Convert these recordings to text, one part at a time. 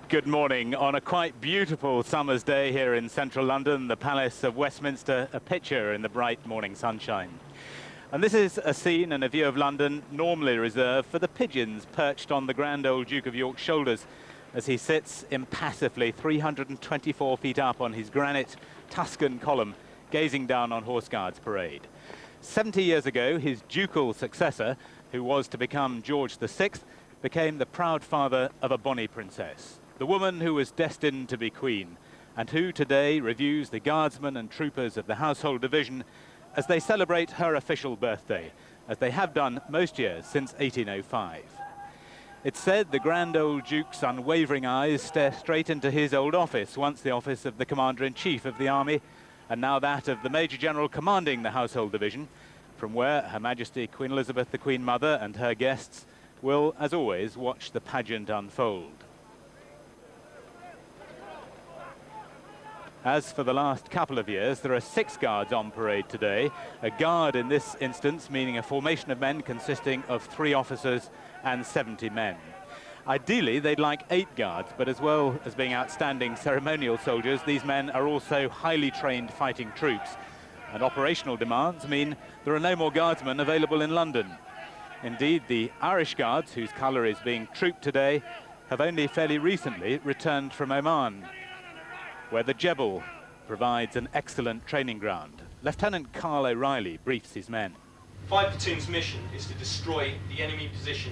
Good morning. On a quite beautiful summer's day here in central London, the Palace of Westminster, a picture in the bright morning sunshine. And this is a scene and a view of London normally reserved for the pigeons perched on the grand old Duke of York's shoulders as he sits impassively 324 feet up on his granite Tuscan column, gazing down on Horse Guards Parade. 70 years ago, his ducal successor, who was to become George VI, became the proud father of a bonny princess, the woman who was destined to be queen, and who today reviews the guardsmen and troopers of the Household Division as they celebrate her official birthday, as they have done most years since 1805. It's said the grand old Duke's unwavering eyes stare straight into his old office, once the office of the Commander-in-Chief of the Army, and now that of the Major General commanding the Household Division, from where Her Majesty Queen Elizabeth, the Queen Mother, and her guests will, as always, watch the pageant unfold. As for the last couple of years, there are 6 guards on parade today. A guard in this instance, meaning a formation of men consisting of 3 officers and 70 men. Ideally, they'd like 8 guards, but as well as being outstanding ceremonial soldiers, these men are also highly trained fighting troops. And operational demands mean there are no more guardsmen available in London. Indeed, the Irish Guards, whose colour is being trooped today, have only fairly recently returned from Oman, where the Jebel provides an excellent training ground. Lieutenant Carl O'Reilly briefs his men. 5 Platoon's mission is to destroy the enemy position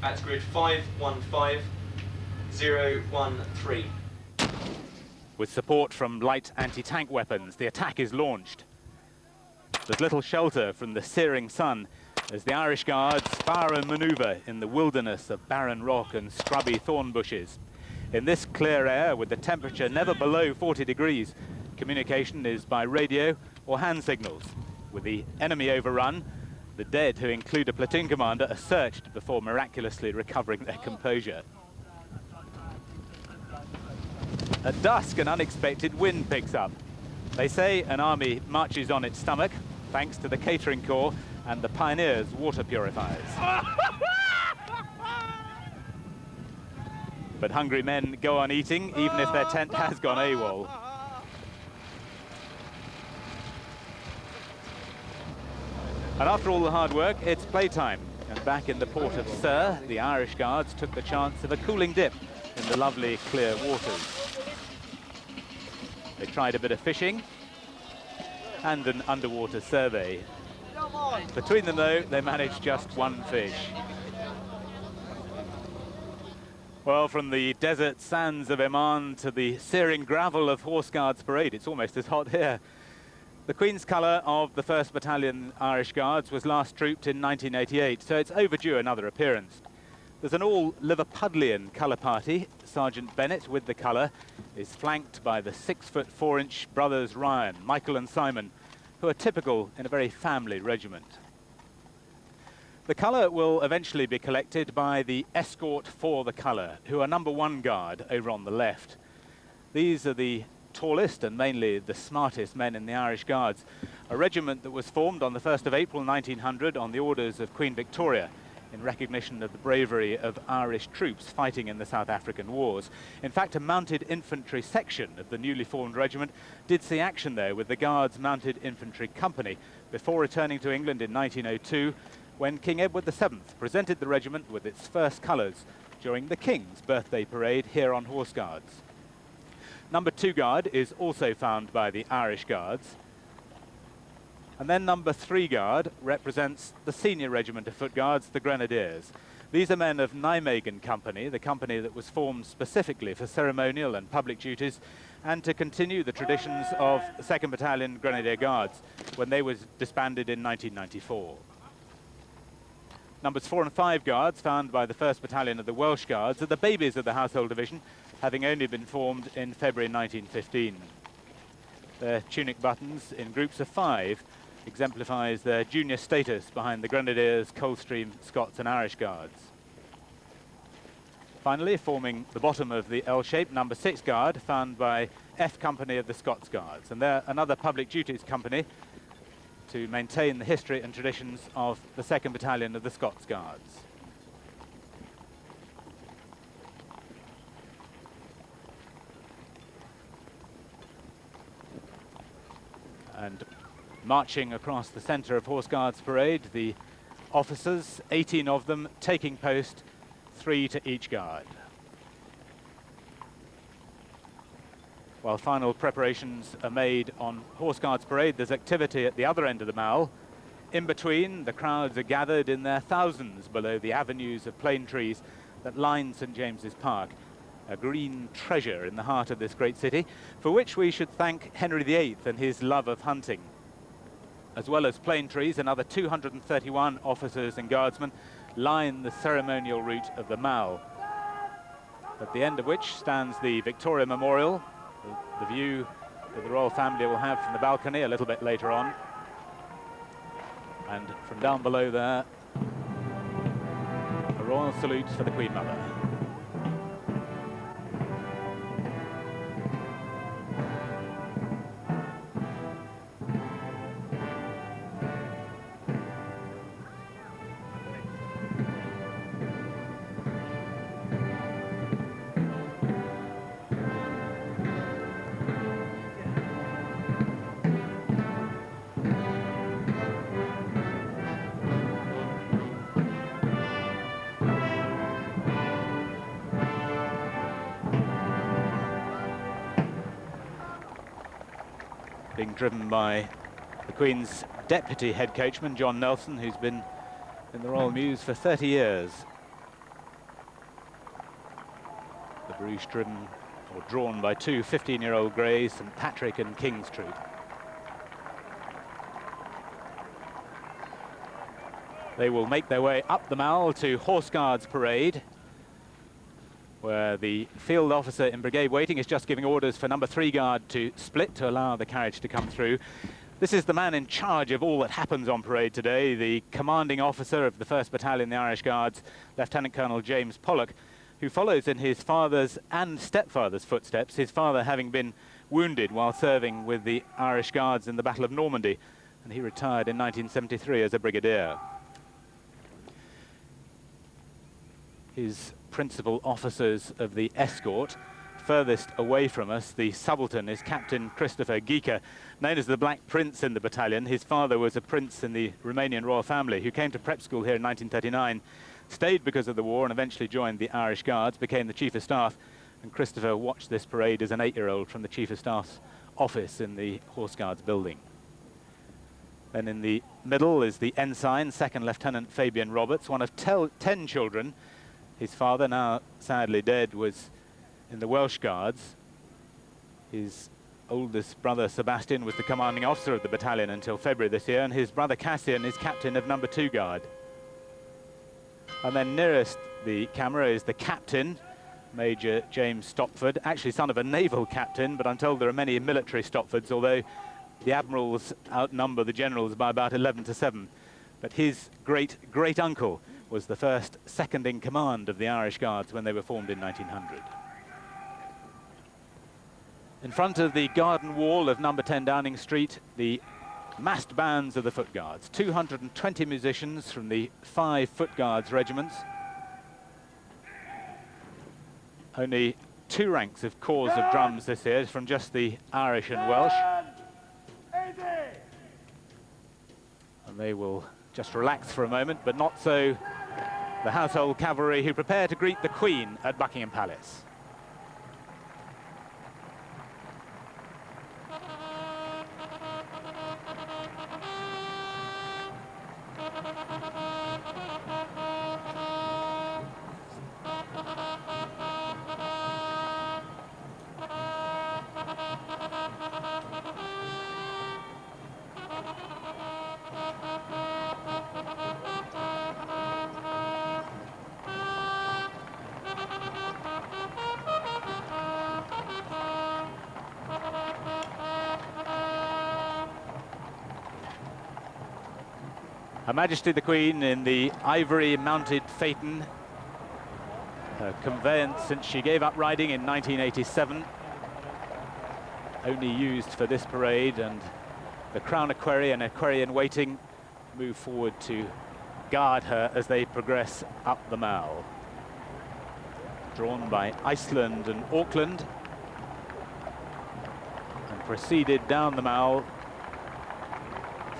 at grid 515013. With support from light anti-tank weapons, the attack is launched. There's little shelter from the searing sun as the Irish Guards fire and manoeuvre in the wilderness of barren rock and scrubby thorn bushes. In this clear air, with the temperature never below 40 degrees, communication is by radio or hand signals. With the enemy overrun, the dead, who include a platoon commander, are searched before miraculously recovering their composure. At dusk, an unexpected wind picks up. They say an army marches on its stomach, thanks to the catering corps and the Pioneers' water purifiers. But hungry men go on eating, even if their tent has gone AWOL. And after all the hard work, it's playtime. And back in the port of Sur, the Irish Guards took the chance of a cooling dip in the lovely clear waters. They tried a bit of fishing and an underwater survey. Between them, though, they managed just 1 fish. Well, from the desert sands of Oman to the searing gravel of Horse Guards Parade, it's almost as hot here. The Queen's colour of the 1st Battalion Irish Guards was last trooped in 1988, so it's overdue another appearance. There's an all-Liverpudlian colour party. Sergeant Bennett, with the colour, is flanked by the 6'4" brothers Ryan, Michael and Simon, who are typical in a very family regiment. The colour will eventually be collected by the Escort for the Colour, who are number 1 guard over on the left. These are the tallest and mainly the smartest men in the Irish Guards, a regiment that was formed on the 1st of April 1900 on the orders of Queen Victoria in recognition of the bravery of Irish troops fighting in the South African Wars. In fact, a mounted infantry section of the newly formed regiment did see action there with the Guards Mounted Infantry Company before returning to England in 1902, when King Edward VII presented the regiment with its first colours during the King's birthday parade here on Horse Guards. Number 2 Guard is also found by the Irish Guards. And then number 3 Guard represents the senior regiment of Foot Guards, the Grenadiers. These are men of Nijmegen Company, the company that was formed specifically for ceremonial and public duties and to continue the traditions of the 2nd Battalion Grenadier Guards when they was disbanded in 1994. Numbers 4 and 5 Guards, found by the 1st Battalion of the Welsh Guards, are the babies of the Household Division, having only been formed in February 1915. Their tunic buttons in groups of 5 exemplifies their junior status behind the Grenadiers, Coldstream, Scots and Irish Guards. Finally, forming the bottom of the L shape, number 6 Guard, found by F Company of the Scots Guards. And they're another public duties company to maintain the history and traditions of the 2nd Battalion of the Scots Guards. And marching across the centre of Horse Guards Parade, the officers, 18 of them, taking post, 3 to each guard. While final preparations are made on Horse Guards Parade, there's activity at the other end of the Mall. In between, the crowds are gathered in their thousands below the avenues of plane trees that line St James's Park, a green treasure in the heart of this great city, for which we should thank Henry VIII and his love of hunting. As well as plane trees, another 231 officers and guardsmen line the ceremonial route of the Mall, at the end of which stands the Victoria Memorial, the view that the royal family will have from the balcony a little bit later on. And from down below there, a royal salute for the Queen Mother. Being driven by the Queen's deputy head coachman, John Nelson, who's been in the Royal Mews for 30 years. The Bruges driven or drawn by 2 15-year-old greys, St Patrick and Kingstreet. They will make their way up the Mall to Horse Guards Parade, where the field officer in brigade waiting is just giving orders for number 3 guard to split to allow the carriage to come through. This is the man in charge of all that happens on parade today, the commanding officer of the 1st Battalion, the Irish Guards, Lieutenant Colonel James Pollock, who follows in his father's and stepfather's footsteps, his father having been wounded while serving with the Irish Guards in the Battle of Normandy, and he retired in 1973 as a brigadier. His principal officers of the escort, furthest away from us, the subaltern, is Captain Christopher Gieker, known as the Black Prince in the battalion. His father was a prince in the Romanian royal family who came to prep school here in 1939, stayed because of the war and eventually joined the Irish Guards, became the Chief of Staff, and Christopher watched this parade as an 8-year-old from the Chief of Staff's office in the Horse Guards building. Then in the middle is the ensign, 2nd Lieutenant Fabian Roberts, one of 10 children. His father, now sadly dead, was in the Welsh Guards. His oldest brother, Sebastian, was the commanding officer of the battalion until February this year, and his brother, Cassian, is captain of number 2 Guard. And then nearest the camera is the captain, Major James Stopford, actually son of a naval captain, but I'm told there are many military Stopfords, although the admirals outnumber the generals by about 11 to 7. But his great-uncle was the first second in command of the Irish Guards when they were formed in 1900. In front of the garden wall of number 10 Downing Street, the massed bands of the Foot Guards, 220 musicians from the 5 Foot Guards regiments. Only 2 ranks of corps of drums this year from just the Irish and Welsh. And they will just relax for a moment, but not so the household cavalry, who prepare to greet the Queen at Buckingham Palace. Her Majesty the Queen in the ivory-mounted phaeton, her conveyance since she gave up riding in 1987, only used for this parade, and the Crown Equerry and Equerry in waiting move forward to guard her as they progress up the Mall. Drawn by Iceland and Auckland, and proceeded down the Mall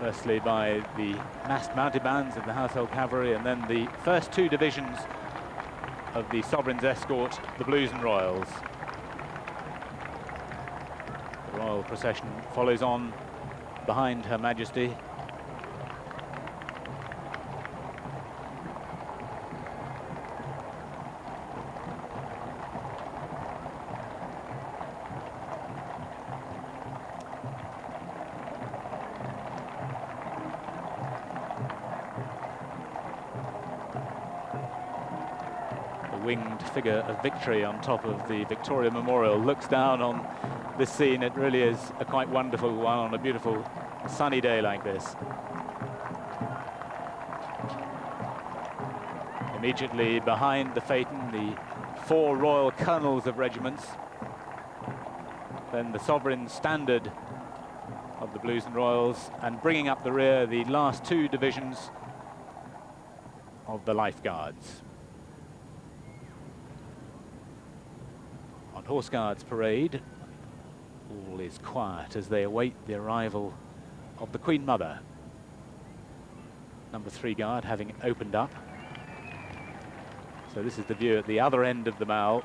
Firstly by the massed mounted bands of the Household Cavalry, and then the first two divisions of the Sovereign's escort, the Blues and Royals. The royal procession follows on behind Her Majesty. Winged figure of Victory on top of the Victoria Memorial looks down on this scene. It really is a quite wonderful one on a beautiful sunny day like this. Immediately behind the Phaeton, the 4 royal colonels of regiments, then the sovereign standard of the Blues and Royals, and bringing up the rear the last 2 divisions of the Life Guards. On Horse Guards Parade, all is quiet as they await the arrival of the Queen Mother. Number 3 Guard having opened up. So this is the view at the other end of the Mall.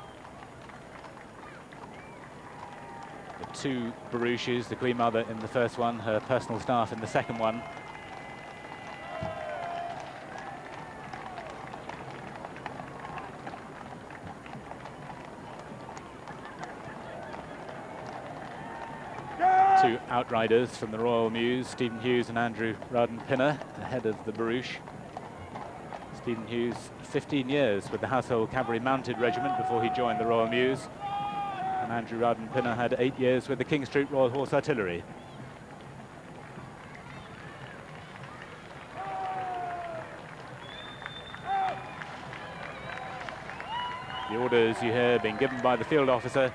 The 2 barouches, the Queen Mother in the first one, her personal staff in the second one. Two outriders from the Royal Mews, Stephen Hughes and Andrew Rawdon-Pinner, ahead of the barouche. Stephen Hughes, 15 years with the Household Cavalry Mounted Regiment before he joined the Royal Mews. And Andrew Rawdon-Pinner had 8 years with the King Street Royal Horse Artillery. The orders you hear being given by the field officer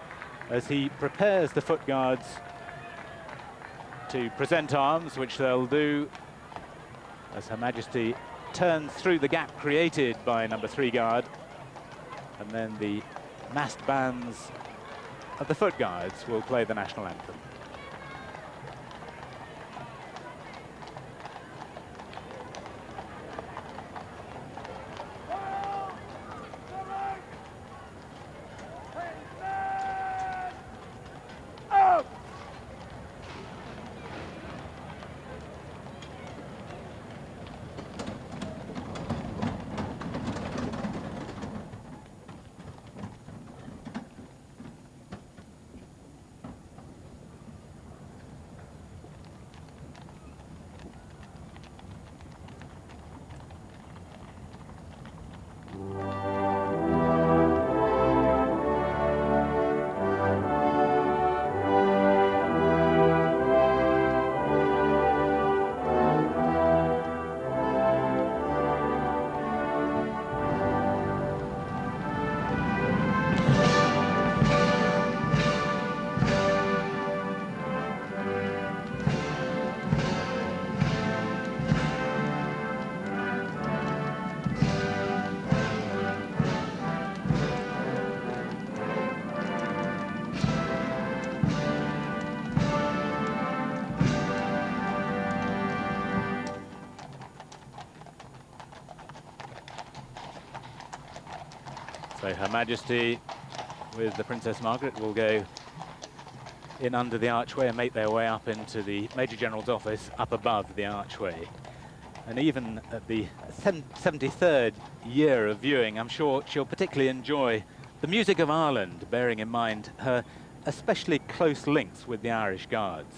as he prepares the foot guards to present arms, which they'll do as Her Majesty turns through the gap created by number 3 Guard, and then the massed bands of the foot guards will play the national anthem. So Her Majesty with the Princess Margaret will go in under the archway and make their way up into the Major General's office up above the archway. And even at the 73rd year of viewing, I'm sure she'll particularly enjoy the music of Ireland, bearing in mind her especially close links with the Irish Guards.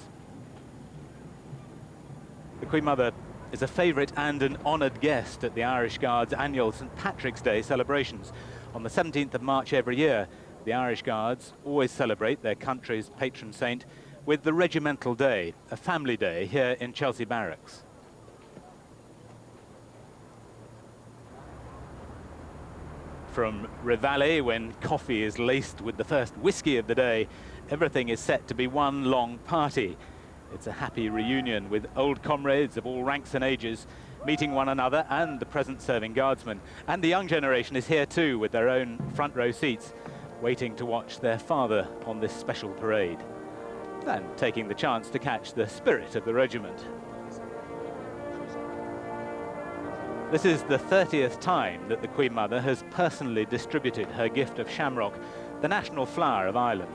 The Queen Mother is a favourite and an honoured guest at the Irish Guards' annual St Patrick's Day celebrations. On the 17th of March every year, the Irish Guards always celebrate their country's patron saint with the Regimental Day, a family day here in Chelsea Barracks. From Reveille, when coffee is laced with the first whiskey of the day, everything is set to be one long party. It's a happy reunion with old comrades of all ranks and ages, meeting one another and the present serving guardsmen. And the young generation is here too, with their own front row seats, waiting to watch their father on this special parade, and taking the chance to catch the spirit of the regiment. This is the 30th time that the Queen Mother has personally distributed her gift of shamrock, the national flower of Ireland.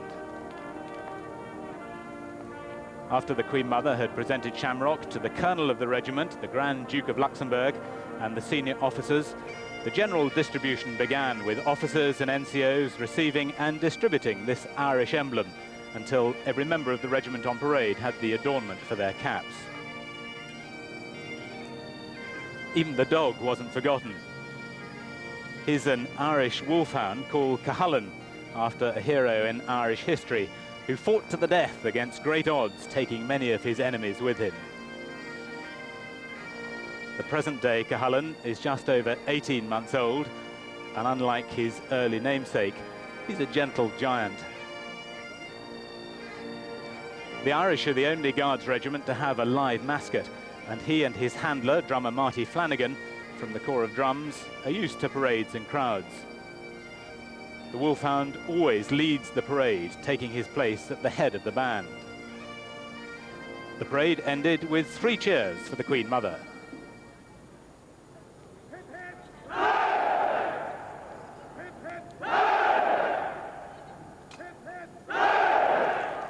After the Queen Mother had presented shamrock to the colonel of the regiment, the Grand Duke of Luxembourg, and the senior officers, the general distribution began with officers and NCOs receiving and distributing this Irish emblem until every member of the regiment on parade had the adornment for their caps. Even the dog wasn't forgotten. He's an Irish wolfhound called Cuchulainn, after a hero in Irish history who fought to the death against great odds, taking many of his enemies with him. The present-day Cuchulainn is just over 18 months old, and unlike his early namesake, he's a gentle giant. The Irish are the only Guards regiment to have a live mascot, and he and his handler, drummer Marty Flanagan, from the Corps of Drums, are used to parades and crowds. The wolfhound always leads the parade, taking his place at the head of the band. The parade ended with 3 cheers for the Queen Mother.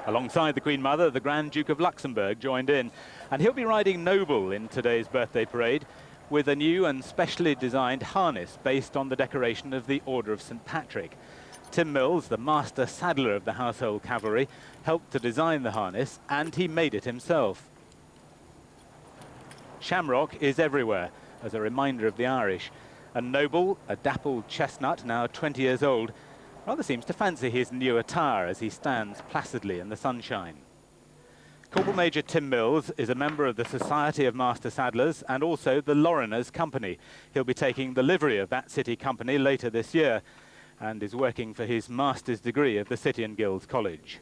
Alongside the Queen Mother, the Grand Duke of Luxembourg joined in, and he'll be riding Noble in today's birthday parade with a new and specially designed harness based on the decoration of the Order of St. Patrick. Tim Mills, the master saddler of the Household Cavalry, helped to design the harness, and he made it himself. Shamrock is everywhere, as a reminder of the Irish, and Noble, a dappled chestnut, now 20 years old, rather seems to fancy his new attire as he stands placidly in the sunshine. Corporal Major Tim Mills is a member of the Society of Master Saddlers and also the Loriners Company. He'll be taking the livery of that city company later this year and is working for his master's degree at the City and Guilds College.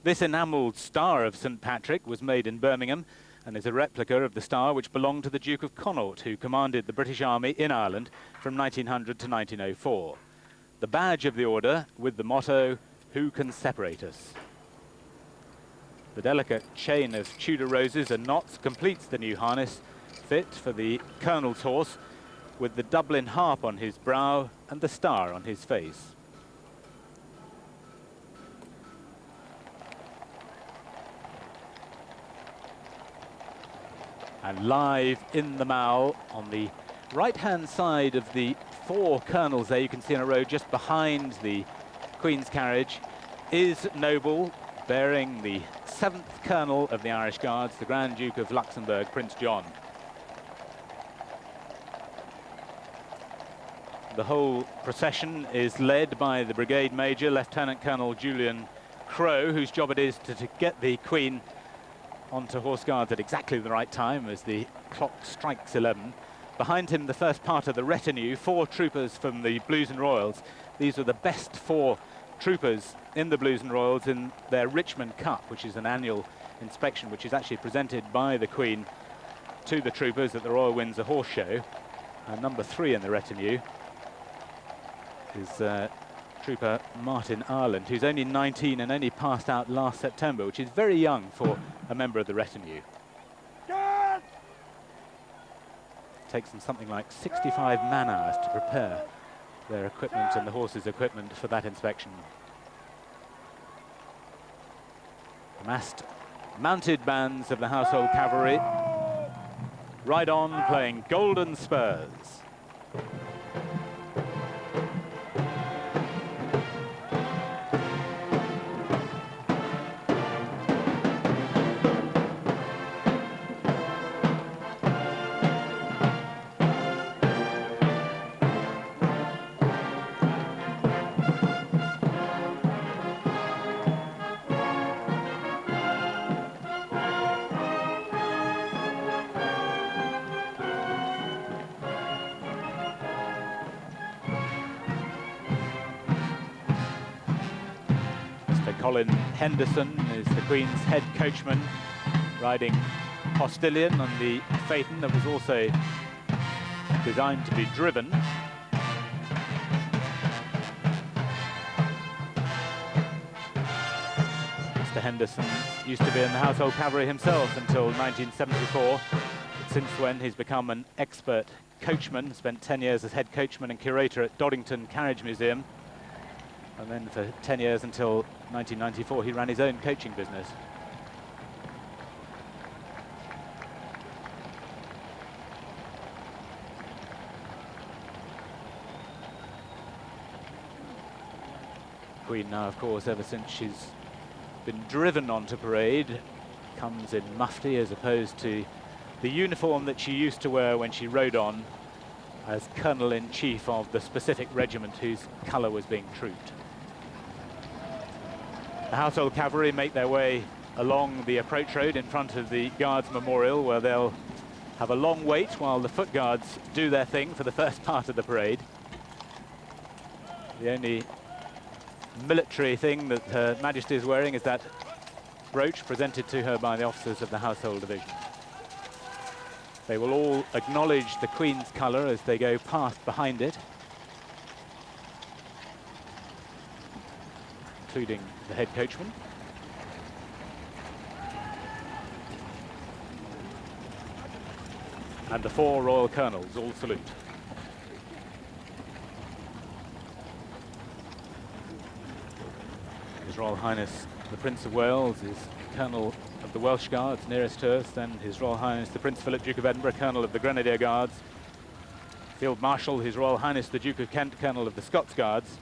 This enamelled star of St. Patrick was made in Birmingham and is a replica of the star which belonged to the Duke of Connaught, who commanded the British Army in Ireland from 1900 to 1904. The badge of the order with the motto, "Who can separate us?" The delicate chain of Tudor roses and knots completes the new harness, fit for the colonel's horse, with the Dublin harp on his brow and the star on his face. And live in the Mall, on the right-hand side of the 4 colonels there you can see in a row just behind the Queen's carriage, is Noble, bearing the 7th Colonel of the Irish Guards, the Grand Duke of Luxembourg, Prince John. The whole procession is led by the Brigade Major, Lieutenant Colonel Julian Crowe, whose job it is to get the Queen onto Horse Guards at exactly the right time as the clock strikes 11. Behind him, the first part of the retinue, 4 troopers from the Blues and Royals. These are the best 4 troopers in the Blues and Royals in their Richmond Cup, which is an annual inspection which is actually presented by the Queen to the troopers at the Royal Windsor Horse Show. And number 3 in the retinue is Trooper Martin Ireland, who's only 19 and only passed out last September, which is very young for a member of the retinue. It takes them something like 65 man-hours to prepare their equipment and the horses' equipment for that inspection. The massed mounted bands of the Household Cavalry ride on playing Golden Spurs. Colin Henderson is the Queen's head coachman, riding postilion on the phaeton that was also designed to be driven. Mr. Henderson used to be in the Household Cavalry himself until 1974. since when he's become an expert coachman, spent 10 years as head coachman and curator at Doddington Carriage Museum. And then for 10 years until 1994, he ran his own coaching business. Queen now, of course, ever since she's been driven onto parade, comes in mufti as opposed to the uniform that she used to wear when she rode on as Colonel-in-Chief of the specific regiment whose colour was being trooped. The Household Cavalry make their way along the approach road in front of the Guards Memorial, where they'll have a long wait while the Foot Guards do their thing for the first part of the parade. The only military thing that Her Majesty is wearing is that brooch presented to her by the officers of the Household Division. They will all acknowledge the Queen's colour as they go past behind it, including the head coachman. And the 4 Royal Colonels all salute. His Royal Highness the Prince of Wales is Colonel of the Welsh Guards nearest to us, then His Royal Highness the Prince Philip, Duke of Edinburgh, Colonel of the Grenadier Guards. Field Marshal, His Royal Highness the Duke of Kent, Colonel of the Scots Guards.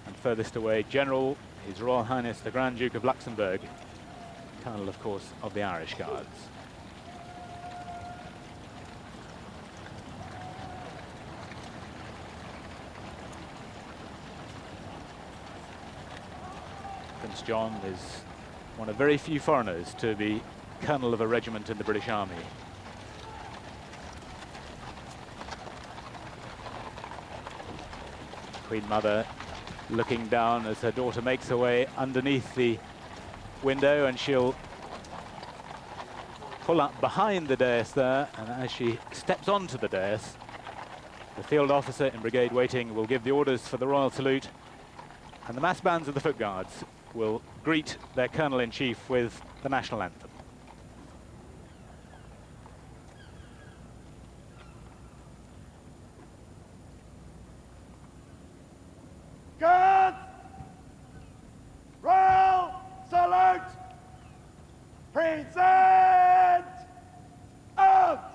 And furthest away, General, His Royal Highness the Grand Duke of Luxembourg, Colonel, of course, of the Irish Guards. Prince John is one of very few foreigners to be colonel of a regiment in the British Army. Queen Mother looking down as her daughter makes her way underneath the window, and she'll pull up behind the dais there, and as she steps onto the dais, the field officer in brigade waiting will give the orders for the royal salute, and the mass bands of the Foot Guards will greet their Colonel-in-Chief with the national anthem. Guards! Royal salute! Present! Out!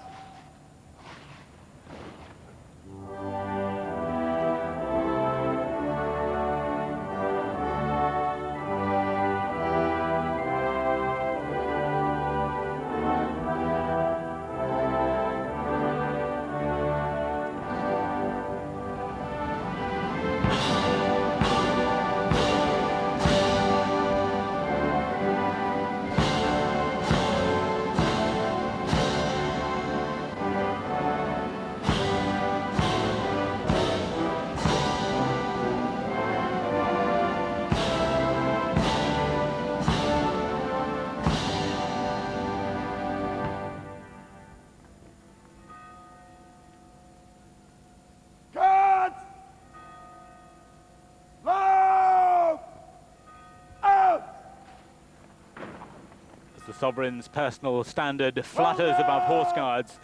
The Sovereign's personal standard flutters above Horse Guards.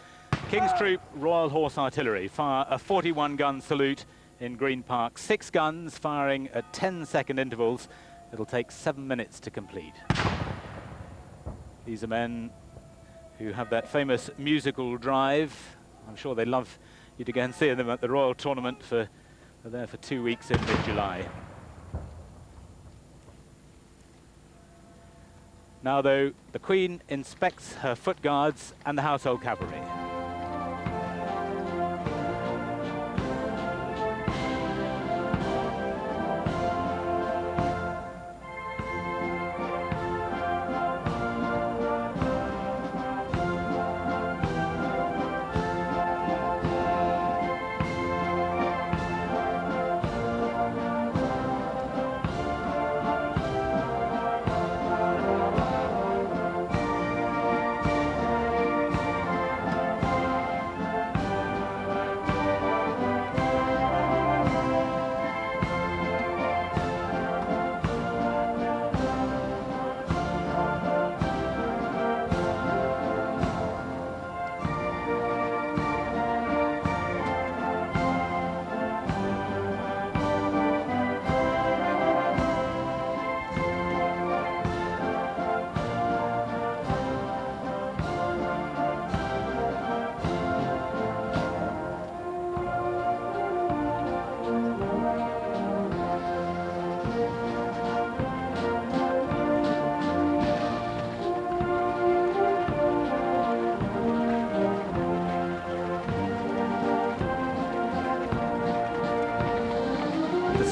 King's Troop Royal Horse Artillery fire a 41-gun salute in Green Park. 6 guns firing at 10-second intervals. It'll take 7 minutes to complete. These are men who have that famous musical drive. I'm sure they love you to go and see them at the Royal Tournament. They're there for 2 weeks in mid-July. Now, though, the Queen inspects her Foot Guards and the Household Cavalry.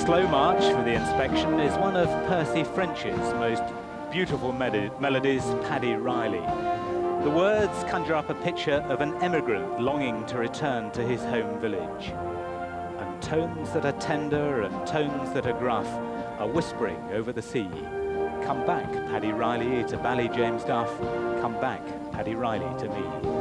slow march for the inspection is one of Percy French's most beautiful melodies, Paddy Riley. The words conjure up a picture of an emigrant longing to return to his home village. And tones that are tender and tones that are gruff are whispering over the sea. Come back, Paddy Riley, to Ballyjamesduff. Come back, Paddy Riley, to me.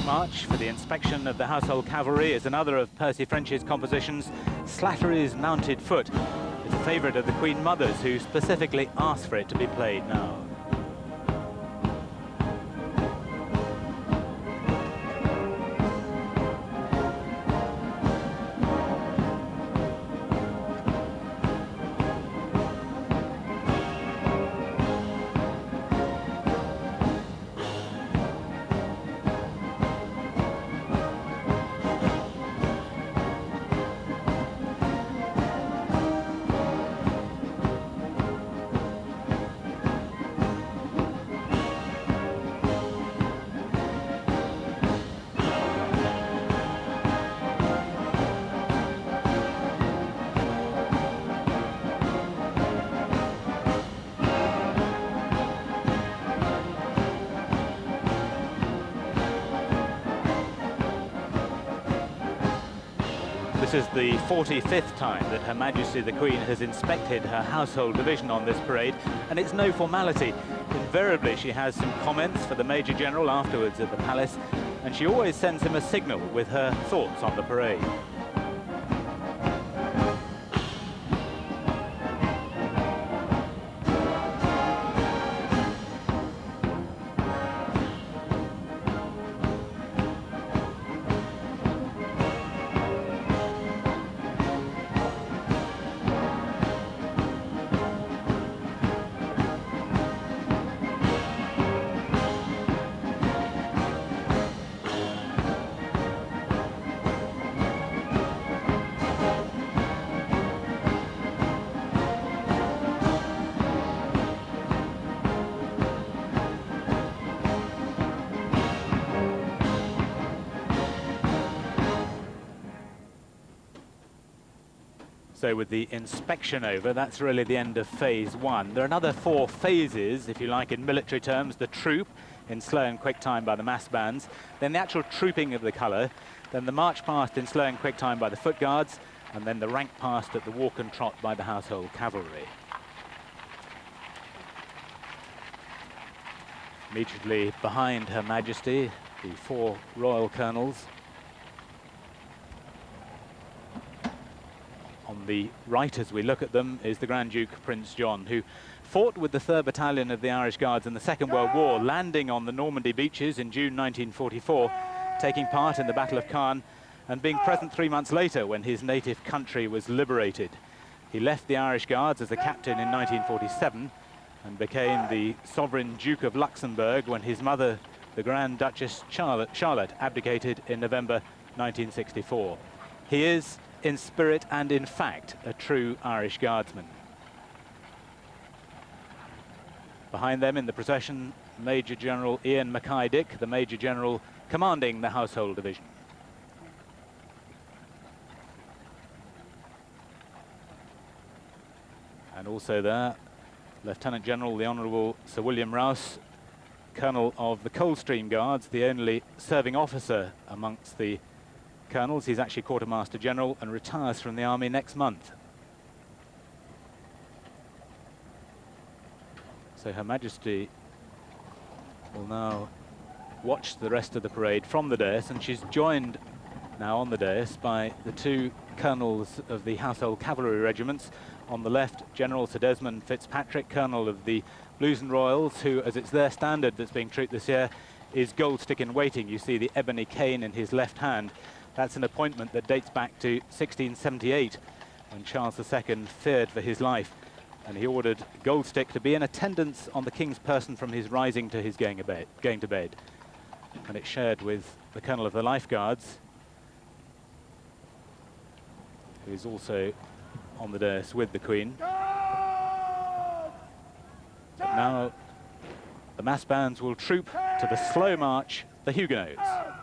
March for the inspection of the Household Cavalry is another of Percy French's compositions, Slattery's Mounted Foot. It's a favourite of the Queen Mother's, who specifically asked for it to be played now. This is the 45th time that Her Majesty the Queen has inspected her household division on this parade, and it's no formality. Invariably she has some comments for the Major General afterwards at the palace, and she always sends him a signal with her thoughts on the parade. So with the inspection over, that's really the end of phase one. There are another 4 phases, if you like, in military terms. The troop in slow and quick time by the mass bands, then the actual trooping of the colour, then the march past in slow and quick time by the foot guards, and then the rank past at the walk and trot by the household cavalry. Immediately behind Her Majesty, the 4 royal colonels. On the right, as we look at them, is the Grand Duke Prince John, who fought with the 3rd Battalion of the Irish Guards in the Second World War, landing on the Normandy beaches in June 1944, taking part in the Battle of Caen, and being present 3 months later when his native country was liberated. He left the Irish Guards as a captain in 1947 and became the Sovereign Duke of Luxembourg when his mother, the Grand Duchess Charlotte, abdicated in November 1964. He is, in spirit and in fact, a true Irish Guardsman. Behind them in the procession, Major General Ian Mackay-Dick, the Major General commanding the Household Division. And also there, Lieutenant General the Honourable Sir William Rouse, Colonel of the Coldstream Guards, the only serving officer amongst the colonels. He's actually Quartermaster General and retires from the army next month. So Her Majesty will now watch the rest of the parade from the dais, and she's joined now on the dais by the two colonels of the Household Cavalry Regiments. On the left, General Sir Desmond Fitzpatrick, Colonel of the Blues and Royals, who, as it's their standard that's being trooped this year, is Gold Stick in Waiting. You see the ebony cane in his left hand. That's an appointment that dates back to 1678, when Charles II feared for his life, and he ordered Gold Stick to be in attendance on the King's person from his rising to his going to bed. And it's shared with the Colonel of the Life Guards, who is also on the dais with the Queen. Guards! But now the mass bands will troop to the slow march, the Huguenots.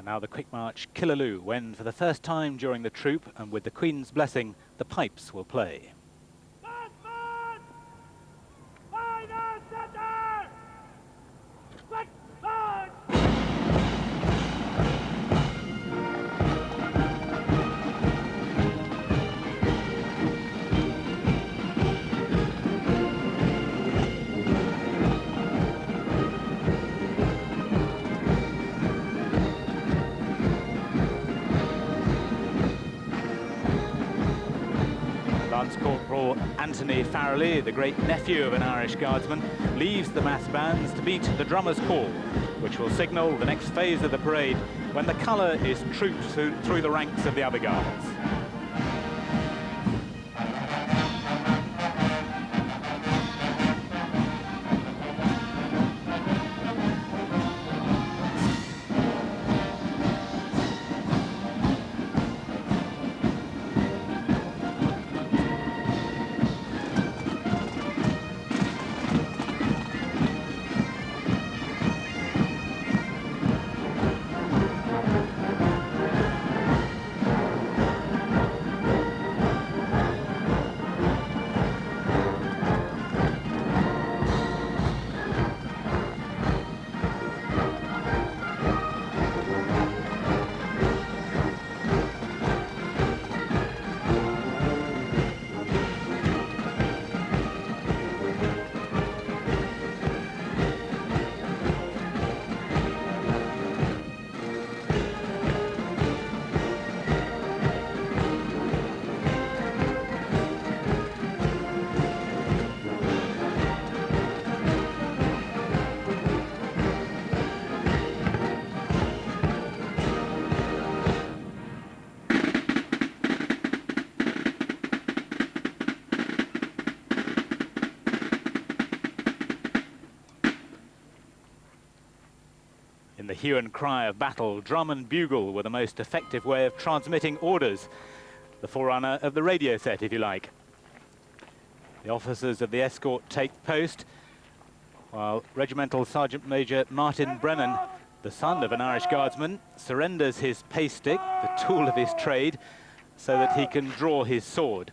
And now the quick march Killaloe, when for the first time during the troop and with the Queen's blessing, the pipes will play. Batsman! Final center! Quick march! Lance Corporal Anthony Farrelly, the great nephew of an Irish Guardsman, leaves the mass bands to beat the drummer's call, which will signal the next phase of the parade when the colour is trooped through the ranks of the other guards. In the hue and cry of battle, drum and bugle were the most effective way of transmitting orders, the forerunner of the radio set, if you like. The officers of the escort take post, while Regimental Sergeant Major Martin Brennan, the son of an Irish Guardsman, surrenders his pay stick, the tool of his trade, so that he can draw his sword.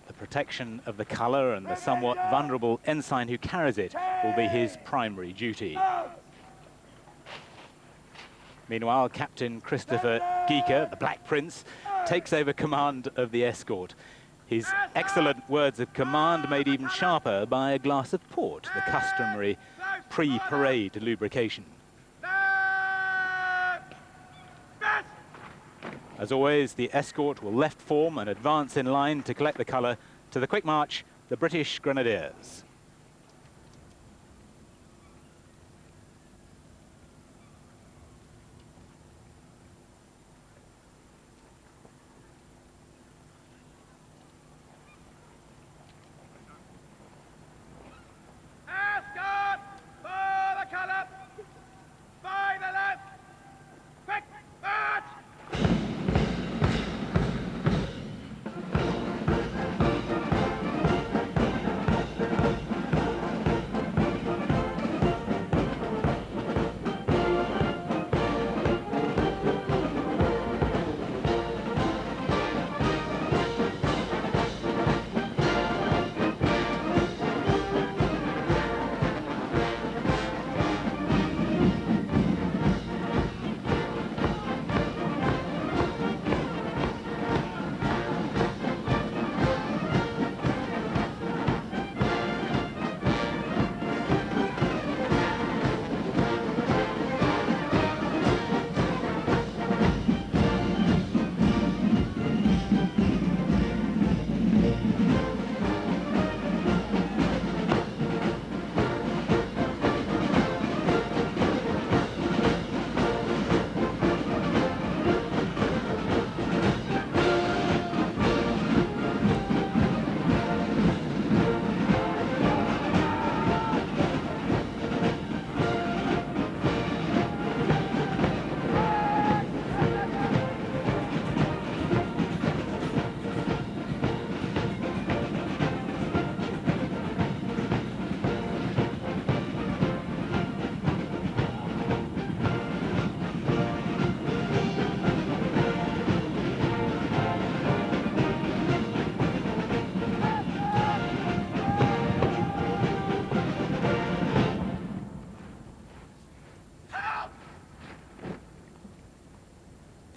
The protection of the colour and the somewhat vulnerable ensign who carries it will be his primary duty. Meanwhile, Captain Christopher Geeker, the Black Prince, takes over command of the escort. His excellent words of command made even sharper by a glass of port, the customary pre-parade lubrication. As always, the escort will left form and advance in line to collect the colour to the quick march, the British Grenadiers. Escort for the colour! By the left! Quick march!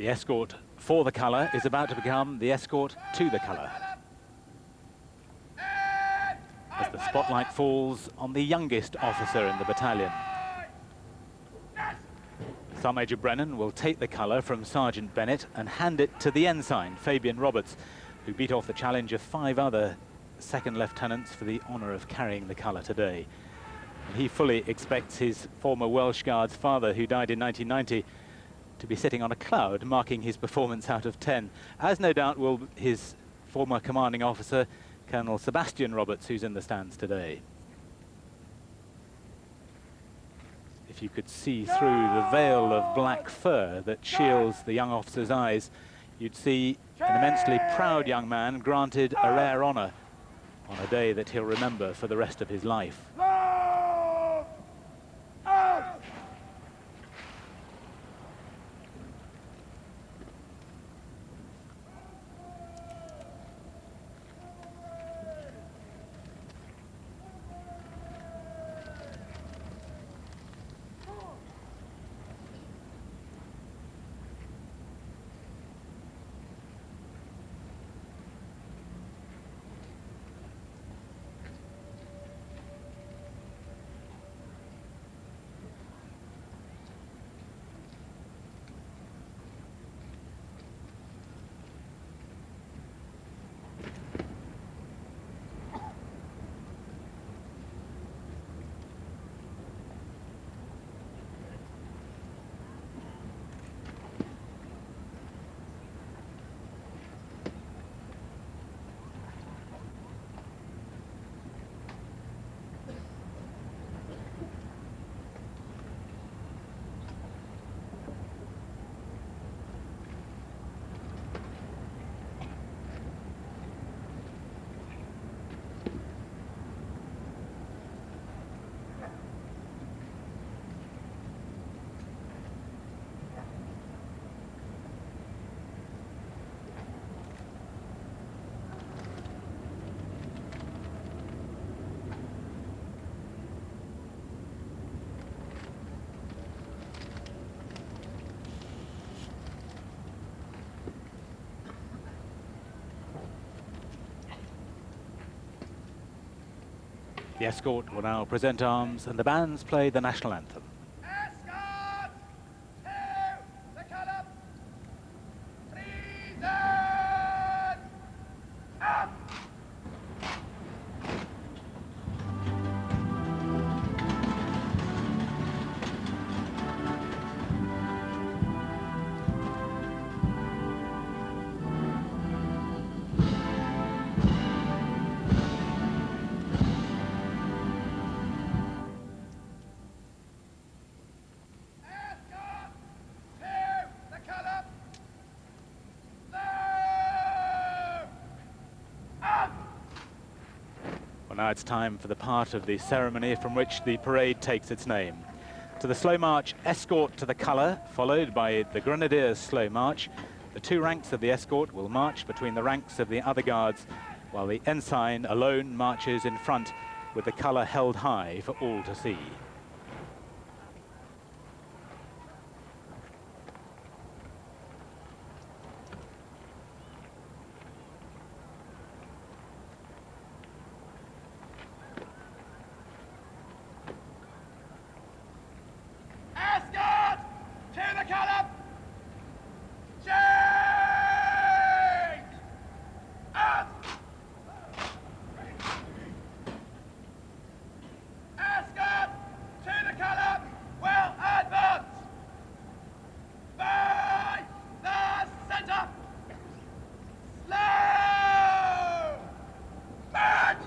The escort for the colour is about to become the escort to the colour, as the spotlight falls on the youngest officer in the battalion. Sergeant Major Brennan will take the colour from Sergeant Bennett and hand it to the ensign, Fabian Roberts, who beat off the challenge of 5 other second lieutenants for the honour of carrying the colour today. And he fully expects his former Welsh Guards father, who died in 1990, to be sitting on a cloud marking his performance out of 10, as no doubt will his former commanding officer, Colonel Sebastian Roberts, who's in the stands today. If you could see through the veil of black fur that shields the young officer's eyes, you'd see an immensely proud young man granted a rare honour on a day that he'll remember for the rest of his life. The escort will now present arms and the bands play the national anthem. Escort to the colour. Treason up. Well, now it's time for the part of the ceremony from which the parade takes its name. To the slow march, escort to the colour, followed by the Grenadiers' slow march. The 2 ranks of the escort will march between the ranks of the other guards, while the ensign alone marches in front with the colour held high for all to see. Escort to the colour. Change up. Escort to the colour. Well advanced by the centre. Slow march.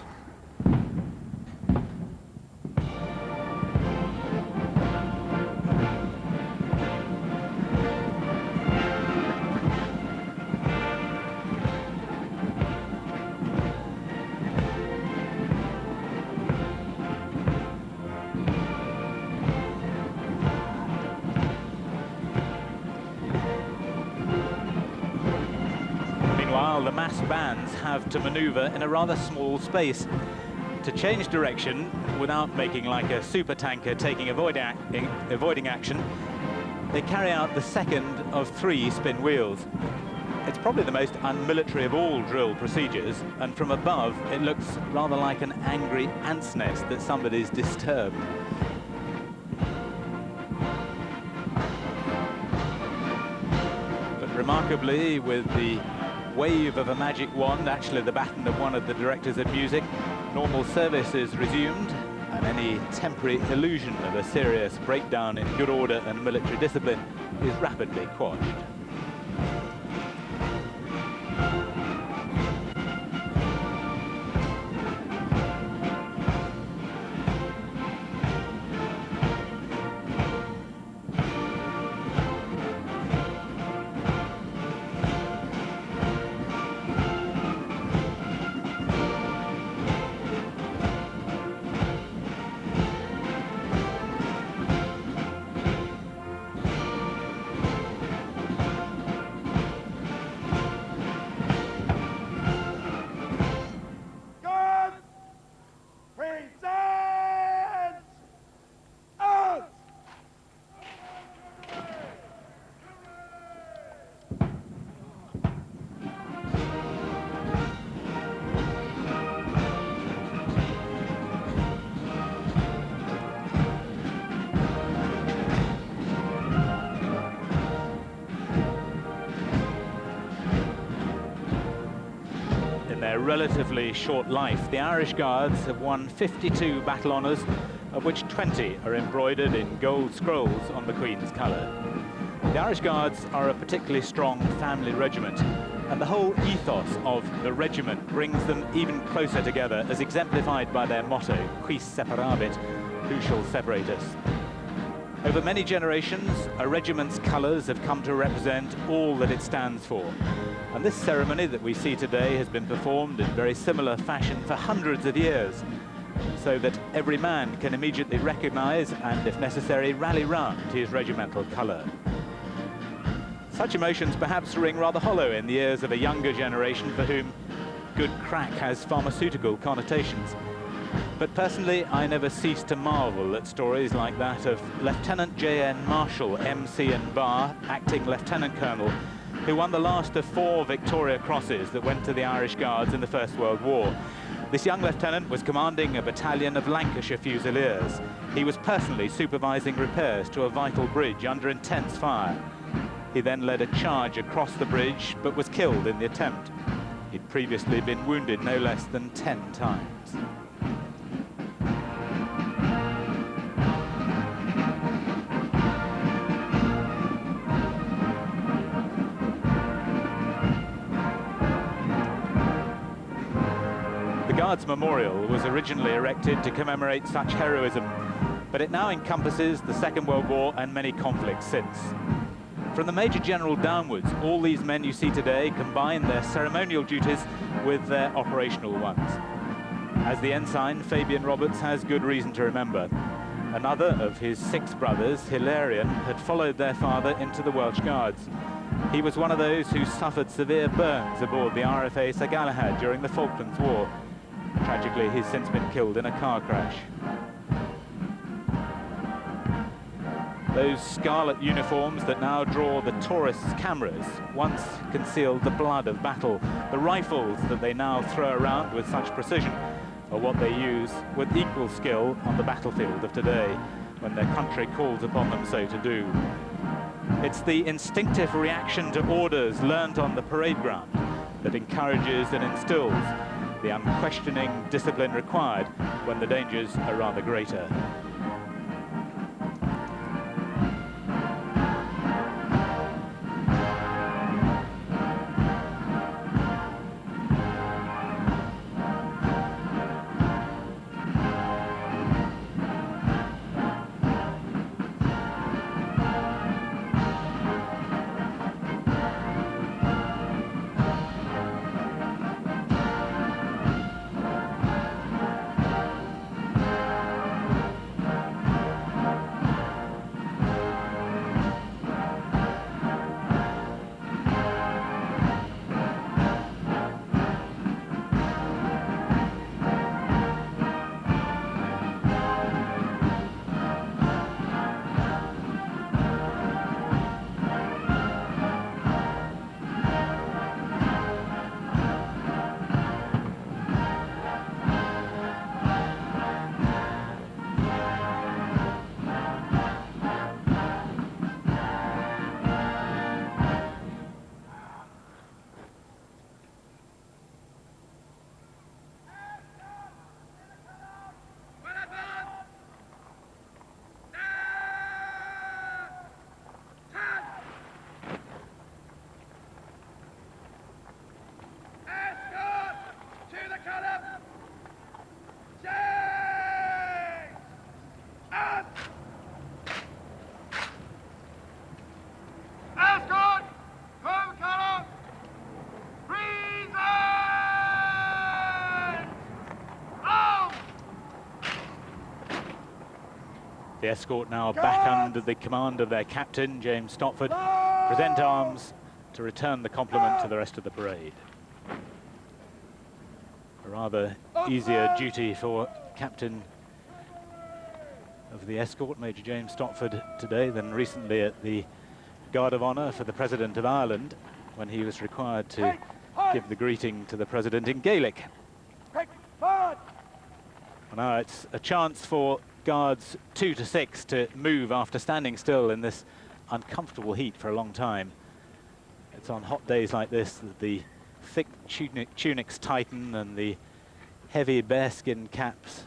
Meanwhile, the massed bands have to manoeuvre in a rather small space to change direction without making like a super tanker taking avoiding action. they carry out the second of 3 spin wheels. It's probably the most unmilitary of all drill procedures, and from above it looks rather like an angry ant's nest that somebody's disturbed. But remarkably, with the wave of a magic wand, actually the baton of one of the directors of music, normal service is resumed, and any temporary illusion of a serious breakdown in good order and military discipline is rapidly quashed. Their relatively short life, the Irish Guards have won 52 battle honours, of which 20 are embroidered in gold scrolls on the Queen's colour. The Irish Guards are a particularly strong family regiment, and the whole ethos of the regiment brings them even closer together, as exemplified by their motto, Quis separabit, who shall separate us? Over many generations, a regiment's colours have come to represent all that it stands for. And this ceremony that we see today has been performed in very similar fashion for hundreds of years, so that every man can immediately recognise and, if necessary, rally round his regimental colour. Such emotions perhaps ring rather hollow in the ears of a younger generation for whom good crack has pharmaceutical connotations. But personally, I never cease to marvel at stories like that of Lieutenant J.N. Marshall, M.C. and Bar, acting Lieutenant Colonel, who won the last of 4 Victoria Crosses that went to the Irish Guards in the First World War. This young lieutenant was commanding a battalion of Lancashire Fusiliers. He was personally supervising repairs to a vital bridge under intense fire. He then led a charge across the bridge, but was killed in the attempt. He'd previously been wounded no less than 10 times. The Guards Memorial was originally erected to commemorate such heroism, but it now encompasses the Second World War and many conflicts since. From the Major General downwards, all these men you see today combine their ceremonial duties with their operational ones. As the ensign, Fabian Roberts has good reason to remember. Another of his 6 brothers, Hilarion, had followed their father into the Welsh Guards. He was one of those who suffered severe burns aboard the RFA Sir Galahad during the Falklands War. Tragically, he's since been killed in a car crash. Those scarlet uniforms that now draw the tourists' cameras once concealed the blood of battle. The rifles that they now throw around with such precision are what they use with equal skill on the battlefield of today, when their country calls upon them so to do. It's the instinctive reaction to orders learnt on the parade ground that encourages and instills the unquestioning discipline required when the dangers are rather greater. The escort now back under the command of their captain, James Stopford. Present arms to return the compliment to the rest of the parade. A rather easier duty for captain of the escort, Major James Stopford, today than recently at the Guard of Honour for the President of Ireland, when he was required to give the greeting to the President in Gaelic. Well, now it's a chance for Guards 2 to 6 to move after standing still in this uncomfortable heat for a long time. It's on hot days like this that the thick tunics tighten and the heavy bearskin caps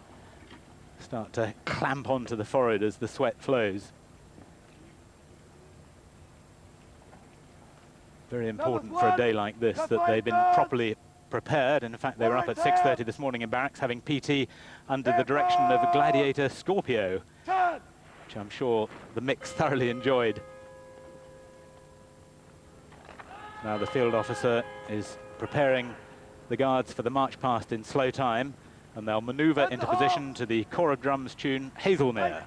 start to clamp onto the forehead as the sweat flows. Very important for a day like this that they've been properly prepared. In fact, they were up at 6:30 this morning in barracks having PT under the direction of Gladiator Scorpio, which I'm sure the mix thoroughly enjoyed. Now the field officer is preparing the Guards for the march past in slow time, and they'll manoeuvre into position to the Corps of Drums tune Hazelmere.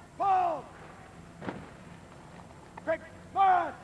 Quick march!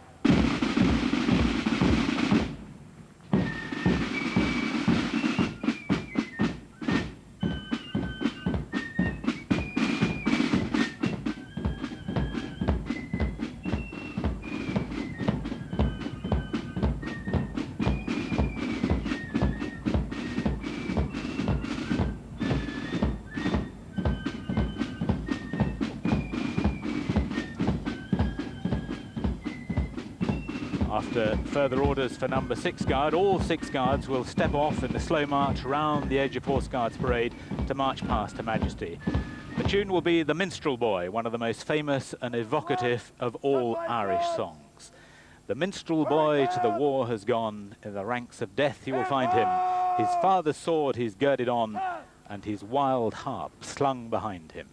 After further orders for number 6 Guard, all 6 Guards will step off in the slow march round the edge of Horse Guards Parade to march past Her Majesty. The tune will be The Minstrel Boy, one of the most famous and evocative of all Irish songs. The minstrel boy to the war has gone, in the ranks of death you will find him. His father's sword he's girded on, and his wild harp slung behind him.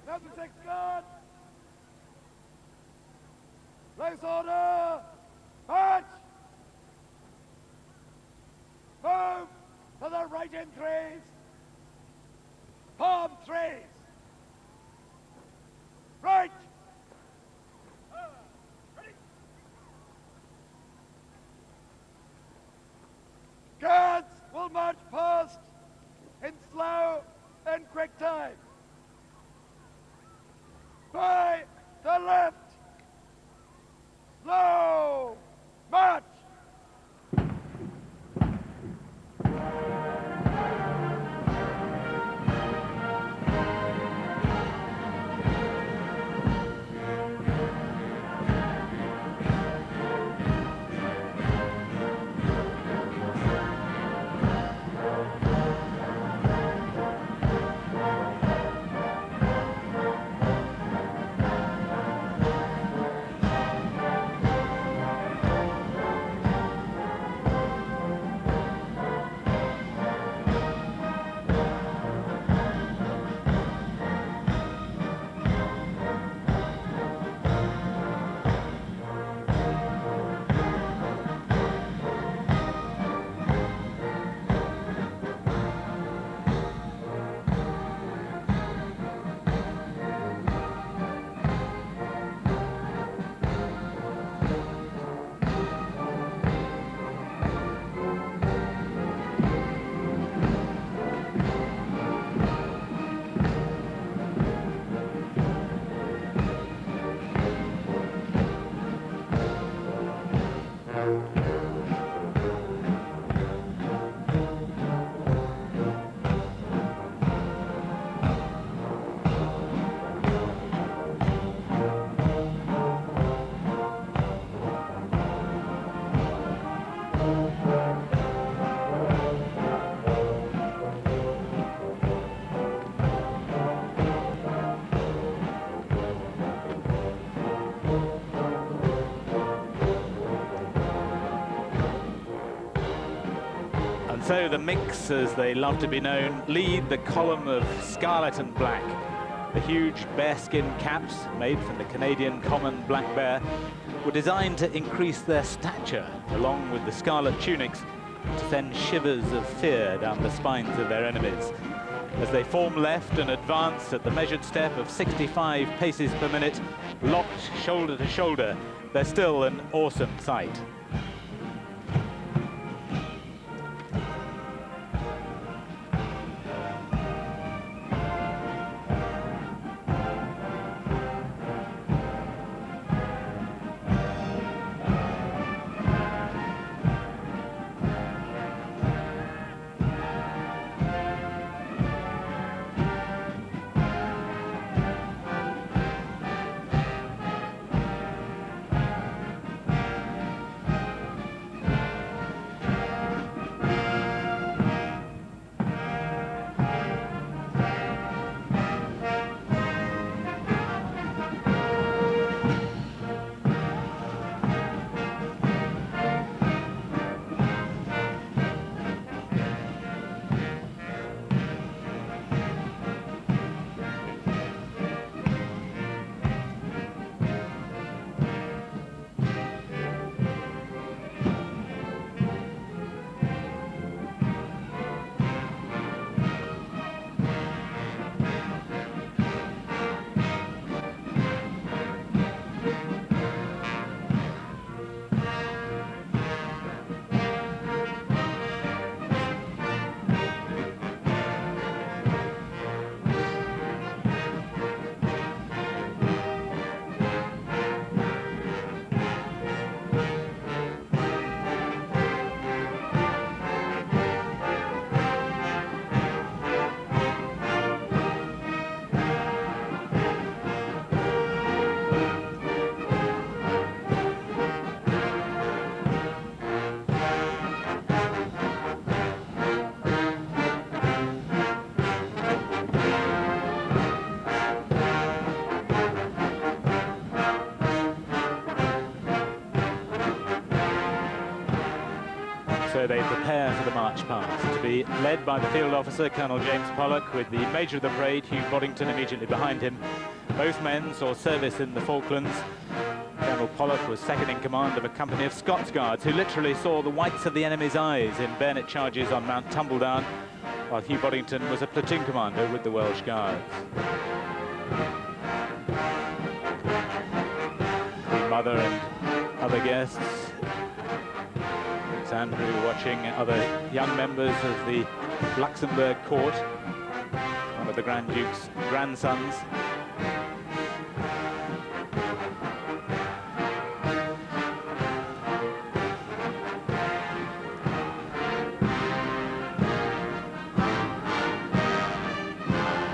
Number 6 Guard! Place order! March! Move to the right in 3s! Form 3s! Right! Ready! Guards will march past in slow and quick time. By the left! Slow! March! So the Mix, as they love to be known, lead the column of scarlet and black. The huge bearskin caps, made from the Canadian common black bear, were designed to increase their stature, along with the scarlet tunics, to send shivers of fear down the spines of their enemies. as they form left and advance at the measured step of 65 paces per minute, locked shoulder to shoulder. They're still an awesome sight. So they prepare for the march past, to be led by the field officer, Colonel James Pollock, with the Major of the Parade, Hugh Boddington, immediately behind him. Both men saw service in the Falklands. Colonel Pollock was second in command of a company of Scots Guards who literally saw the whites of the enemy's eyes in bayonet charges on Mount Tumbledown, while Hugh Boddington was a platoon commander with the Welsh Guards. The mother and other guests. Prince Andrew watching other young members of the Luxembourg court, one of the Grand Duke's grandsons.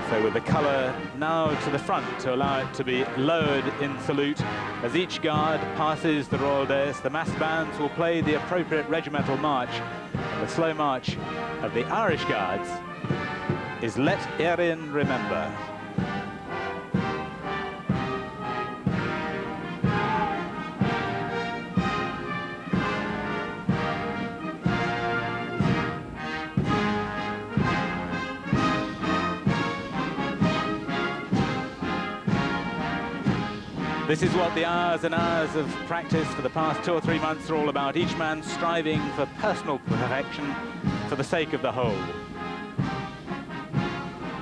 So with the colour now to the front to allow it to be lowered in salute, as each guard passes the royal dais, the massed bands will play the appropriate regimental march. And the slow march of the Irish Guards is Let Erin Remember. This is what the hours and hours of practice for the past 2 or 3 months are all about, each man striving for personal perfection for the sake of the whole.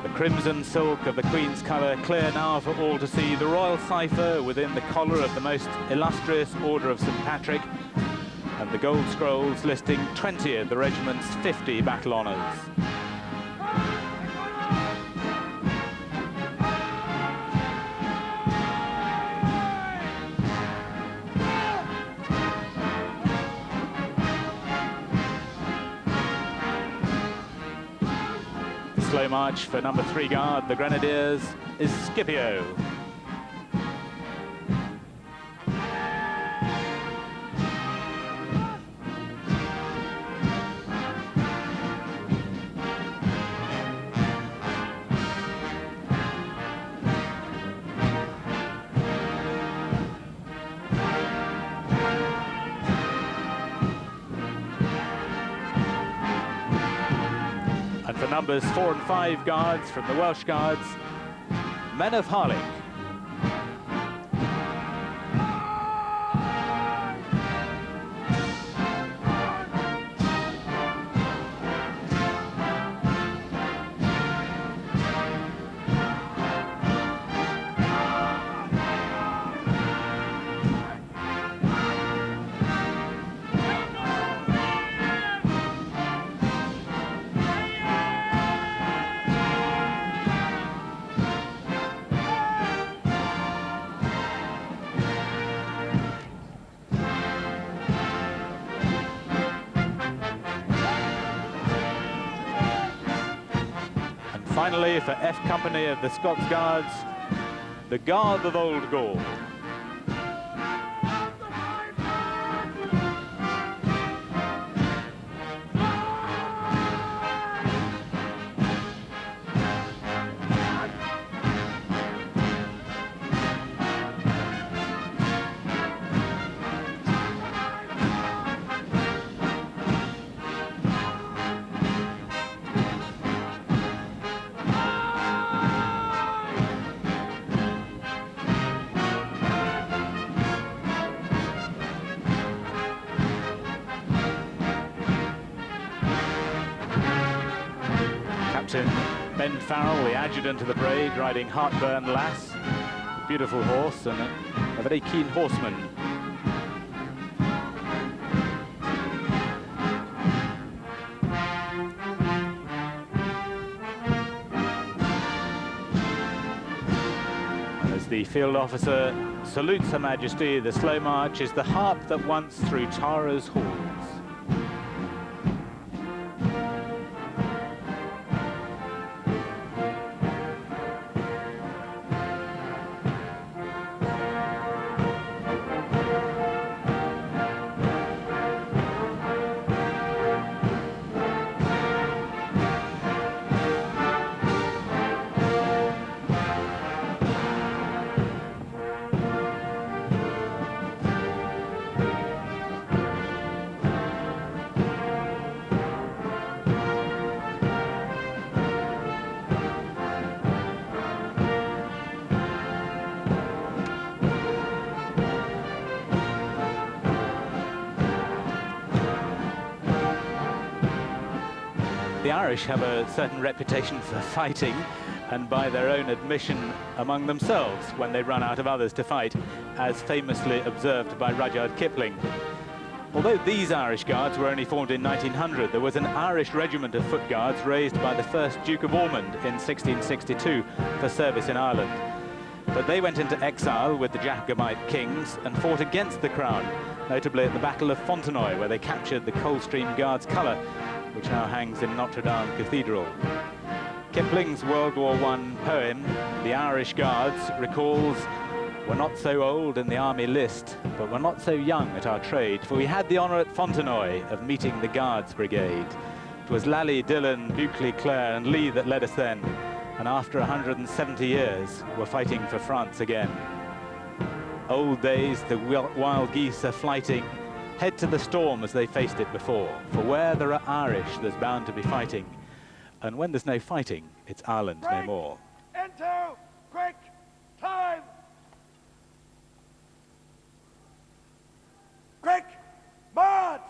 The crimson silk of the Queen's colour, clear now for all to see, the royal cipher within the collar of the most illustrious Order of St. Patrick, and the gold scrolls listing 20 of the regiment's 50 battle honours. Slow march for number 3 guard, the Grenadiers, is Scipio. And for numbers 4 and 5 guards from the Welsh Guards, Men of Harlech. finally, for F Company of the Scots Guards, the Guard of Old Gaul. Captain Ben Farrell, the adjutant of the parade, riding Heartburn Lass, a beautiful horse and a very keen horseman. As the field officer salutes Her Majesty, the slow march is the harp that once through Tara's halls. The Irish have a certain reputation for fighting, and by their own admission among themselves when they run out of others to fight, as famously observed by Rudyard Kipling. Although these Irish Guards were only formed in 1900, there was an Irish regiment of foot guards raised by the first Duke of Ormond in 1662 for service in Ireland. But they went into exile with the Jacobite kings and fought against the crown, notably at the Battle of Fontenoy, where they captured the Coldstream Guards colour, which now hangs in Notre Dame Cathedral. Kipling's World War I poem, The Irish Guards, recalls, "We're not so old in the army list, but we're not so young at our trade, for we had the honour at Fontenoy of meeting the Guards Brigade. 'Twas Lally, Dillon, Buckley, Clare and Lee that led us then, and after 170 years, we're fighting for France again. Old days, the wild geese are flighting, head to the storm as they faced it before. For where there are Irish, there's bound to be fighting. And when there's no fighting, it's Ireland no more." Into quick time! Quick march!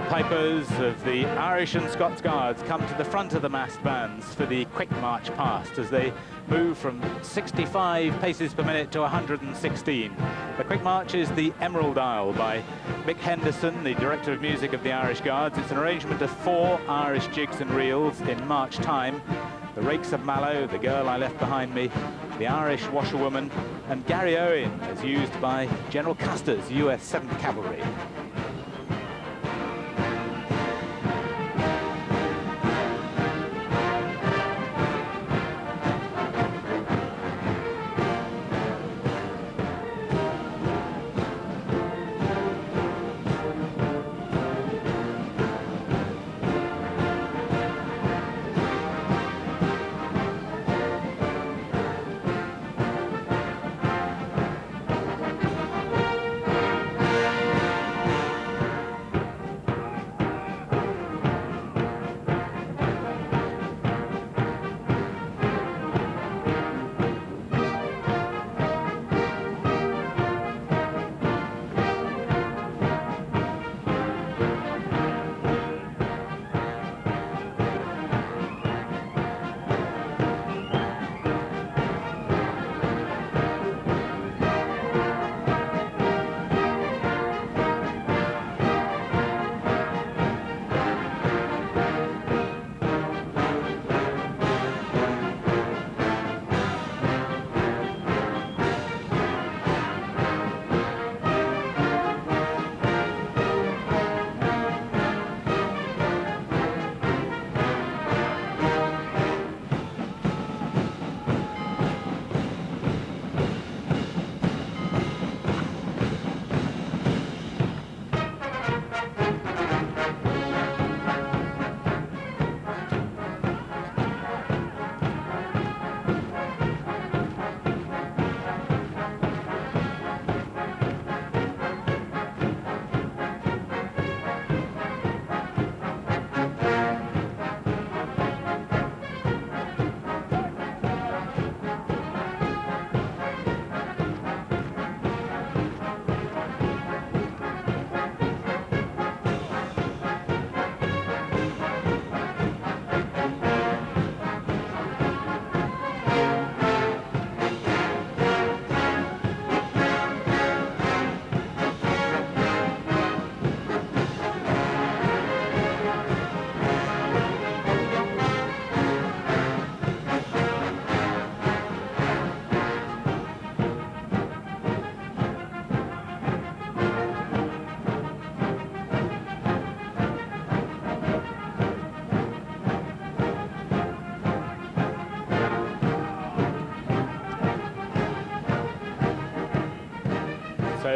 Pipers of the Irish and Scots Guards come to the front of the massed bands for the quick march past as they move from 65 paces per minute to 116. The quick march is the Emerald Isle by Mick Henderson, the director of music of the Irish Guards. It's an arrangement of 4 Irish jigs and reels in march time. The Rakes of Mallow, The Girl I Left Behind Me, The Irish Washerwoman, and Gary Owen, as used by General Custer's US 7th Cavalry.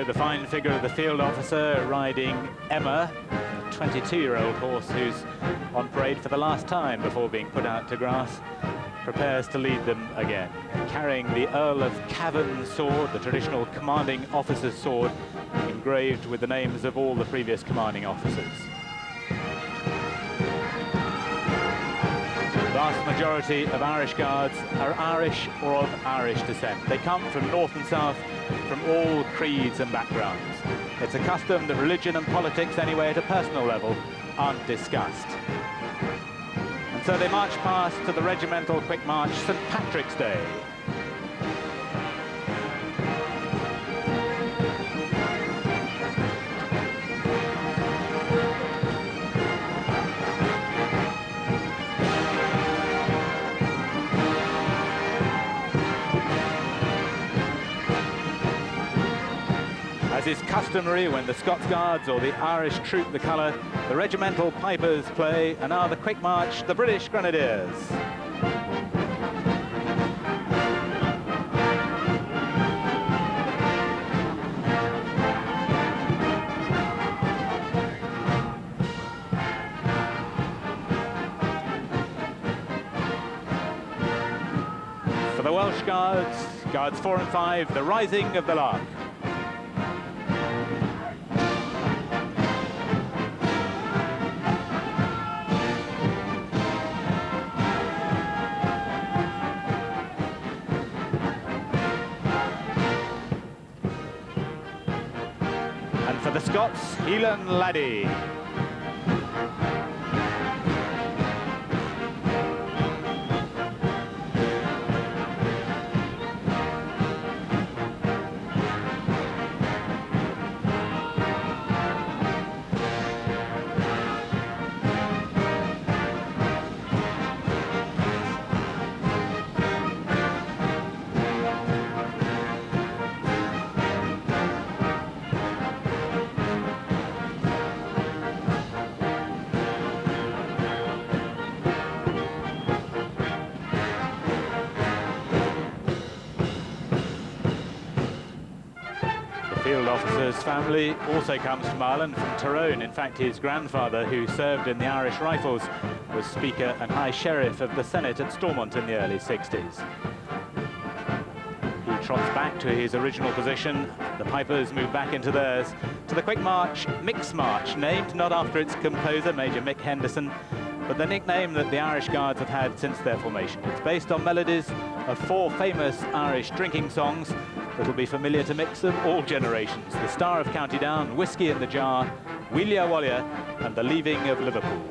below, the fine figure of the field officer riding Emma, a 22-year-old horse who's on parade for the last time before being put out to grass, prepares to lead them again, carrying the Earl of Cavan sword, the traditional commanding officer's sword, engraved with the names of all the previous commanding officers. The vast majority of Irish Guards are Irish or of Irish descent. They come from north and south, from all creeds and backgrounds. It's a custom that religion and politics, anyway at a personal level, aren't discussed. And so they march past to the regimental quick march St. Patrick's Day. As is customary when the Scots Guards or the Irish troop the colour, the regimental pipers play, and now the quick march, the British Grenadiers. For the Welsh Guards, Guards 4 and 5, the Rising of the Lark. For the Scots, Helan Laddie. Field officer's family also comes from Ireland, from Tyrone. In fact, his grandfather, who served in the Irish Rifles, was Speaker and High Sheriff of the Senate at Stormont in the early 60s. He trots back to his original position. The pipers move back into theirs to the quick march, Mick's March, named not after its composer, Major Mick Henderson, but the nickname that the Irish Guards have had since their formation. It's based on melodies of 4 famous Irish drinking songs that'll be familiar to Micks of all generations: The Star of County Down, Whiskey in the Jar, Wheelia Wallia, and The Leaving of Liverpool.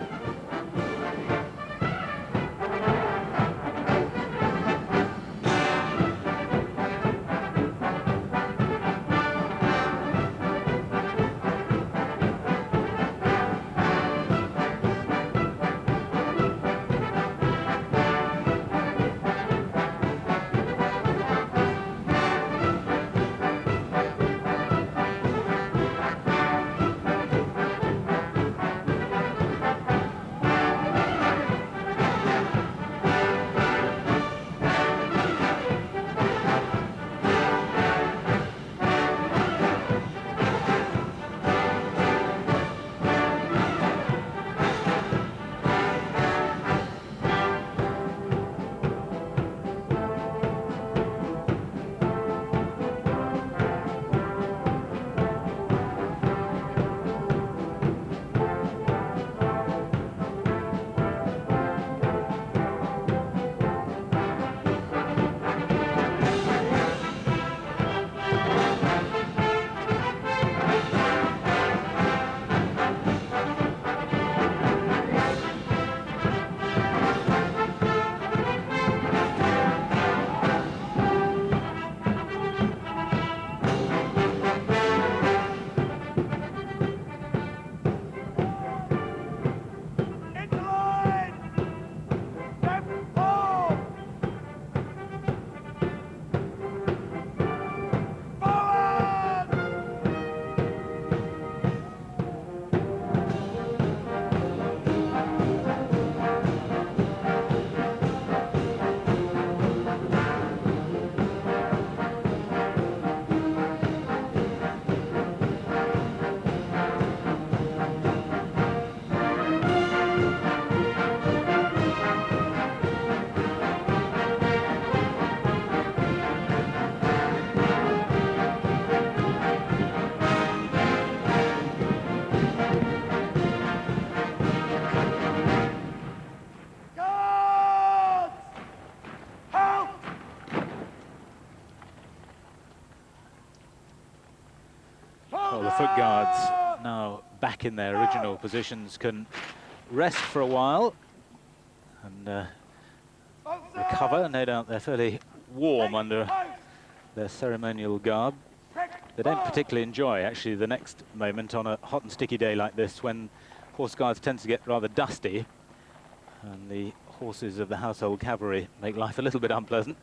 foot guards, now back in their original positions, can rest for a while and recover. No doubt they're fairly warm under their ceremonial garb. They don't particularly enjoy, actually, the next moment on a hot and sticky day like this, when horse guards tend to get rather dusty and the horses of the household cavalry make life a little bit unpleasant.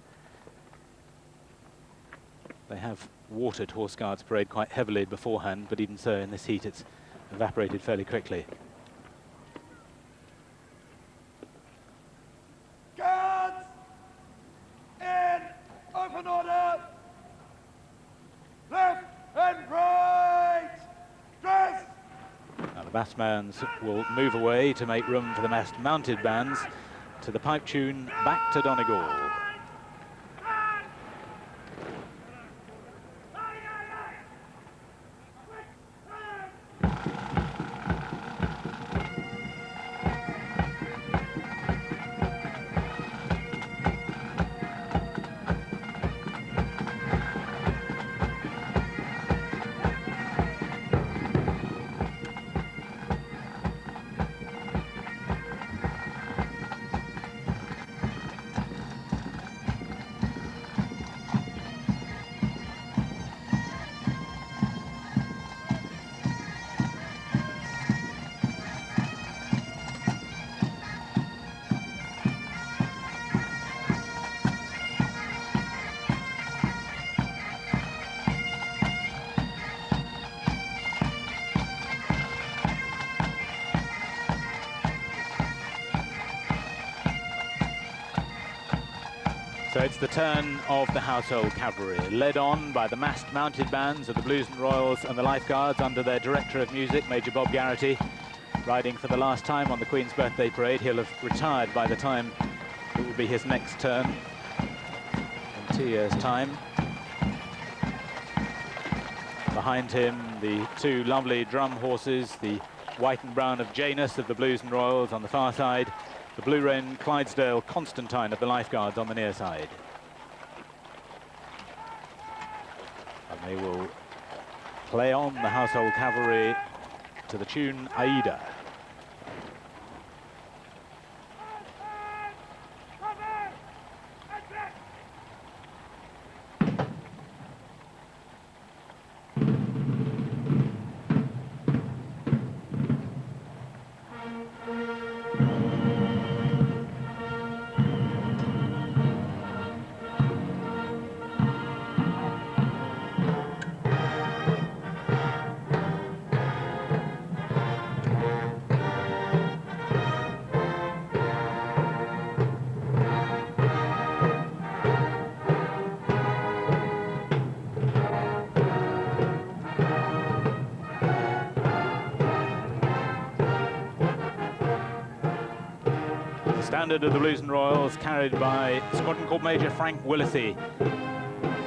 They have watered Horse Guards Parade quite heavily beforehand, but even so, in this heat, it's evaporated fairly quickly. Guards! In open order! Left and right! Dress! Now the massed bands will move away to make room for the massed mounted bands to the pipe tune Back to Donegal. So it's the turn of the household cavalry, led on by the massed mounted bands of the Blues and Royals and the Life Guards under their director of music, Major Bob Garrity, riding for the last time on the Queen's Birthday Parade. He'll have retired by the time it will be his next turn in 2 years' time. Behind him, the two lovely drum horses, the white and brown of Janus of the Blues and Royals on the far side, the blue roan Clydesdale Constantine of the Life Guards on the near side. And they will play on the household cavalry to the tune Aida. Standard of the Blues and Royals, carried by Squadron Corps Major Frank Willesey,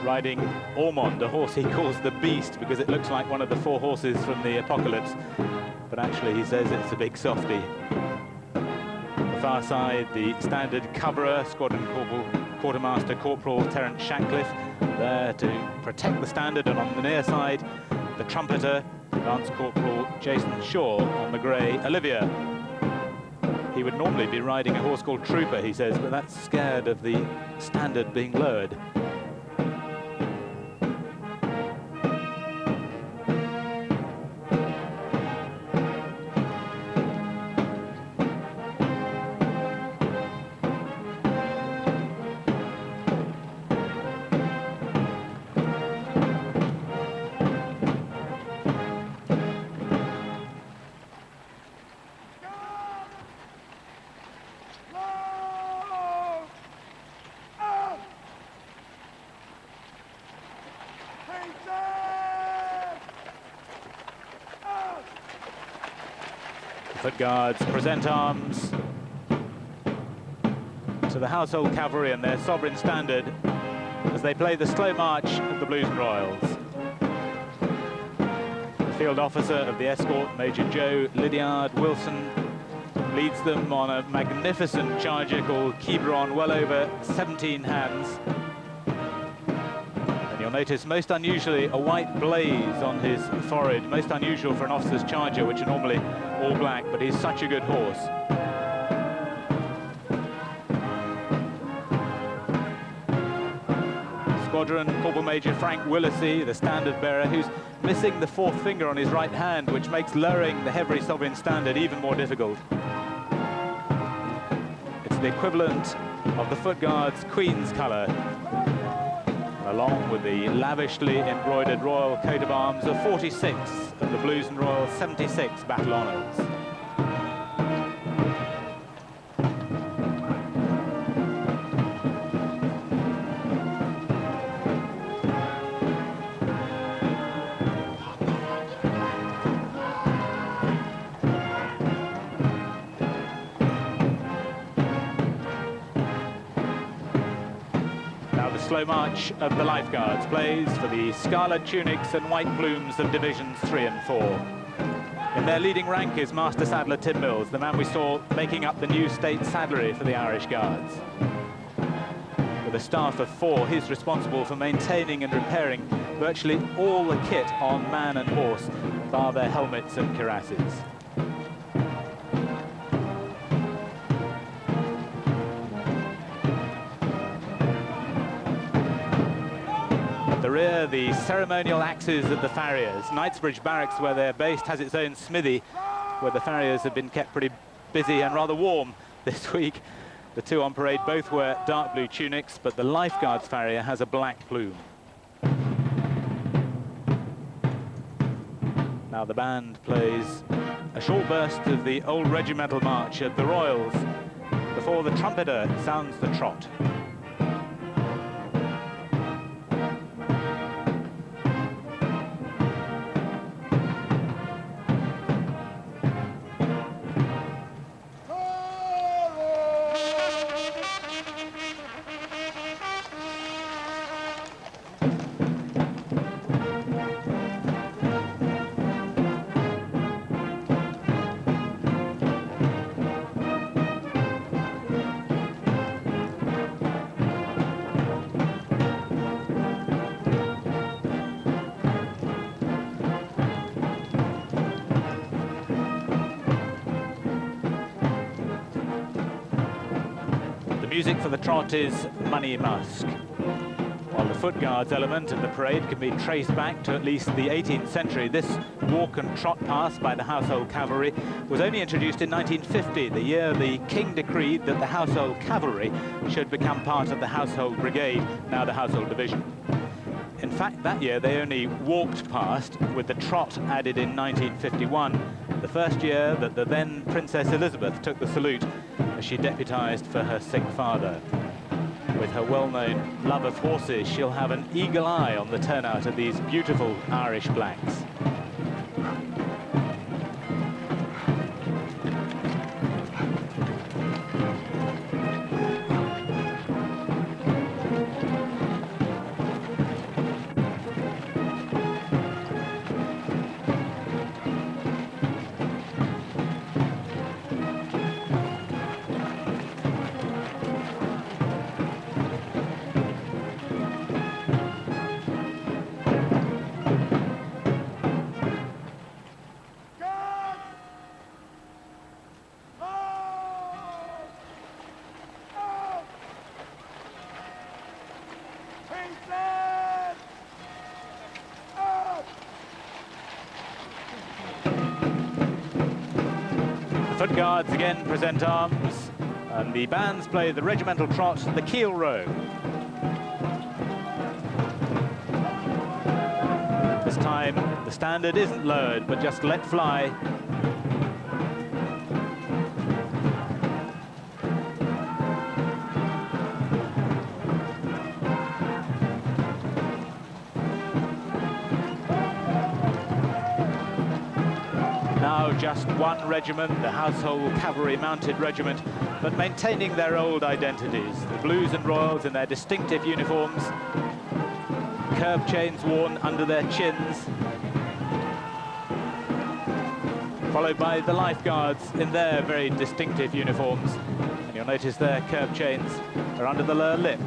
riding Ormond, a horse he calls the Beast because it looks like one of the 4 horses from the Apocalypse, but actually he says it's a big softie. On the far side, the standard coverer, Squadron Quartermaster Corporal Terence Shancliffe, there to protect the standard, and on the near side, the trumpeter, Lance Corporal Jason Shaw on the grey Olivia. He would normally be riding a horse called Trooper, he says, but that's scared of the standard being lowered. Foot Guards present arms to the household cavalry and their sovereign standard as they play the slow march of the Blues and Royals. The field officer of the escort, Major Joe Lydiard Wilson, leads them on a magnificent charger called Quiberon, well over 17 hands. And you'll You'll notice, most unusually, a white blaze on his forehead, most unusual for an officer's charger, which are normally all black, but he's such a good horse. Squadron Corporal Major Frank Willesey, the standard bearer, who's missing the fourth finger on his right hand, which makes lowering the Hevery Sovereign standard even more difficult. It's the equivalent of the Foot Guards' Queen's colour, along with the lavishly embroidered royal coat of arms of 46 of the Blues and Royals' 76 battle honours. Slow march of the Lifeguards plays for the scarlet tunics and white plumes of Divisions 3 and 4. In their leading rank is Master Saddler Tim Mills, the man we saw making up the new state saddlery for the Irish Guards. With a staff of 4, he's responsible for maintaining and repairing virtually all the kit on man and horse, bar their helmets and cuirasses. The rear, the ceremonial axes of the farriers. Knightsbridge Barracks, where they're based, has its own smithy, where the farriers have been kept pretty busy and rather warm this week. The two on parade both wear dark blue tunics, but the Lifeguards farrier has a black plume. Now the band plays a short burst of the old regimental march of the Royals before the trumpeter sounds the trot. Music for the trot is Money Musk, while the Foot Guards element of the parade can be traced back to at least the 18th century. This walk and trot pass by the Household Cavalry was only introduced in 1950, the year the King decreed that the Household Cavalry should become part of the Household Brigade, now the Household Division. In fact, that year they only walked past, with the trot added in 1951, the first year that the then Princess Elizabeth took the salute as she deputised for her sick father. With her well-known love of horses, she'll have an eagle eye on the turnout of these beautiful Irish blacks. Foot Guards again present arms, and the bands play the regimental trot, the Keel Row. This time the standard isn't lowered, but just let fly. Now just one regiment, the Household Cavalry Mounted Regiment, but maintaining their old identities. The Blues and Royals in their distinctive uniforms, curb chains worn under their chins, followed by the Lifeguards in their very distinctive uniforms. And you'll notice their curb chains are under the lower lip.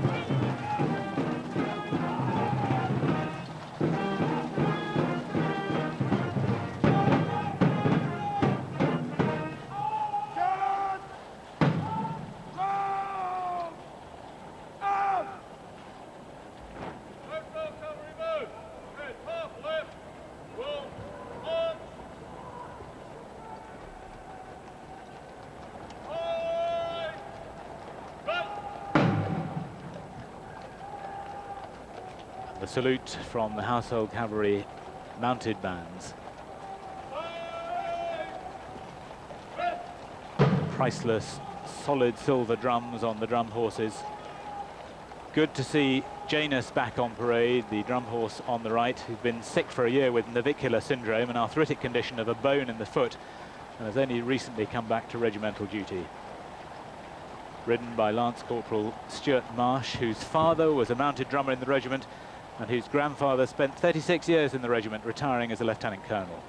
A salute from the Household Cavalry mounted bands. Priceless, solid silver drums on the drum horses. Good to see Janus back on parade, the drum horse on the right, who's been sick for a year with navicular syndrome, an arthritic condition of a bone in the foot, and has only recently come back to regimental duty. Ridden by Lance Corporal Stuart Marsh, whose father was a mounted drummer in the regiment and whose grandfather spent 36 years in the regiment, retiring as a lieutenant colonel.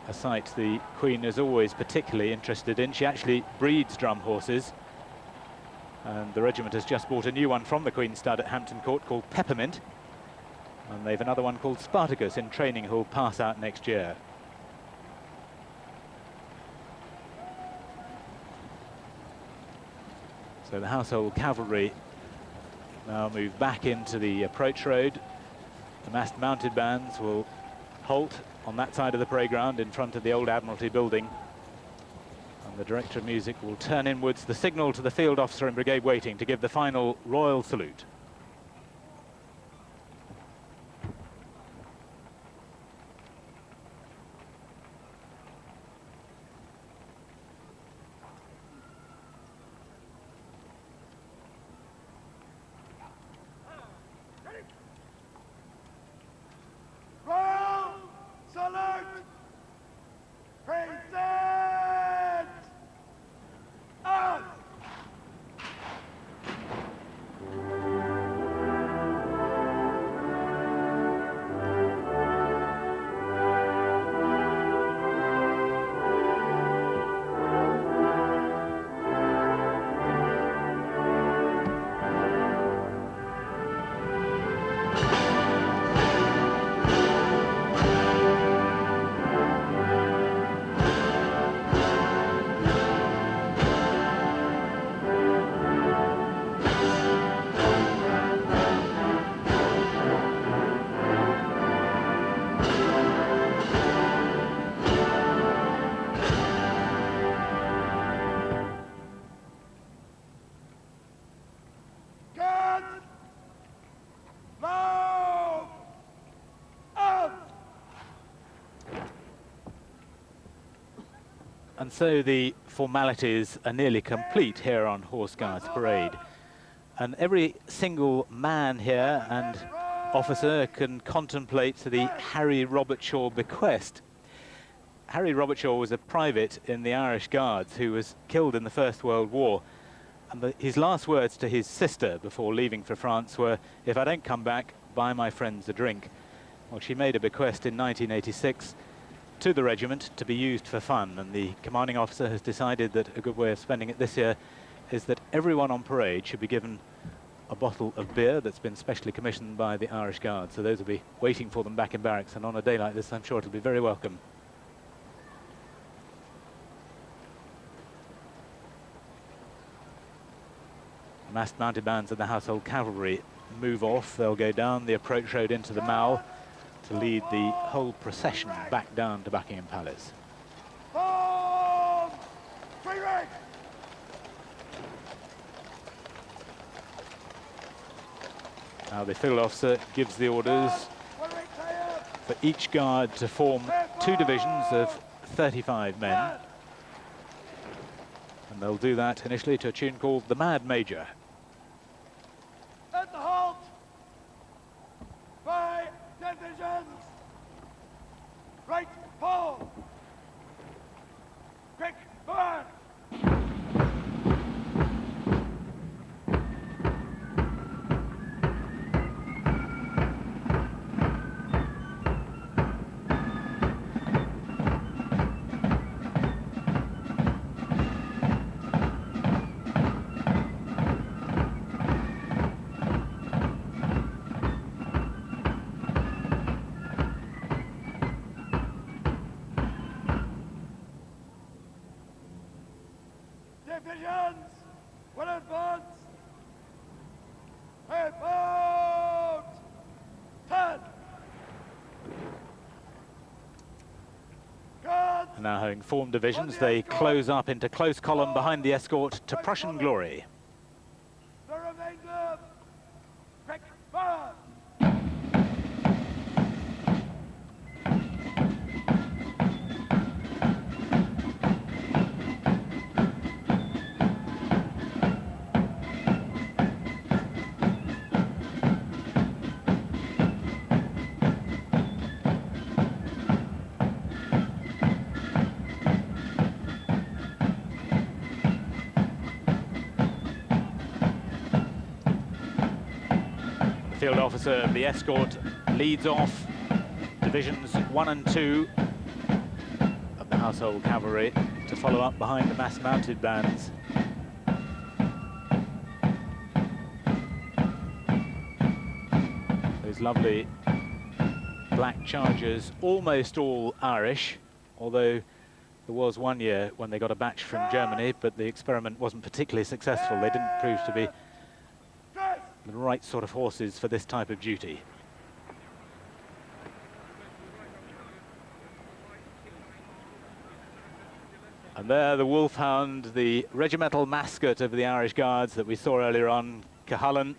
A sight the Queen is always particularly interested in. She actually breeds drum horses, and the regiment has just bought a new one from the Queen's Stud at Hampton Court called Peppermint, and they've another one called Spartacus in training who'll pass out next year. So the Household Cavalry now move back into the approach road. The massed mounted bands will halt on that side of the parade ground in front of the old Admiralty building. And the Director of Music will turn inwards the signal to the field officer in brigade waiting to give the final royal salute. And so the formalities are nearly complete here on Horse Guards Parade. And every single man here and officer can contemplate the Harry Robertshaw bequest. Harry Robertshaw was a private in the Irish Guards who was killed in the First World War. And his last words to his sister before leaving for France were, "If I don't come back, buy my friends a drink." Well, she made a bequest in 1986 to the regiment to be used for fun, and the commanding officer has decided that a good way of spending it this year is that everyone on parade should be given a bottle of beer that's been specially commissioned by the Irish Guards. So those will be waiting for them back in barracks, and on a day like this I'm sure it'll be very welcome. Massed mounted bands of the Household Cavalry move off. They'll go down the approach road into the Mall to lead the whole procession back down to Buckingham Palace. Now the field officer gives the orders for each guard to form 2 divisions of 35 men. And they'll do that initially to a tune called The Mad Major. At the halt! By divisions! Right, Paul! Quick, forward! Divisions will advance. About 10. Guards. And now having formed divisions, they close up into close column behind the escort to Prussian glory. The field officer of the escort leads off divisions 1 and 2 of the Household Cavalry to follow up behind the mass-mounted bands. Those lovely black chargers, almost all Irish, although there was one year when they got a batch from Germany, but the experiment wasn't particularly successful. They didn't prove to be the right sort of horses for this type of duty. And there the Wolfhound, the regimental mascot of the Irish Guards that we saw earlier on, Cahalan,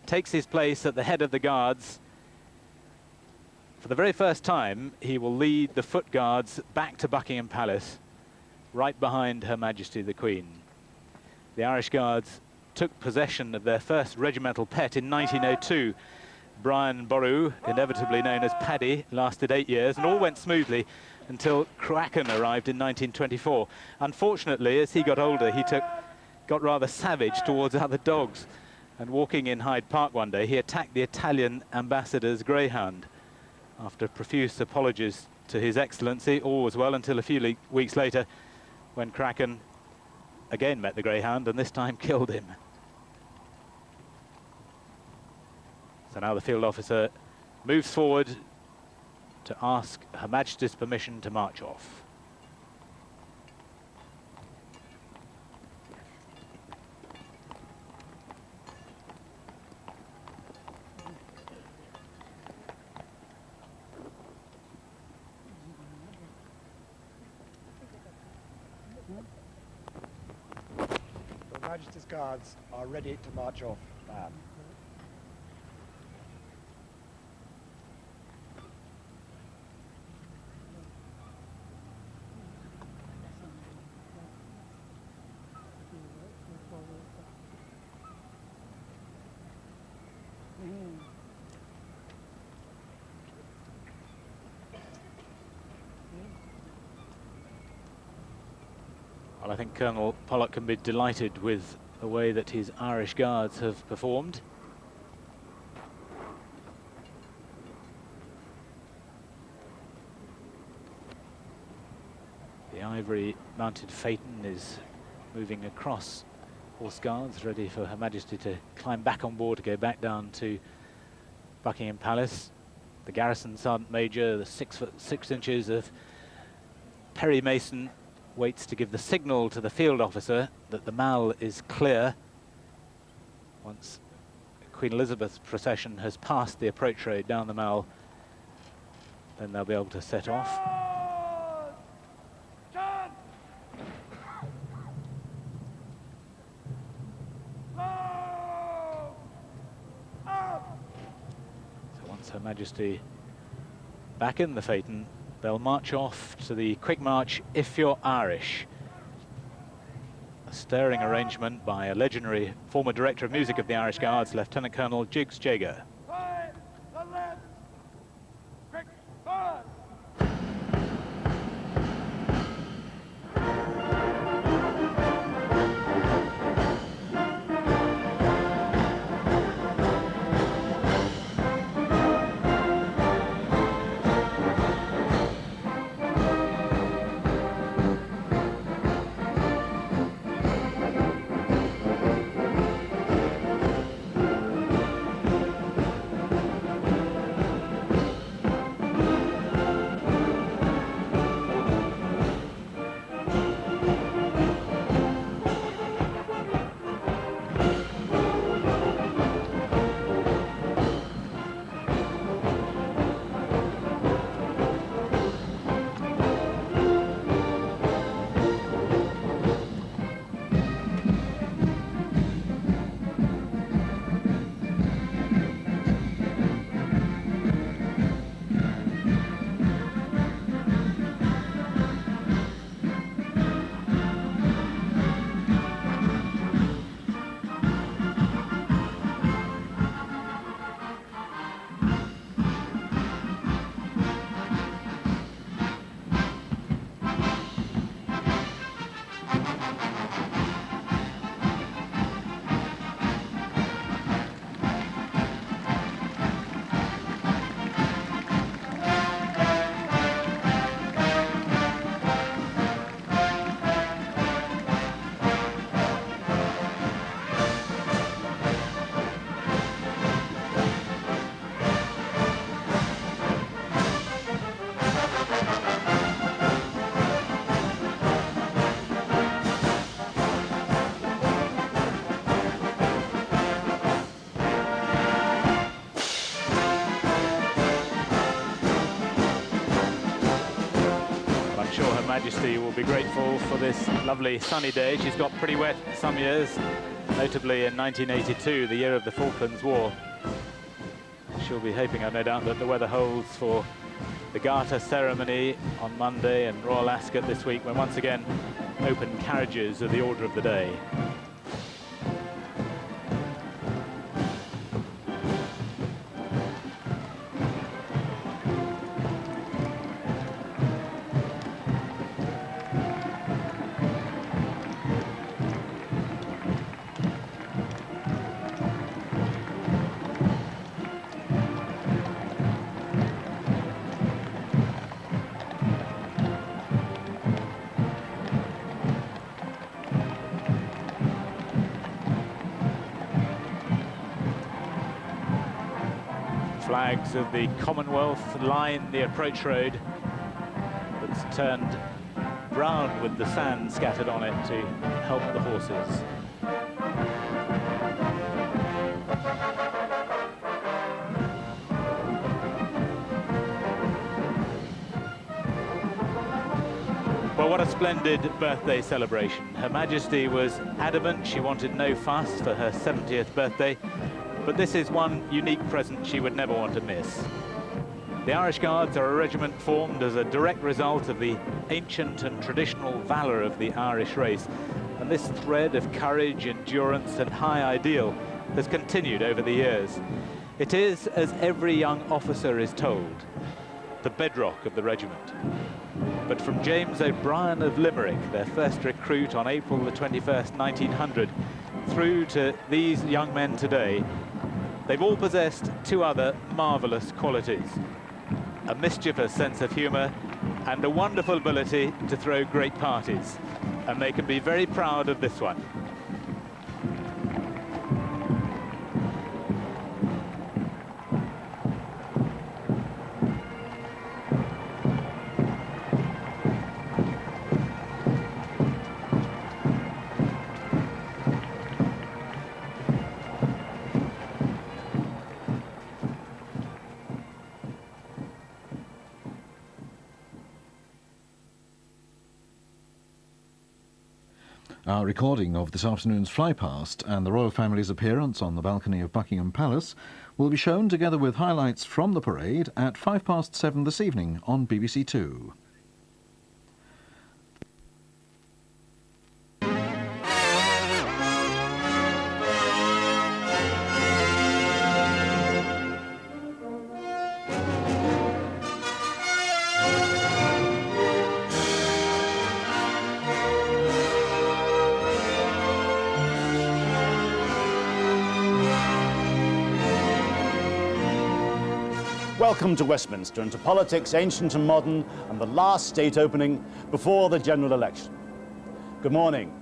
takes his place at the head of the Guards. For the very first time, he will lead the Foot Guards back to Buckingham Palace, right behind Her Majesty the Queen. The Irish Guards took possession of their first regimental pet in 1902. Brian Boru, inevitably known as Paddy, lasted 8 years, and all went smoothly until Cracken arrived in 1924. Unfortunately, as he got older, he got rather savage towards other dogs. And walking in Hyde Park one day, he attacked the Italian ambassador's greyhound. After profuse apologies to His Excellency, all was well until a few weeks later, when Cracken again met the greyhound and this time killed him. So now the field officer moves forward to ask Her Majesty's permission to march off. Her Majesty's Guards are ready to march off, ma'am. Well, I think Colonel Pollock can be delighted with the way that his Irish Guards have performed. The ivory mounted phaeton is moving across Horse Guards, ready for Her Majesty to climb back on board to go back down to Buckingham Palace. The Garrison Sergeant Major, the 6'6" of Perry Mason, waits to give the signal to the field officer that the Mall is clear. Once Queen Elizabeth's procession has passed the approach road down the Mall, then they'll be able to set off. So once Her Majesty back in the phaeton, they'll march off to the quick march, If You're Irish. A stirring arrangement by a legendary former director of music of the Irish Guards, Lieutenant Colonel Jiggs Jaeger. sure Her Majesty will be grateful for this lovely sunny day. She's got pretty wet some years, notably in 1982, the year of the Falklands War. She'll be hoping, I've no doubt, that the weather holds for the Garter ceremony on Monday and Royal Ascot this week, when once again open carriages are the order of the day. Flags of the Commonwealth line the approach road that's turned brown with the sand scattered on it to help the horses. Well, what a splendid birthday celebration. Her Majesty was adamant she wanted no fuss for her 70th birthday. But this is one unique present she would never want to miss. The Irish Guards are a regiment formed as a direct result of the ancient and traditional valour of the Irish race. And this thread of courage, endurance and high ideal has continued over the years. It is, as every young officer is told, the bedrock of the regiment. But from James O'Brien of Limerick, their first recruit on April the 21st, 1900, through to these young men today, they've all possessed two other marvellous qualities: a mischievous sense of humour and a wonderful ability to throw great parties. And they can be very proud of this one. Our recording of this afternoon's flypast and the royal family's appearance on the balcony of Buckingham Palace will be shown together with highlights from the parade at 7:05 this evening on BBC Two. Welcome to Westminster and to politics ancient and modern and the last state opening before the general election. Good morning.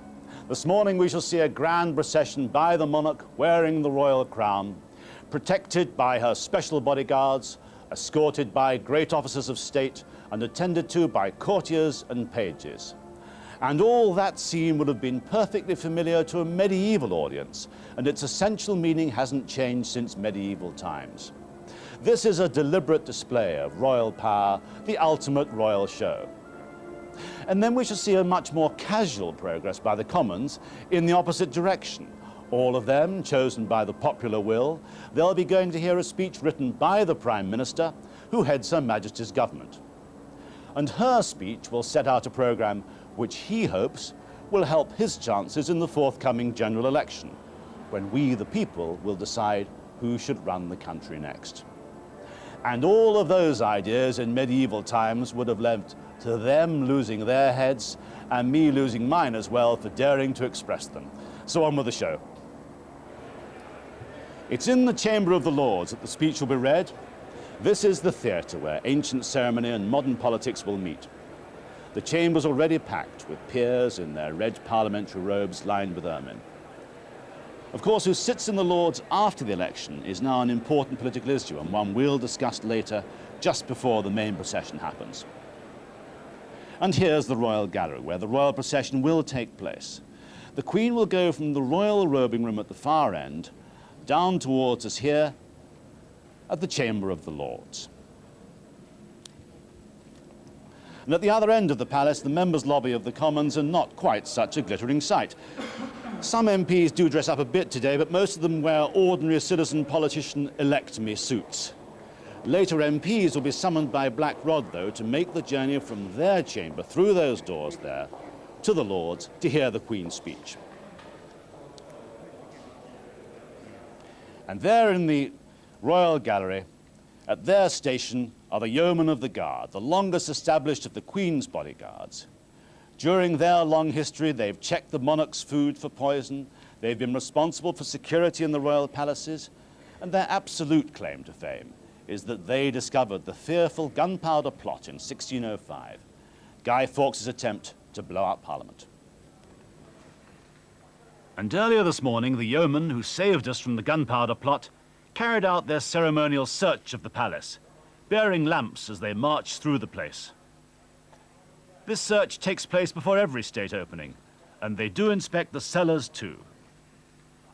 This morning we shall see a grand procession by the monarch wearing the royal crown, protected by her special bodyguards, escorted by great officers of state and attended to by courtiers and pages. And all that scene would have been perfectly familiar to a medieval audience, and its essential meaning hasn't changed since medieval times. This is a deliberate display of royal power, the ultimate royal show. And then we shall see a much more casual progress by the Commons in the opposite direction. All of them chosen by the popular will. They'll be going to hear a speech written by the Prime Minister, who heads Her Majesty's government. And her speech will set out a programme which he hopes will help his chances in the forthcoming general election, when we, the people, will decide who should run the country next. And all of those ideas in medieval times would have led to them losing their heads and me losing mine as well for daring to express them. So on with the show. It's in the Chamber of the Lords that the speech will be read. This is the theatre where ancient ceremony and modern politics will meet. The chamber's already packed with peers in their red parliamentary robes lined with ermine. Of course, who sits in the Lords after the election is now an important political issue, and one we'll discuss later, just before the main procession happens. And here's the Royal Gallery, where the royal procession will take place. The Queen will go from the royal robing room at the far end down towards us here at the Chamber of the Lords. And at the other end of the palace, the members' lobby of the Commons are not quite such a glittering sight. Some MPs do dress up a bit today, but most of them wear ordinary citizen politician elect-me suits. Later MPs will be summoned by Black Rod, though, to make the journey from their chamber through those doors there to the Lords to hear the Queen's speech. And there in the Royal Gallery, at their station, are the Yeomen of the Guard, the longest established of the Queen's bodyguards. During their long history, they've checked the monarch's food for poison, they've been responsible for security in the royal palaces, and their absolute claim to fame is that they discovered the fearful gunpowder plot in 1605, Guy Fawkes' attempt to blow up Parliament. And earlier this morning, the yeomen who saved us from the gunpowder plot carried out their ceremonial search of the palace, bearing lamps as they marched through the place. This search takes place before every state opening, and they do inspect the cellars too.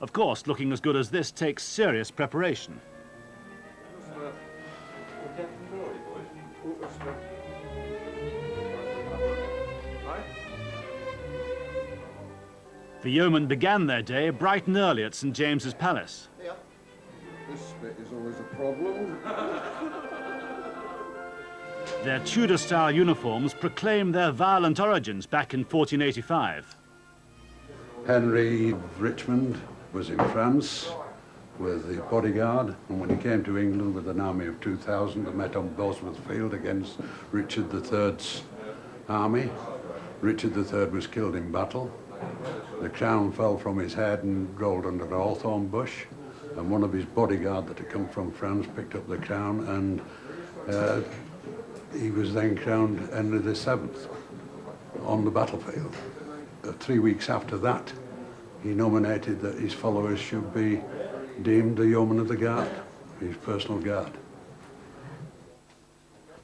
Of course, looking as good as this takes serious preparation. The yeomen began their day bright and early at St. James's Palace. Yeah. This bit is always a problem. Their Tudor-style uniforms proclaim their violent origins back in 1485. Henry of Richmond was in France with the bodyguard, and when he came to England with an army of 2,000, they met on Bosworth Field against Richard III's army. Richard III was killed in battle. The crown fell from his head and rolled under a hawthorn bush, and one of his bodyguard that had come from France picked up the crown, and he was then crowned Henry VII on the battlefield. 3 weeks after that, he nominated that his followers should be deemed the Yeomen of the Guard, his personal guard.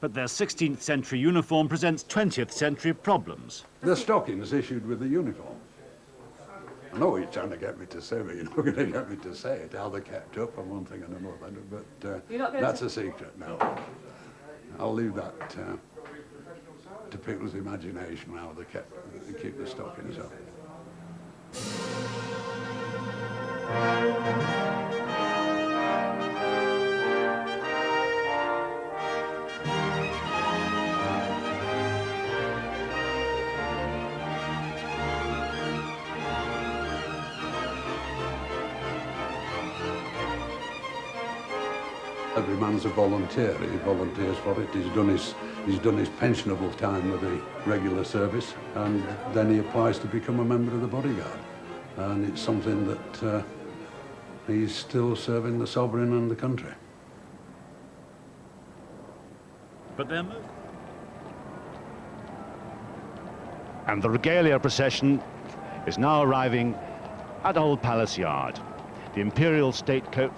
But their 16th century uniform presents 20th century problems. The stockings issued with the uniform. I know what you're trying to get me to say, but you're not going to get me to say it. How they kept up on one thing and another, but that's a secret now. I'll leave that to people's imagination, how they keep the stockings up. Every man's a volunteer. He volunteers for it. He's done his pensionable time with the regular service, and then he applies to become a member of the bodyguard. And it's something that he's still serving the sovereign and the country. But they're moving. And the regalia procession is now arriving at Old Palace Yard. The Imperial State coat,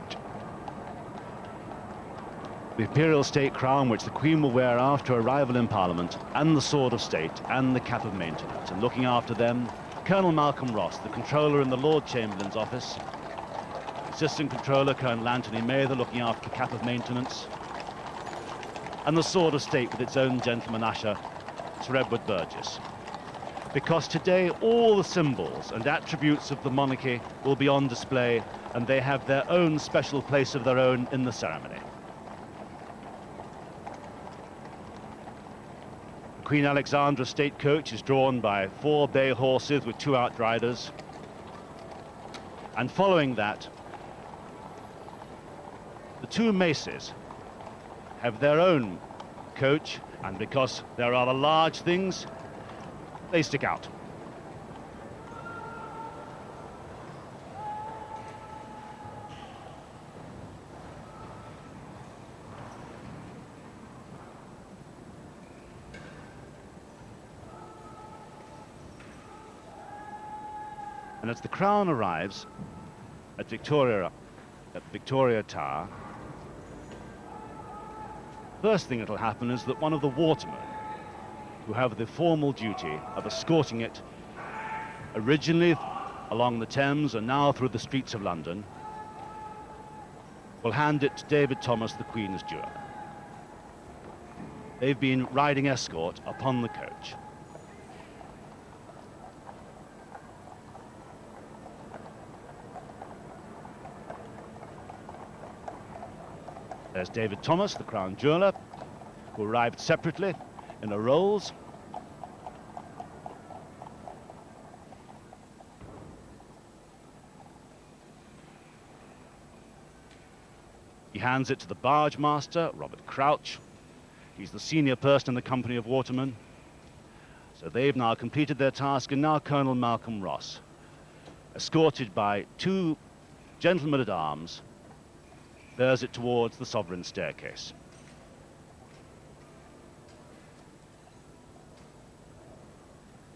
the Imperial State crown which the Queen will wear after arrival in Parliament, and the Sword of State and the Cap of Maintenance. And looking after them, Colonel Malcolm Ross, the Controller in the Lord Chamberlain's office, Assistant Controller Colonel Anthony Mather looking after the Cap of Maintenance, and the Sword of State with its own gentleman usher, Sir Edward Burgess. Because today all the symbols and attributes of the monarchy will be on display, and they have their own special place of their own in the ceremony. Queen Alexandra state coach is drawn by 4 bay horses with 2 outriders. And following that, the 2 maces have their own coach, and because they're rather large things, they stick out. And as the crown arrives at Victoria Tower, first thing that'll happen is that one of the watermen, who have the formal duty of escorting it originally along the Thames and now through the streets of London, will hand it to David Thomas, the Queen's jeweller. They've been riding escort upon the coach. There's David Thomas, the Crown Jeweller, who arrived separately in a Rolls. He hands it to the barge master, Robert Crouch. He's the senior person in the company of watermen. So they've now completed their task, and now Colonel Malcolm Ross, escorted by 2 gentlemen at arms, bears it towards the sovereign staircase.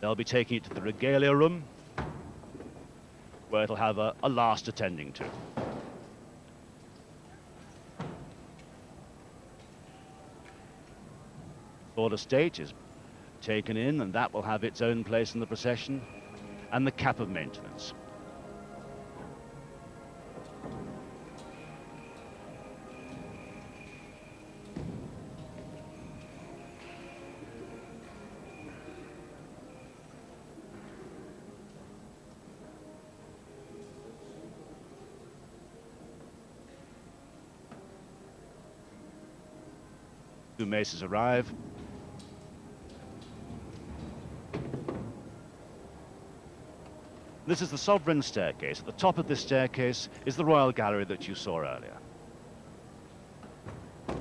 They'll be taking it to the regalia room, where it'll have a last attending to. Sword of State is taken in, and that will have its own place in the procession, and the cap of maintenance. Two maces arrive. This is the sovereign staircase. At the top of this staircase is the royal gallery that you saw earlier. At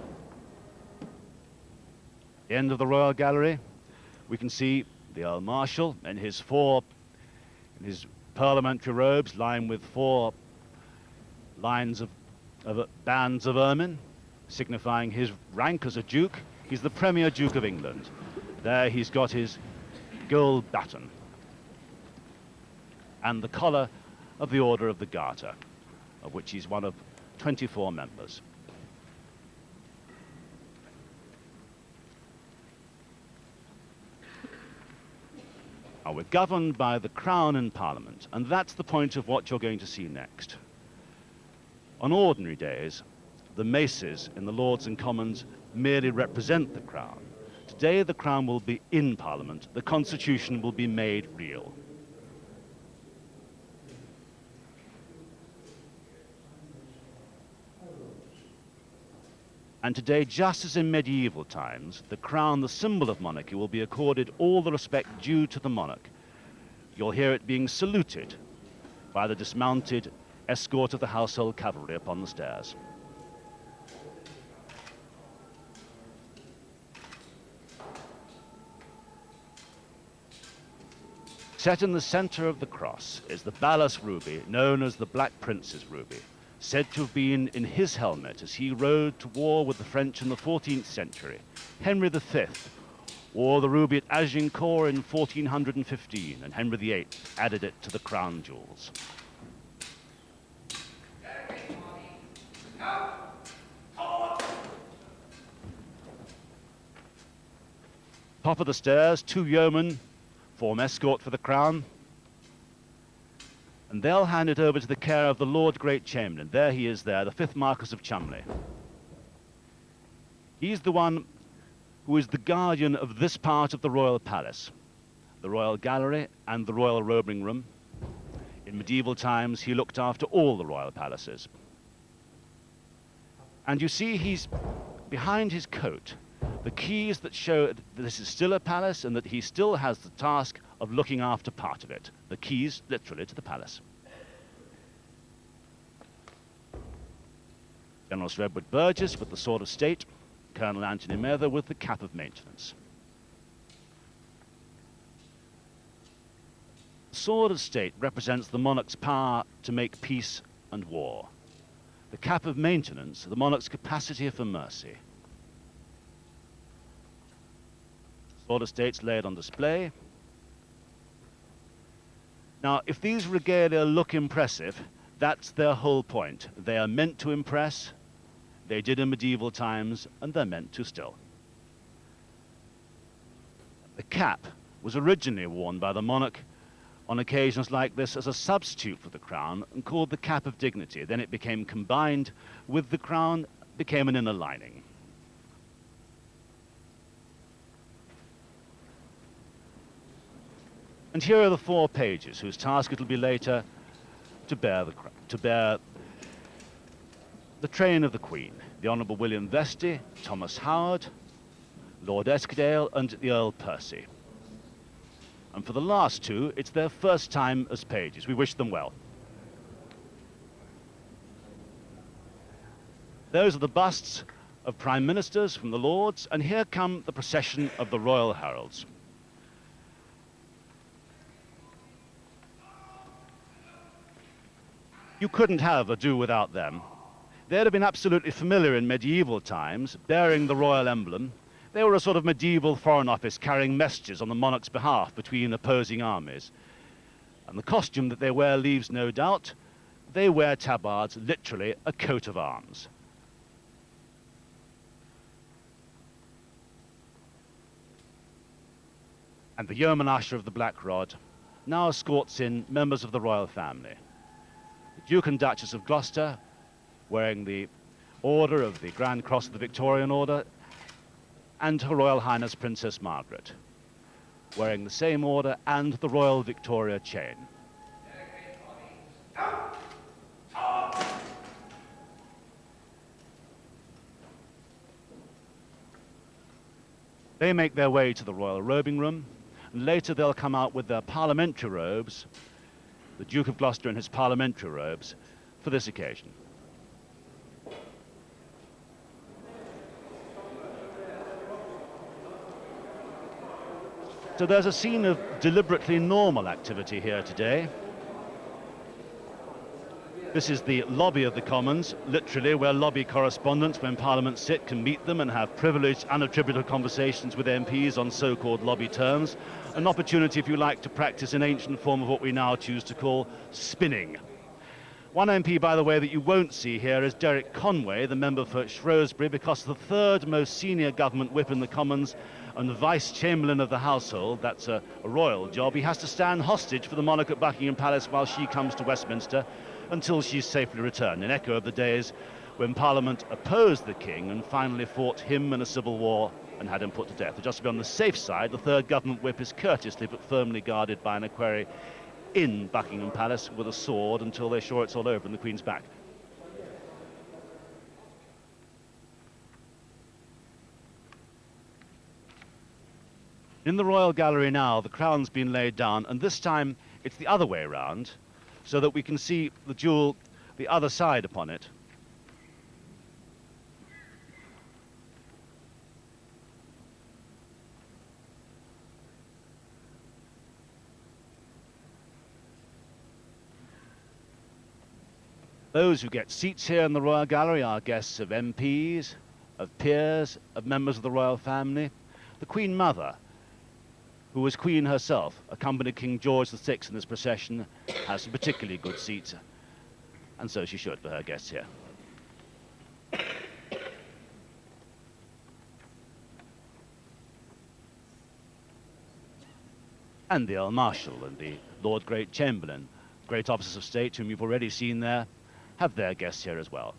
the end of the royal gallery, we can see the Earl Marshal in his parliamentary robes, lined with 4 lines of bands of ermine, signifying his rank as a duke. He's the Premier Duke of England. There he's got his gold baton and the collar of the Order of the Garter, of which he's one of 24 members. Now, we're governed by the Crown and Parliament, and that's the point of what you're going to see next. On ordinary days, the maces in the Lords and Commons merely represent the Crown. Today, the Crown will be in Parliament. The Constitution will be made real. And today, just as in medieval times, the crown, the symbol of monarchy, will be accorded all the respect due to the monarch. You'll hear it being saluted by the dismounted escort of the household cavalry upon the stairs. Set in the center of the cross is the Balas ruby, known as the Black Prince's ruby, said to have been in his helmet as he rode to war with the French in the 14th century. Henry V wore the ruby at Agincourt in 1415, and Henry VIII added it to the crown jewels. Top of the stairs, 2 yeomen form escort for the crown, and they'll hand it over to the care of the Lord Great Chamberlain. There he is there, the 5th Marquess of Cholmondeley. He's the one who is the guardian of this part of the royal palace, the royal gallery and the royal robing room. In medieval times, he looked after all the royal palaces. And you see he's behind his coat the keys that show that this is still a palace and that he still has the task of looking after part of it. The keys, literally, to the palace. General Sir Edward Burgess with the Sword of State, Colonel Anthony Mather with the Cap of Maintenance. The Sword of State represents the monarch's power to make peace and war. The Cap of Maintenance, the monarch's capacity for mercy. Sword of State's laid on display. Now, if these regalia look impressive, that's their whole point. They are meant to impress. They did in medieval times, and they're meant to still. The cap was originally worn by the monarch on occasions like this as a substitute for the crown and called the Cap of Dignity. Then it became combined with the crown, became an inner lining. And here are the 4 pages whose task it'll be later to bear the train of the Queen, the Honourable William Vestey, Thomas Howard, Lord Eskdale and the Earl Percy. And for the last 2, it's their first time as pages. We wish them well. Those are the busts of Prime Ministers from the Lords, and here come the procession of the Royal Heralds. You couldn't have a do without them. They'd have been absolutely familiar in medieval times, bearing the royal emblem. They were a sort of medieval foreign office carrying messages on the monarch's behalf between opposing armies. And the costume that they wear leaves no doubt. They wear tabards, literally a coat of arms. And the yeoman usher of the Black Rod now escorts in members of the royal family. The Duke and Duchess of Gloucester, wearing the Order of the Grand Cross of the Victorian Order, and Her Royal Highness Princess Margaret, wearing the same order and the Royal Victoria chain. They make their way to the royal robing room, and later they'll come out with their parliamentary robes, the Duke of Gloucester in his parliamentary robes, for this occasion. So there's a scene of deliberately normal activity here today. This is the lobby of the Commons, literally where lobby correspondents, when Parliament sit, can meet them and have privileged, unattributed conversations with MPs on so-called lobby terms. An opportunity, if you like, to practice an ancient form of what we now choose to call spinning. One MP, by the way, that you won't see here is Derek Conway, the member for Shrewsbury, because the 3rd most senior government whip in the Commons and the Vice-Chamberlain of the household, that's a royal job. He has to stand hostage for the monarch at Buckingham Palace while she comes to Westminster until she's safely returned, an echo of the days when Parliament opposed the King and finally fought him in a civil war and had him put to death. Just to be on the safe side, the 3rd government whip is courteously but firmly guarded by an equerry in Buckingham Palace with a sword until they're sure it's all over and the Queen's back. In the Royal Gallery now, the crown's been laid down, and this time it's the other way around, so that we can see the jewel, the other side upon it. Those who get seats here in the Royal Gallery are guests of MPs, of peers, of members of the royal family. The Queen Mother, who was Queen herself, accompanied King George VI in this procession, has some particularly good seats, and so she should for her guests here. And the Earl Marshal and the Lord Great Chamberlain, great officers of state whom you've already seen there, have their guests here as well.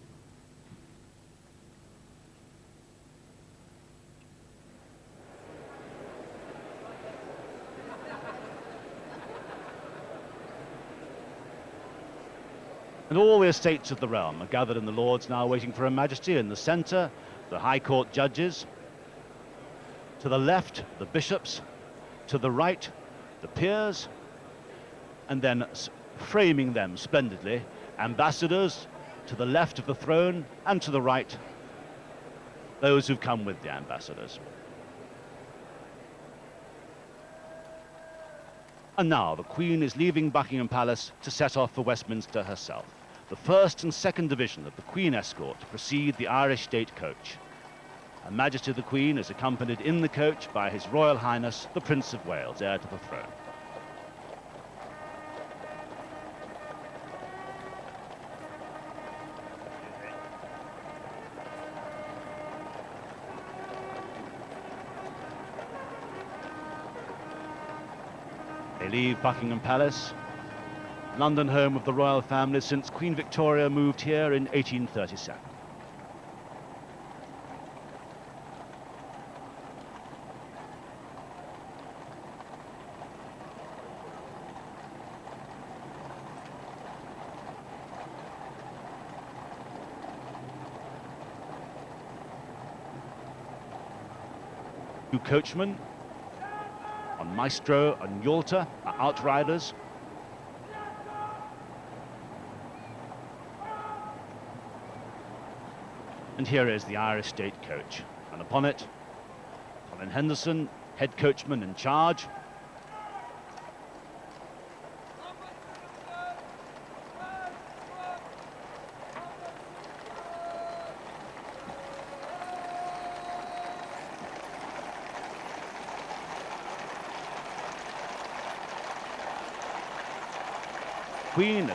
And all the estates of the realm are gathered in the Lords now waiting for Her Majesty. In the centre, the High Court judges. To the left, the bishops. To the right, the peers. And then framing them splendidly, ambassadors to the left of the throne and to the right, those who've come with the ambassadors. And now the Queen is leaving Buckingham Palace to set off for Westminster herself. The 1st and 2nd Division of the Queen Escort precede the Irish State Coach. Her Majesty the Queen is accompanied in the coach by His Royal Highness, the Prince of Wales, heir to the throne. They leave Buckingham Palace, London home of the royal family since Queen Victoria moved here in 1837. Two coachmen on Maestro and Yalta are outriders. And here is the Irish State Coach, and upon it, Colin Henderson, head coachman in charge. Queen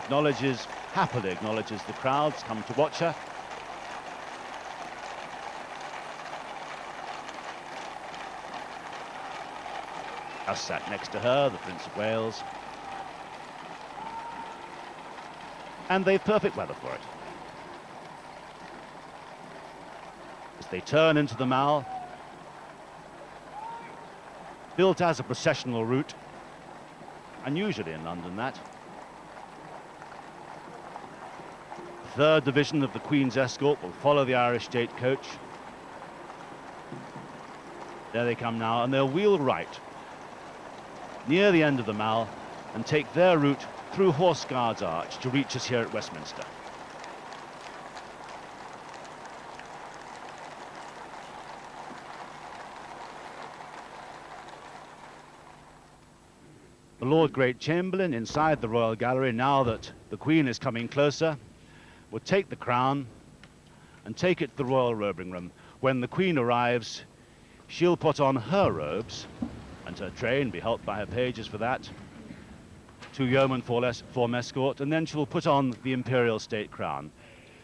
happily acknowledges the crowds come to watch her. Just sat next to her, the Prince of Wales. And they've perfect weather for it. As they turn into the Mall, built as a processional route, unusually in London that. The 3rd Division of the Queen's Escort will follow the Irish State Coach. There they come now, and they'll wheel right near the end of the Mall and take their route through Horse Guards Arch to reach us here at Westminster. The Lord Great Chamberlain inside the Royal Gallery, now that the Queen is coming closer, will take the crown and take it to the Royal Robing Room. When the Queen arrives, she'll put on her robes and her train, be helped by her pages for that, 2 yeomen form escort, and then she'll put on the imperial state crown.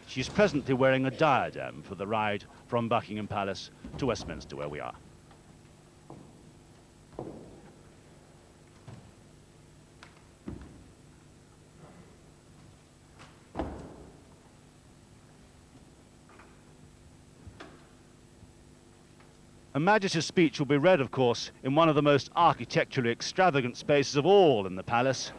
She's presently wearing a diadem for the ride from Buckingham Palace to Westminster, where we are. Her Majesty's speech will be read, of course, in one of the most architecturally extravagant spaces of all in the palace,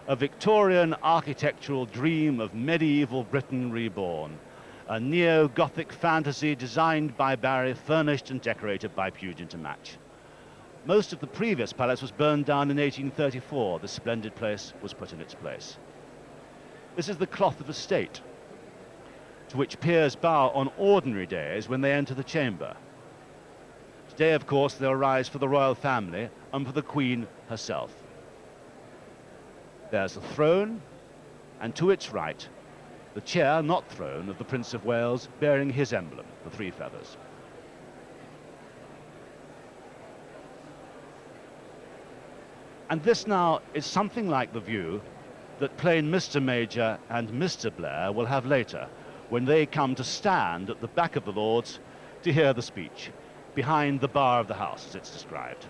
a Victorian architectural dream of medieval Britain reborn, a neo-Gothic fantasy designed by Barry, furnished and decorated by Pugin to match. Most of the previous palace was burned down in 1834. The splendid place was put in its place. This is the cloth of estate, to which peers bow on ordinary days when they enter the chamber. Today, of course, they'll rise for the royal family and for the Queen herself. There's a throne, and to its right, the chair, not throne, of the Prince of Wales, bearing his emblem, the 3 feathers. And this now is something like the view that plain Mr. Major and Mr. Blair will have later, when they come to stand at the back of the Lords to hear the speech, behind the bar of the House, as it's described.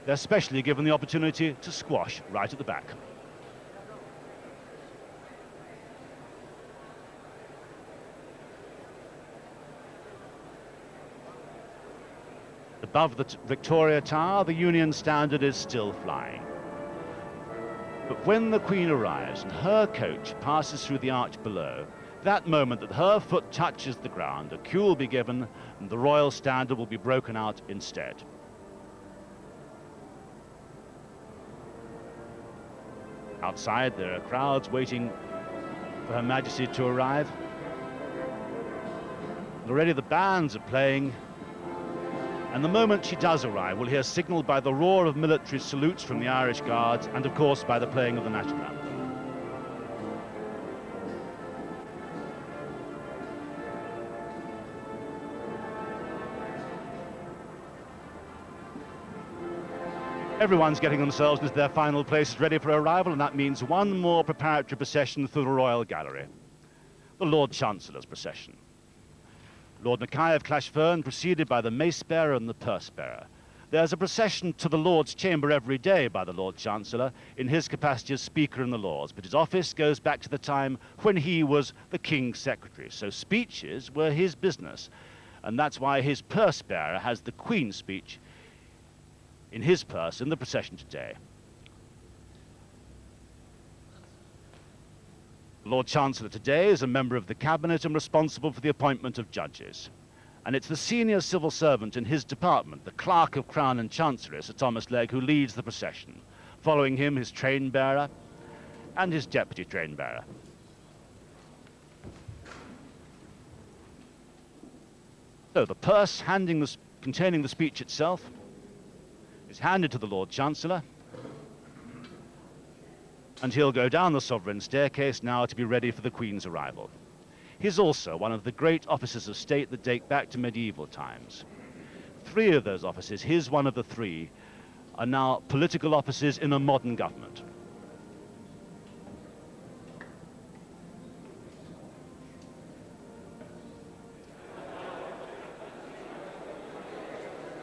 They're specially given the opportunity to squash right at the back. Above the Victoria Tower, the Union Standard is still flying. But when the Queen arrives and her coach passes through the arch below, that moment that her foot touches the ground, a cue will be given and the Royal Standard will be broken out instead. Outside, there are crowds waiting for Her Majesty to arrive. Already the bands are playing, and the moment she does arrive, we'll hear signalled by the roar of military salutes from the Irish Guards and, of course, by the playing of the national anthem. Everyone's getting themselves into their final places ready for arrival, and that means one more preparatory procession through the Royal Gallery, the Lord Chancellor's procession. Lord Mackay of Clashfern, preceded by the mace bearer and the purse bearer. There's a procession to the Lord's chamber every day by the Lord Chancellor in his capacity as Speaker in the Lords, but his office goes back to the time when he was the King's Secretary, so speeches were his business, and that's why his purse bearer has the Queen's speech in his purse in the procession today. The Lord Chancellor today is a member of the Cabinet and responsible for the appointment of judges. And it's the senior civil servant in his department, the Clerk of Crown and Chancery, Sir Thomas Legge, who leads the procession. Following him, his train bearer and his deputy train bearer. So the purse containing the speech itself is handed to the Lord Chancellor, and he'll go down the sovereign staircase now to be ready for the Queen's arrival. He's also one of the great offices of state that date back to medieval times. 3 of those offices, his one of the 3, are now political offices in a modern government.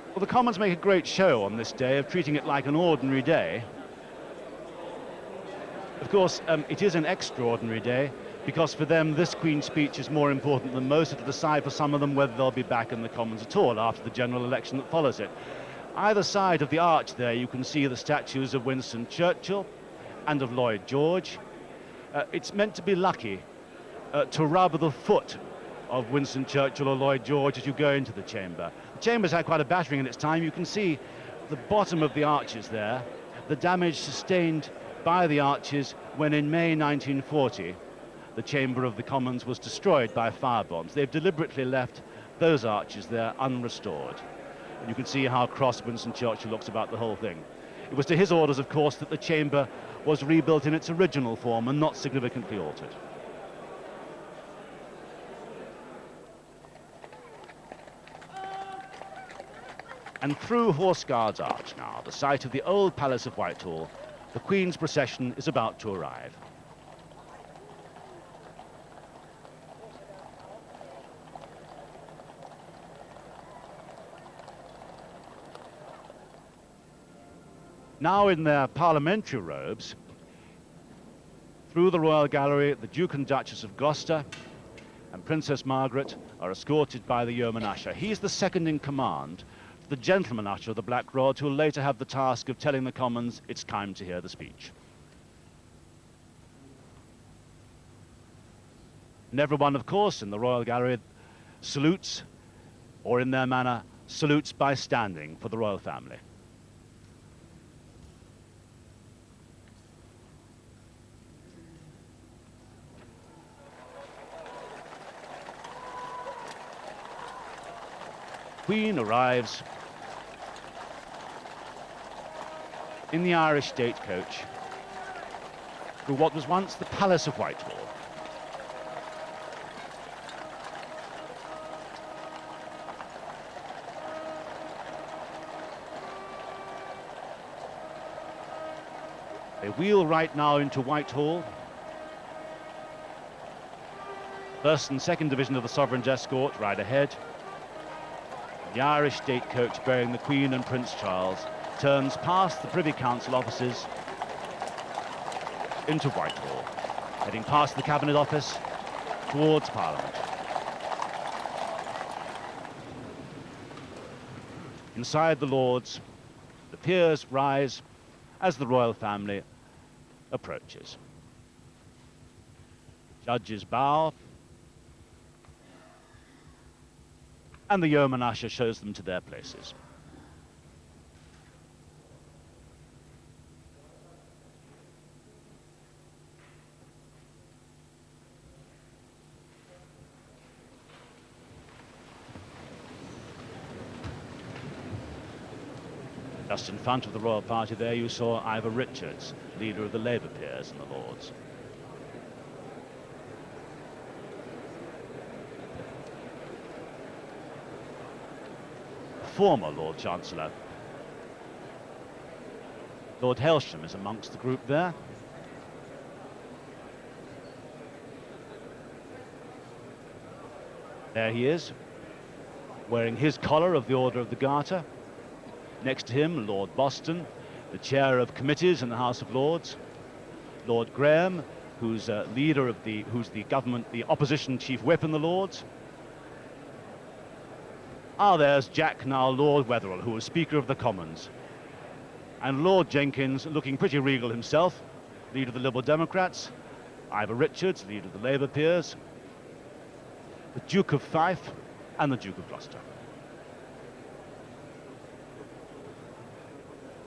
Well, the Commons make a great show on this day of treating it like an ordinary day. Of course, it is an extraordinary day because for them this Queen's speech is more important than most. It'll decide for some of them whether they'll be back in the Commons at all after the general election that follows it. Either side of the arch there you can see the statues of Winston Churchill and of Lloyd George. It's meant to be lucky to rub the foot of Winston Churchill or Lloyd George as you go into the chamber. The chamber's had quite a battering in its time. You can see the bottom of the arches there, the damage sustained by the arches when in May 1940 the Chamber of the Commons was destroyed by fire bombs. They've deliberately left those arches there unrestored. And you can see how cross Winston Churchill looks about the whole thing. It was to his orders, of course, that the chamber was rebuilt in its original form and not significantly altered. And through Horse Guards Arch now, the site of the old Palace of Whitehall, the Queen's procession is about to arrive. Now in their parliamentary robes, through the Royal Gallery, the Duke and Duchess of Gloucester and Princess Margaret are escorted by the Yeoman Usher. He's the second in command, the Gentleman Usher of the Black Rod, who will later have the task of telling the Commons it's time to hear the speech. And everyone, of course, in the Royal Gallery salutes, or in their manner, salutes by standing for the royal family. Queen arrives in the Irish state coach through what was once the Palace of Whitehall. They wheel right now into Whitehall. First and second division of the Sovereign's escort right ahead. The Irish state coach bearing the Queen and Prince Charles turns past the Privy Council offices into Whitehall, heading past the Cabinet Office towards Parliament. Inside the Lords, the peers rise as the royal family approaches. Judges bow, and the Yeoman Usher shows them to their places. Just in front of the royal party there you saw Ivor Richards, leader of the Labour peers in the Lords. Former Lord Chancellor Lord Hailsham is amongst the group there. There he is, wearing his collar of the Order of the Garter. Next to him, Lord Boston, the chair of committees in the House of Lords. Lord Graham, who's leader of the opposition chief whip in the Lords. There's Jack, now Lord Wetherell, who was Speaker of the Commons. And Lord Jenkins, looking pretty regal himself, leader of the Liberal Democrats. Ivor Richards, leader of the Labour peers. The Duke of Fife, and the Duke of Gloucester.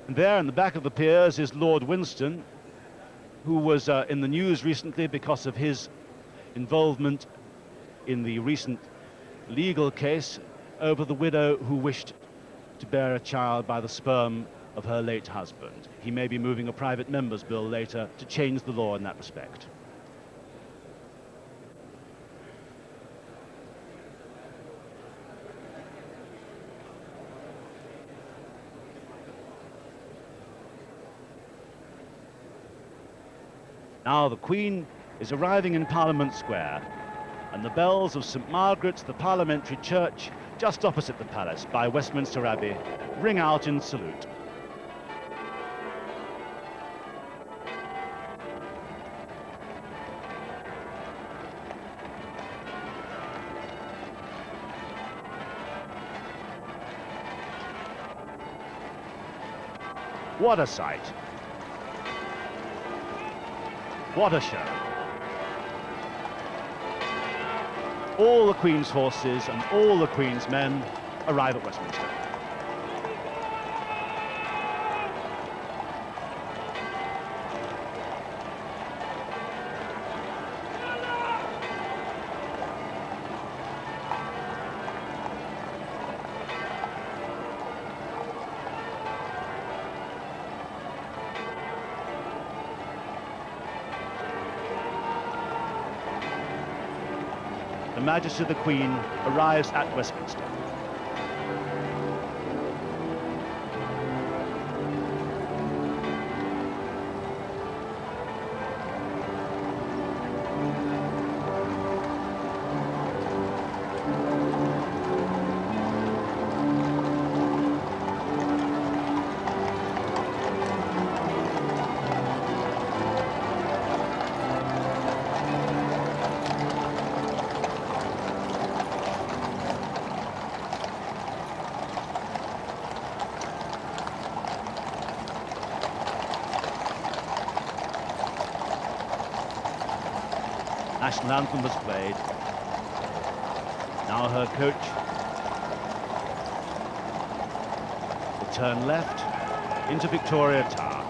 And there in the back of the peers is Lord Winston, who was in the news recently because of his involvement in the recent legal case over the widow who wished to bear a child by the sperm of her late husband. He may be moving a private member's bill later to change the law in that respect. Now the Queen is arriving in Parliament Square, and the bells of St. Margaret's, the Parliamentary Church, just opposite the palace by Westminster Abbey, ring out in salute. What a sight! What a show! All the Queen's horses and all the Queen's men arrive at Westminster. Her Majesty the Queen arrives at Westminster. National anthem was played. Now her coach will turn left into Victoria Tower.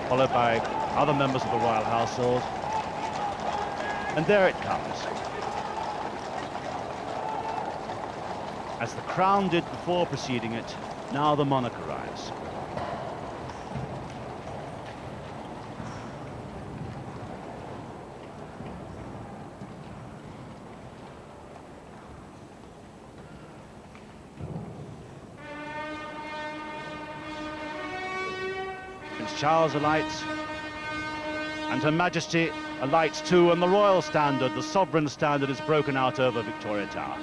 Followed by other members of the royal household. And there it comes. As the Crown did before preceding it, now the monarch arrives. Prince Charles alights, and Her Majesty alights too, and the royal standard, the sovereign standard, is broken out over Victoria Tower.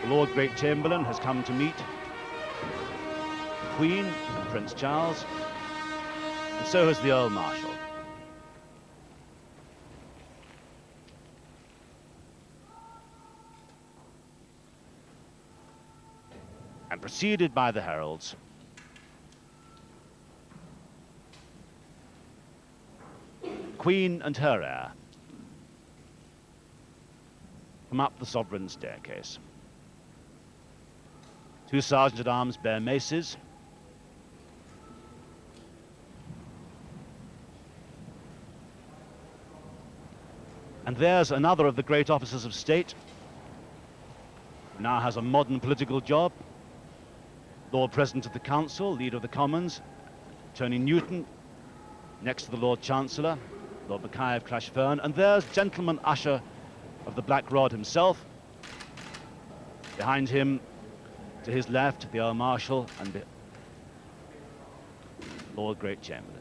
The Lord Great Chamberlain has come to meet the Queen and Prince Charles, and so has the Earl Marshal. And preceded by the heralds, the Queen and her heir come up the sovereign staircase. Two sergeants-at-arms bear maces. And there's another of the great officers of state, who now has a modern political job. Lord President of the Council, Leader of the Commons, Tony Newton, next to the Lord Chancellor, Lord Mackay of Clashfern. And there's Gentleman Usher of the Black Rod himself. Behind him, to his left, the Earl Marshal and the Lord Great Chamberlain.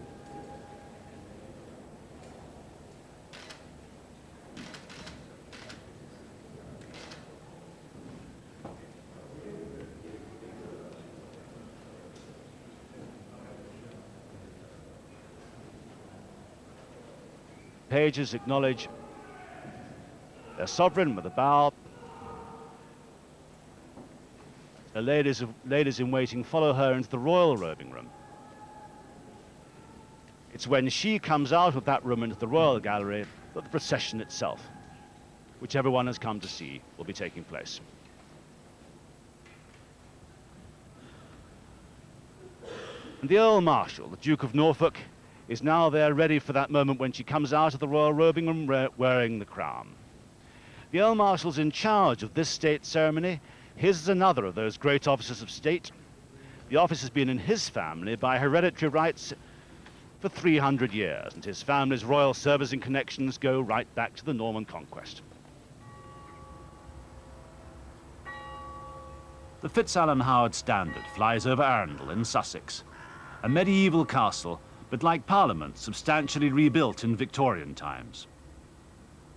Pages acknowledge Their sovereign with a bow. The ladies in waiting follow her into the royal robing room. It's when she comes out of that room into the royal gallery that the procession itself, which everyone has come to see, will be taking place. And the Earl Marshal, the Duke of Norfolk, is now there ready for that moment when she comes out of the royal robing room wearing the crown. The Earl Marshal's in charge of this state ceremony. His is another of those great offices of state. The office has been in his family by hereditary rights for 300 years, and his family's royal service and connections go right back to the Norman conquest. The FitzAlan Howard Standard flies over Arundel in Sussex, a medieval castle, but like Parliament, substantially rebuilt in Victorian times.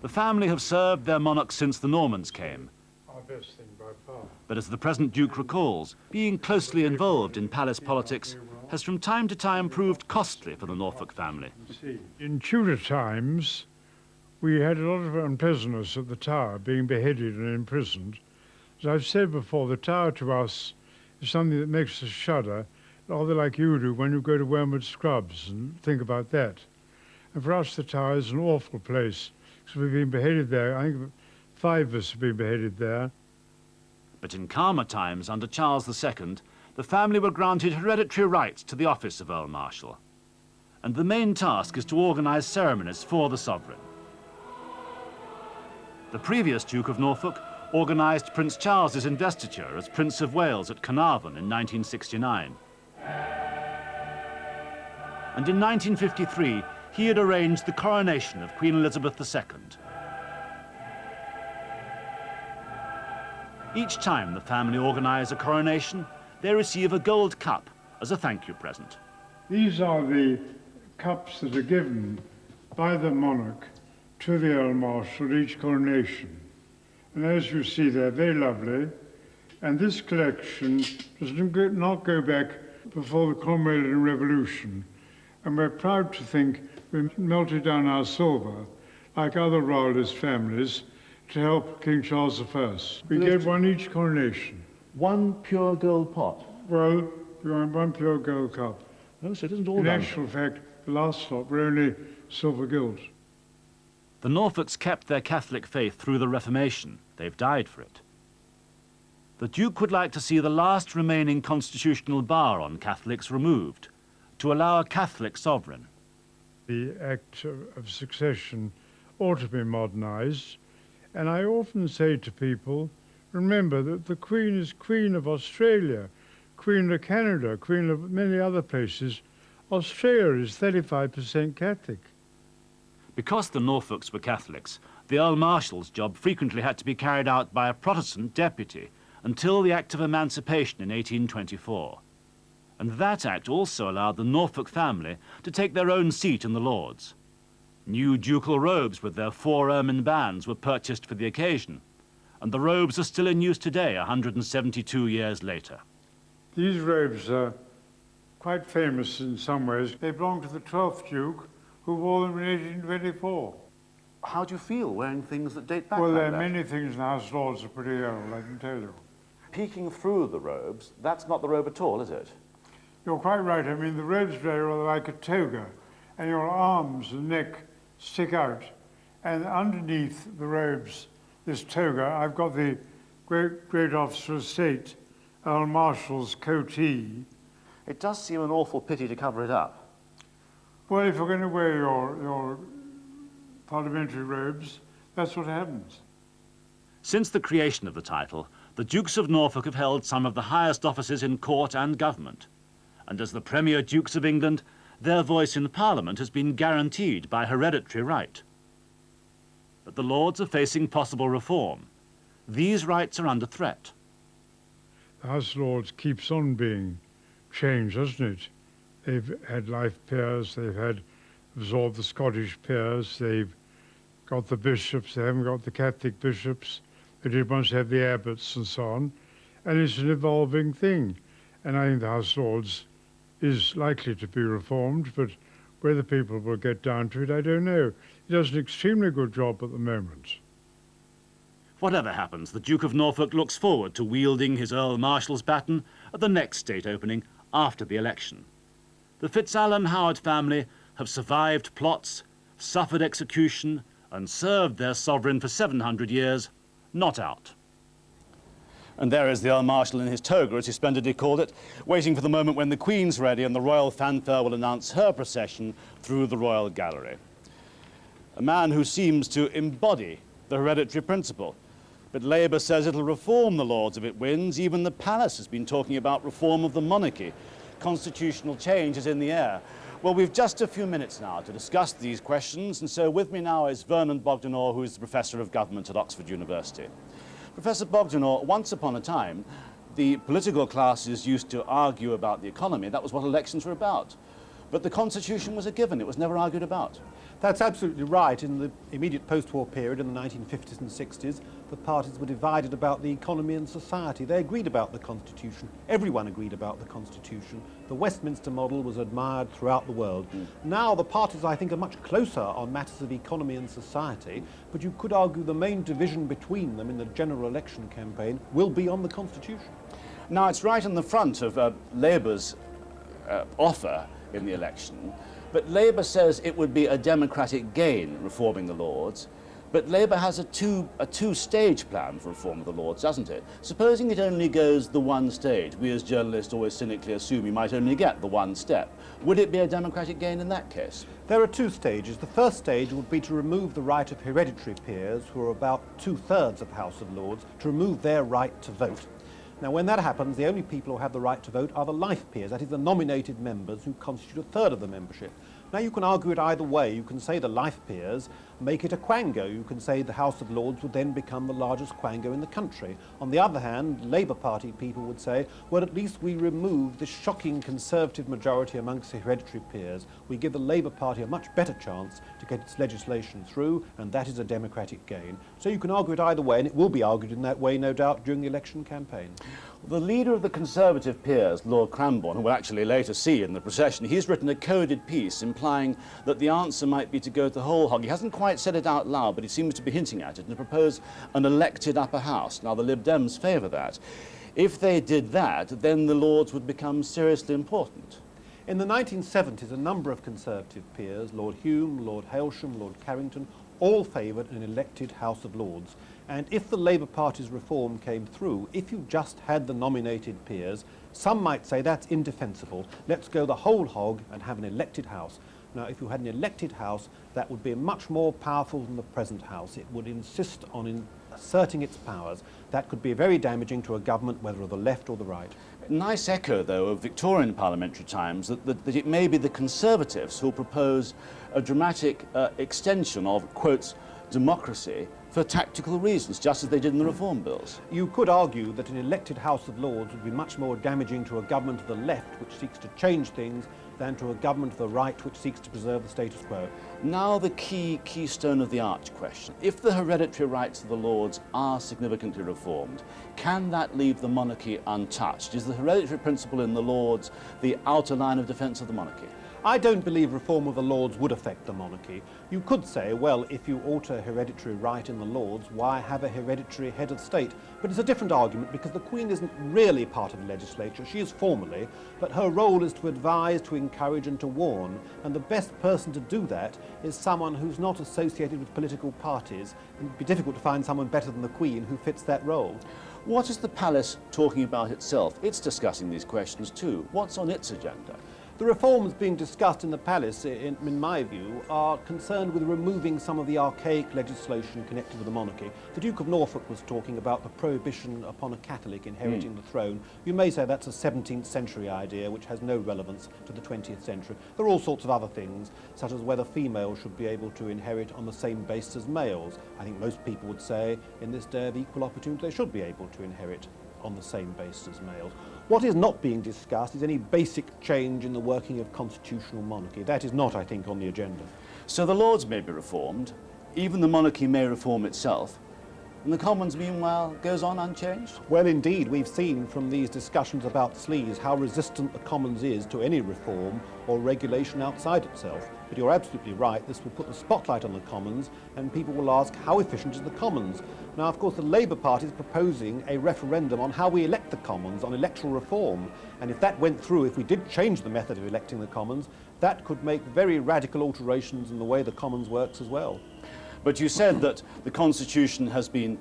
The family have served their monarch since the Normans came, Our best thing by far. but as the present Duke recalls, being closely involved in palace politics has from time to time proved costly for the Norfolk family. In Tudor times, we had a lot of unpleasantness at the Tower, being beheaded and imprisoned. As I've said before, the Tower to us is something that makes us shudder, rather like you do when you go to Wormwood Scrubs and think about that. And for us, the Tower is an awful place, because we've been beheaded there. I think 5 of us have been beheaded there. But in calmer times, under Charles II, the family were granted hereditary rights to the office of Earl Marshal. And the main task is to organise ceremonies for the sovereign. The previous Duke of Norfolk organised Prince Charles's investiture as Prince of Wales at Carnarvon in 1969. And in 1953, he had arranged the coronation of Queen Elizabeth II. Each time the family organise a coronation, they receive a gold cup as a thank you present. These are the cups that are given by the monarch to the Earl Marshal at each coronation. And as you see, they're very lovely. And this collection does not go back before the Cromwellian Revolution. And we're proud to think we melted down our silver, like other royalist families, to help King Charles I. We gave one each coronation. One pure gold pot. Well, we want one pure gold cup. Oh, so it isn't all In done. actual fact, the last lot were only silver gilt. The Norfolks kept their Catholic faith through the Reformation. They've died for it. The Duke would like to see the last remaining constitutional bar on Catholics removed, to allow a Catholic sovereign. The Act of Succession ought to be modernised, and I often say to people, remember that the Queen is Queen of Australia, Queen of Canada, Queen of many other places. Australia is 35% Catholic. Because the Norfolks were Catholics, the Earl Marshal's job frequently had to be carried out by a Protestant deputy until the Act of Emancipation in 1824. And that act also allowed the Norfolk family to take their own seat in the Lords. New ducal robes with their 4 ermine bands were purchased for the occasion, and the robes are still in use today, 172 years later. These robes are quite famous in some ways. They belong to the 12th Duke, who wore them in 1824. How do you feel wearing things that date back Well, like there are that? many things in the House of Lords that are pretty old, I can tell you. Peeking through the robes, that's not the robe at all, is it? You're quite right. I mean, the robe's very rather like a toga, and your arms and neck stick out. And underneath the robes, this toga, I've got the great officer of state, Earl Marshal's coatee. It does seem an awful pity to cover it up. Well, if you're going to wear your parliamentary robes, that's what happens. Since the creation of the title, the Dukes of Norfolk have held some of the highest offices in court and government. And as the Premier Dukes of England, their voice in Parliament has been guaranteed by hereditary right. But the Lords are facing possible reform. These rights are under threat. The House of Lords keeps on being changed, doesn't it? They've had life peers, they've had absorbed the Scottish peers, they've got the bishops, they haven't got the Catholic bishops, they did once have the abbots and so on, and it's an evolving thing. And I think the House of Lords is likely to be reformed, but whether people will get down to it, I don't know. It does an extremely good job at the moment. Whatever happens, the Duke of Norfolk looks forward to wielding his Earl Marshal's baton at the next state opening after the election. The FitzAlan-Howard family have survived plots, suffered execution, and served their sovereign for 700 years, not out. And there is the Earl Marshal in his toga, as he splendidly called it, waiting for the moment when the Queen's ready and the royal fanfare will announce her procession through the royal gallery. A man who seems to embody the hereditary principle. But Labour says it'll reform the Lords if it wins. Even the palace has been talking about reform of the monarchy. Constitutional change is in the air. Well, we've just a few minutes now to discuss these questions, and so with me now is Vernon Bogdanor, who is the Professor of Government at Oxford University. Professor Bogdanor, once upon a time, the political classes used to argue about the economy. That was what elections were about. But the Constitution was a given. It was never argued about. That's absolutely right. In the immediate post-war period, in the 1950s and 60s, the parties were divided about the economy and society. They agreed about the Constitution. Everyone agreed about the Constitution. The Westminster model was admired throughout the world. Now the parties, I think, are much closer on matters of economy and society, but you could argue the main division between them in the general election campaign will be on the Constitution. Now, it's right in the front of Labour's offer in the election, but Labour says it would be a democratic gain reforming the Lords. But Labour has a two-stage plan for reform of the Lords, doesn't it? Supposing it only goes the one stage, we as journalists always cynically assume you might only get the one step. Would it be a democratic gain in that case? There are two stages. The first stage would be to remove the right of hereditary peers, who are about 2/3 of the House of Lords, to remove their right to vote. Now, when that happens, the only people who have the right to vote are the life peers, that is, the nominated members who constitute 1/3 of the membership. Now, you can argue it either way. You can say the life peers make it a quango. You can say the House of Lords would then become the largest quango in the country. On the other hand, Labour Party people would say, well, at least we remove the shocking Conservative majority amongst the hereditary peers. We give the Labour Party a much better chance to get its legislation through, and that is a democratic gain. So you can argue it either way, and it will be argued in that way, no doubt, during the election campaign. The leader of the Conservative peers, Lord Cranborne, who we'll actually later see in the procession, he's written a coded piece implying that the answer might be to go the whole hog. He hasn't quite said it out loud, but he seems to be hinting at it, and to propose an elected upper house. Now, the Lib Dems favour that. If they did that, then the Lords would become seriously important. In the 1970s, a number of Conservative peers, Lord Hume, Lord Hailsham, Lord Carrington, all favoured an elected House of Lords. And if the Labour Party's reform came through, if you just had the nominated peers, some might say that's indefensible. Let's go the whole hog and have an elected House. Now, if you had an elected House, that would be much more powerful than the present House. It would insist on asserting its powers. That could be very damaging to a government, whether of the left or the right. Nice echo, though, of Victorian parliamentary times, that it may be the Conservatives who propose a dramatic extension of, quotes, democracy for tactical reasons, just as they did in the reform bills. You could argue that an elected House of Lords would be much more damaging to a government of the left, which seeks to change things, than to a government of the right, which seeks to preserve the status quo. Now the keystone of the arch question. If the hereditary rights of the Lords are significantly reformed, can that leave the monarchy untouched? Is the hereditary principle in the Lords the outer line of defence of the monarchy? I don't believe reform of the Lords would affect the monarchy. You could say, well, if you alter hereditary right in the Lords, why have a hereditary head of state? But it's a different argument, because the Queen isn't really part of the legislature. She is formally, but her role is to advise, to encourage and to warn. And the best person to do that is someone who's not associated with political parties. It would be difficult to find someone better than the Queen who fits that role. What is the palace talking about itself? It's discussing these questions too. What's on its agenda? The reforms being discussed in the palace, in my view, are concerned with removing some of the archaic legislation connected with the monarchy. The Duke of Norfolk was talking about the prohibition upon a Catholic inheriting the throne. You may say that's a 17th century idea which has no relevance to the 20th century. There are all sorts of other things, such as whether females should be able to inherit on the same basis as males. I think most people would say in this day of equal opportunity they should be able to inherit on the same basis as males. What is not being discussed is any basic change in the working of constitutional monarchy. That is not, I think, on the agenda. So the Lords may be reformed, even the monarchy may reform itself, And the Commons, meanwhile, goes on unchanged? Well, indeed, we've seen from these discussions about sleaze how resistant the Commons is to any reform or regulation outside itself. But you're absolutely right, this will put the spotlight on the Commons, and people will ask, how efficient is the Commons? Now, of course, the Labour Party is proposing a referendum on how we elect the Commons, on electoral reform. And if that went through, if we did change the method of electing the Commons, that could make very radical alterations in the way the Commons works as well. But you said that the Constitution has been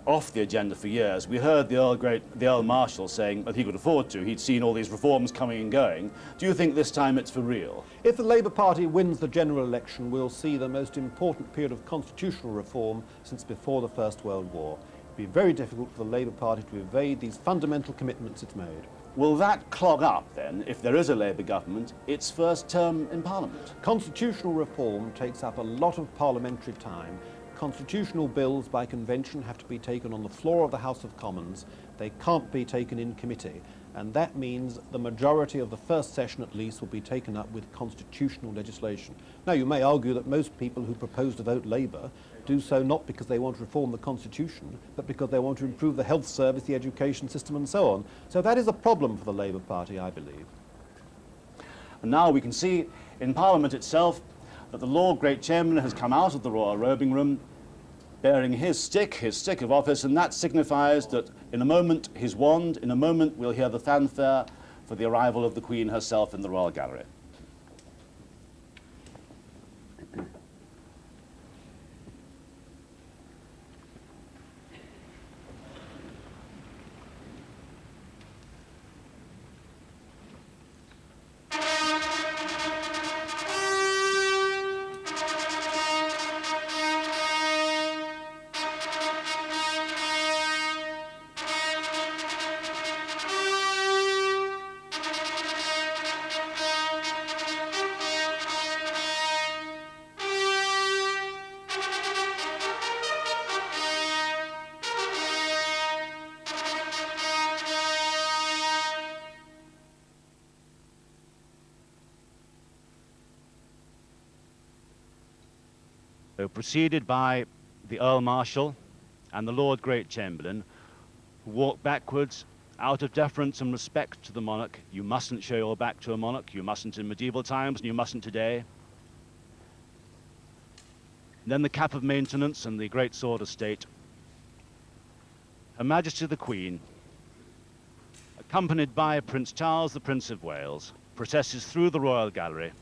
off the agenda for years. We heard the Earl Marshal saying that he could afford to. He'd seen all these reforms coming and going. Do you think this time it's for real? If the Labour Party wins the general election, we'll see the most important period of constitutional reform since before the First World War. It'll be very difficult for the Labour Party to evade these fundamental commitments it's made. Will that clog up, then, if there is a Labour government, its first term in Parliament? Constitutional reform takes up a lot of parliamentary time. Constitutional bills by convention have to be taken on the floor of the House of Commons. They can't be taken in committee. And that means the majority of the first session, at least, will be taken up with constitutional legislation. Now, you may argue that most people who propose to vote Labour do so not because they want to reform the Constitution, but because they want to improve the health service, the education system, and so on. So that is a problem for the Labour Party, I believe. And now we can see in Parliament itself that the Lord Great Chamberlain has come out of the Royal Robing Room bearing his stick of office, and that signifies that in a moment, his wand, in a moment we'll hear the fanfare for the arrival of the Queen herself in the Royal Gallery. So preceded by the Earl Marshal and the Lord Great Chamberlain, who walk backwards out of deference and respect to the monarch. You mustn't show your back to a monarch. You mustn't in medieval times, and you mustn't today. And then the cap of maintenance and the great sword of state. Her Majesty the Queen, accompanied by Prince Charles, the Prince of Wales, processes through the Royal Gallery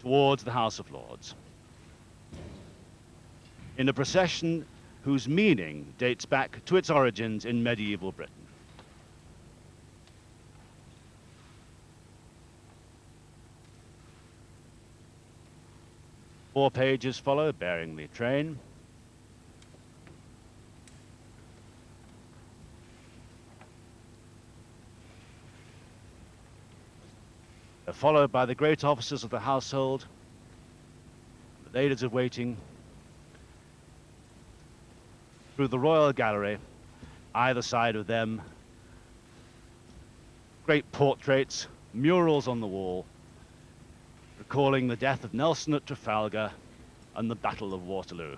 towards the House of Lords, in a procession whose meaning dates back to its origins in medieval Britain. Four pages follow, bearing the train. They're followed by the great officers of the household, the ladies of waiting, through the Royal Gallery, either side of them, great portraits, murals on the wall, recalling the death of Nelson at Trafalgar and the Battle of Waterloo.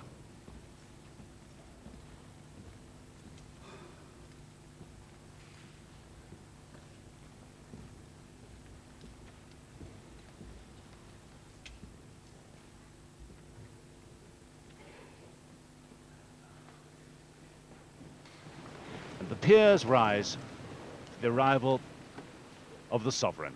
The peers rise to the arrival of the sovereign.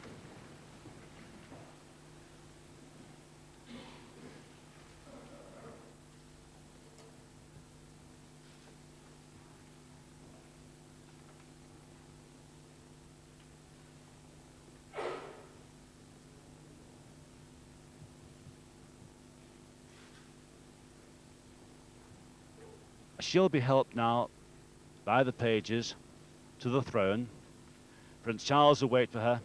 She'll be helped now by the pages to the throne. Prince Charles will wait for her.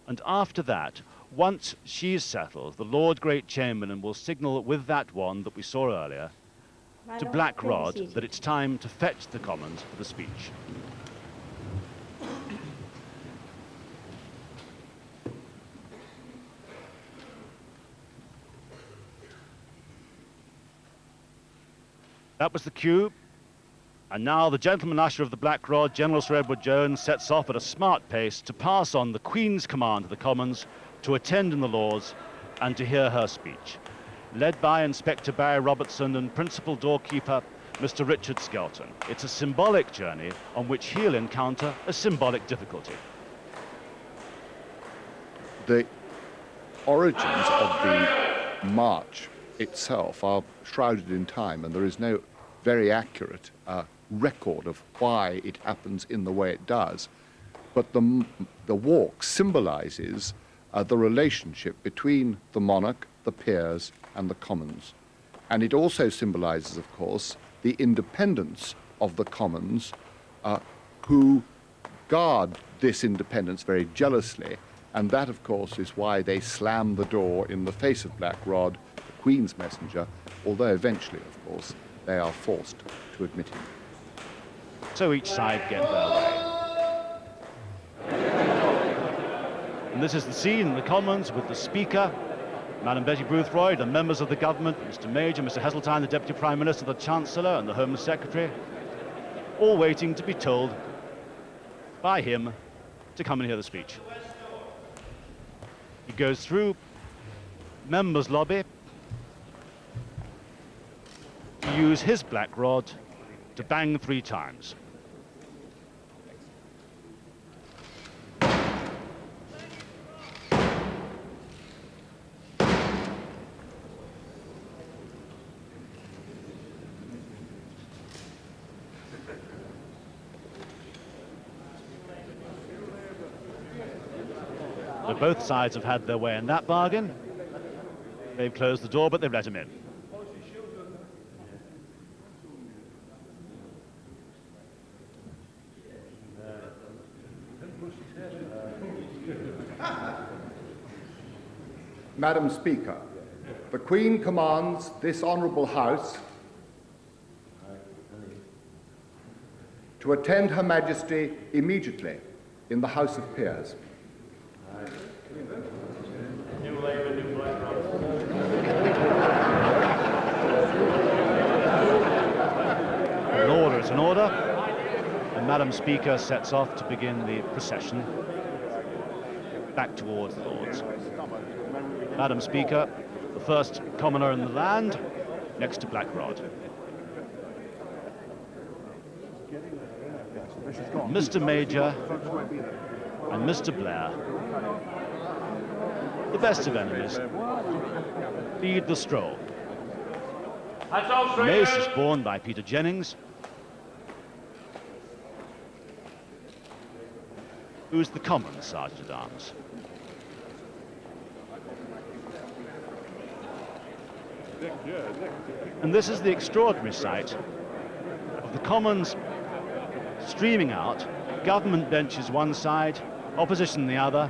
And after that, once she's settled, the Lord Great Chamberlain will signal with that wand that we saw earlier to Black Rod that it's time to fetch the Commons for the speech. That was the cue. And now the gentleman usher of the Black Rod, General Sir Edward Jones, sets off at a smart pace to pass on the Queen's command to the Commons to attend in the Lords and to hear her speech, led by Inspector Barry Robertson and Principal Doorkeeper Mr. Richard Skelton. It's a symbolic journey on which he'll encounter a symbolic difficulty. The origins of the march itself are shrouded in time, and there is no very accurate record of why it happens in the way it does. But the walk symbolizes the relationship between the monarch, the peers, and the Commons. And it also symbolizes, of course, the independence of the Commons, who guard this independence very jealously. And that, of course, is why they slam the door in the face of Black Rod, the Queen's messenger, although eventually, of course, they are forced to admit him. So each side get their way. And this is the scene in the Commons with the Speaker, Madam Betty Boothroyd, and members of the government, Mr. Major, Mr. Heseltine, the Deputy Prime Minister, the Chancellor, and the Home Secretary, all waiting to be told by him to come and hear the speech. He goes through members' lobby to use his black rod to bang 3 times. So both sides have had their way in that bargain. They've closed the door, but they've let him in. Madam Speaker, the Queen commands this Honourable House to attend Her Majesty immediately in the House of Peers. An order is an order, and Madam Speaker sets off to begin the procession back towards the Lords. Madam Speaker, the first commoner in the land, next to Black Rod. Mr. Major and Mr. Blair, the best of enemies, lead the stroll. Mace is borne by Peter Jennings, who's the common Sergeant-at-Arms. And this is the extraordinary sight of the Commons streaming out, government benches one side, opposition the other,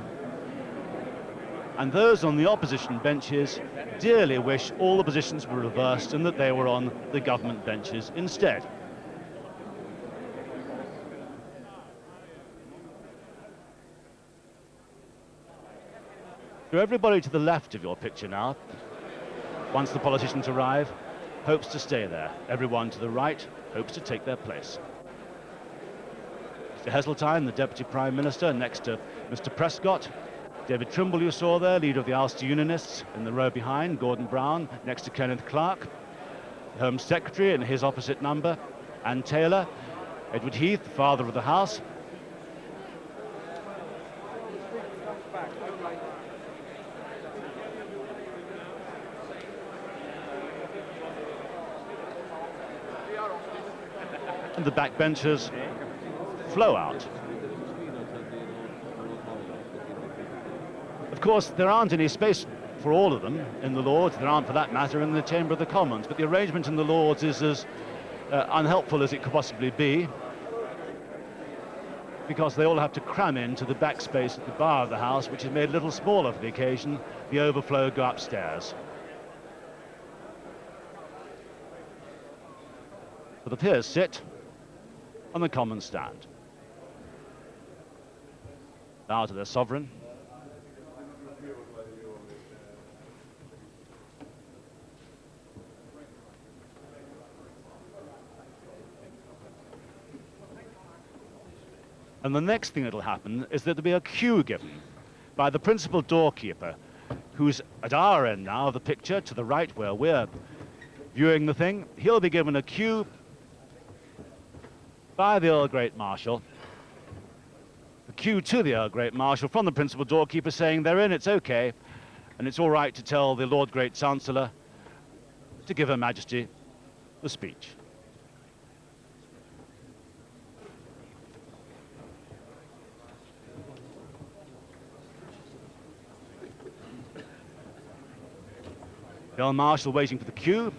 and those on the opposition benches dearly wish all the positions were reversed and that they were on the government benches instead. So everybody to the left of your picture now, once the politicians arrive, hopes to stay there. Everyone to the right hopes to take their place. Mr. Heseltine, the Deputy Prime Minister, next to Mr. Prescott. David Trimble, you saw there, leader of the Ulster Unionists, in the row behind. Gordon Brown, next to Kenneth Clarke. The Home Secretary in his opposite number. Anne Taylor. Edward Heath, the father of the House. And the backbenchers flow out. Of course, there aren't any space for all of them in the Lords. There aren't, for that matter, in the Chamber of the Commons. But the arrangement in the Lords is as unhelpful as it could possibly be, because they all have to cram into the back space at the bar of the House, which is made a little smaller for the occasion. The overflow go upstairs. But the peers sit on the Commons stand. Bow to their sovereign. And the next thing that'll happen is that there'll be a cue given by the principal doorkeeper, who's at our end now of the picture, to the right where we're viewing the thing. He'll be given a cue by the Earl Great Marshal, a cue to the Earl Great Marshal from the principal doorkeeper saying they're in, it's okay, and it's all right to tell the Lord Great Chancellor to give Her Majesty the speech. The Earl Marshal waiting for the cue,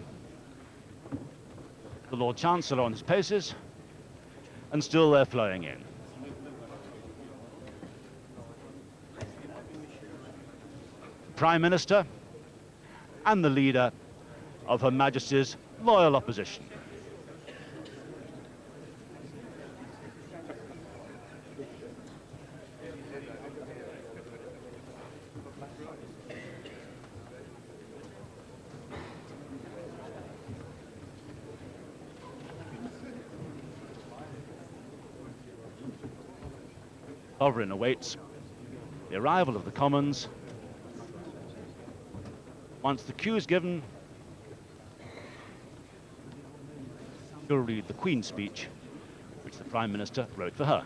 the Lord Chancellor on his paces, and still they're flowing in. The Prime Minister and the leader of Her Majesty's loyal opposition. Sovereign awaits the arrival of the Commons. Once the cue is given, she'll read the Queen's speech, which the Prime Minister wrote for her.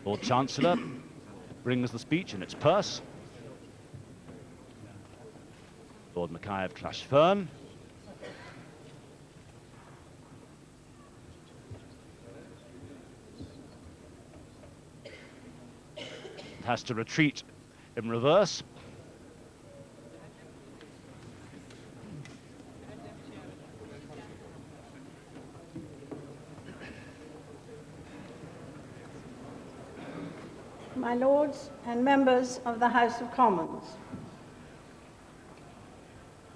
Lord Chancellor brings the speech in its purse. Lord Mackay of Clashfern. Has to retreat in reverse. My Lords and members of the House of Commons,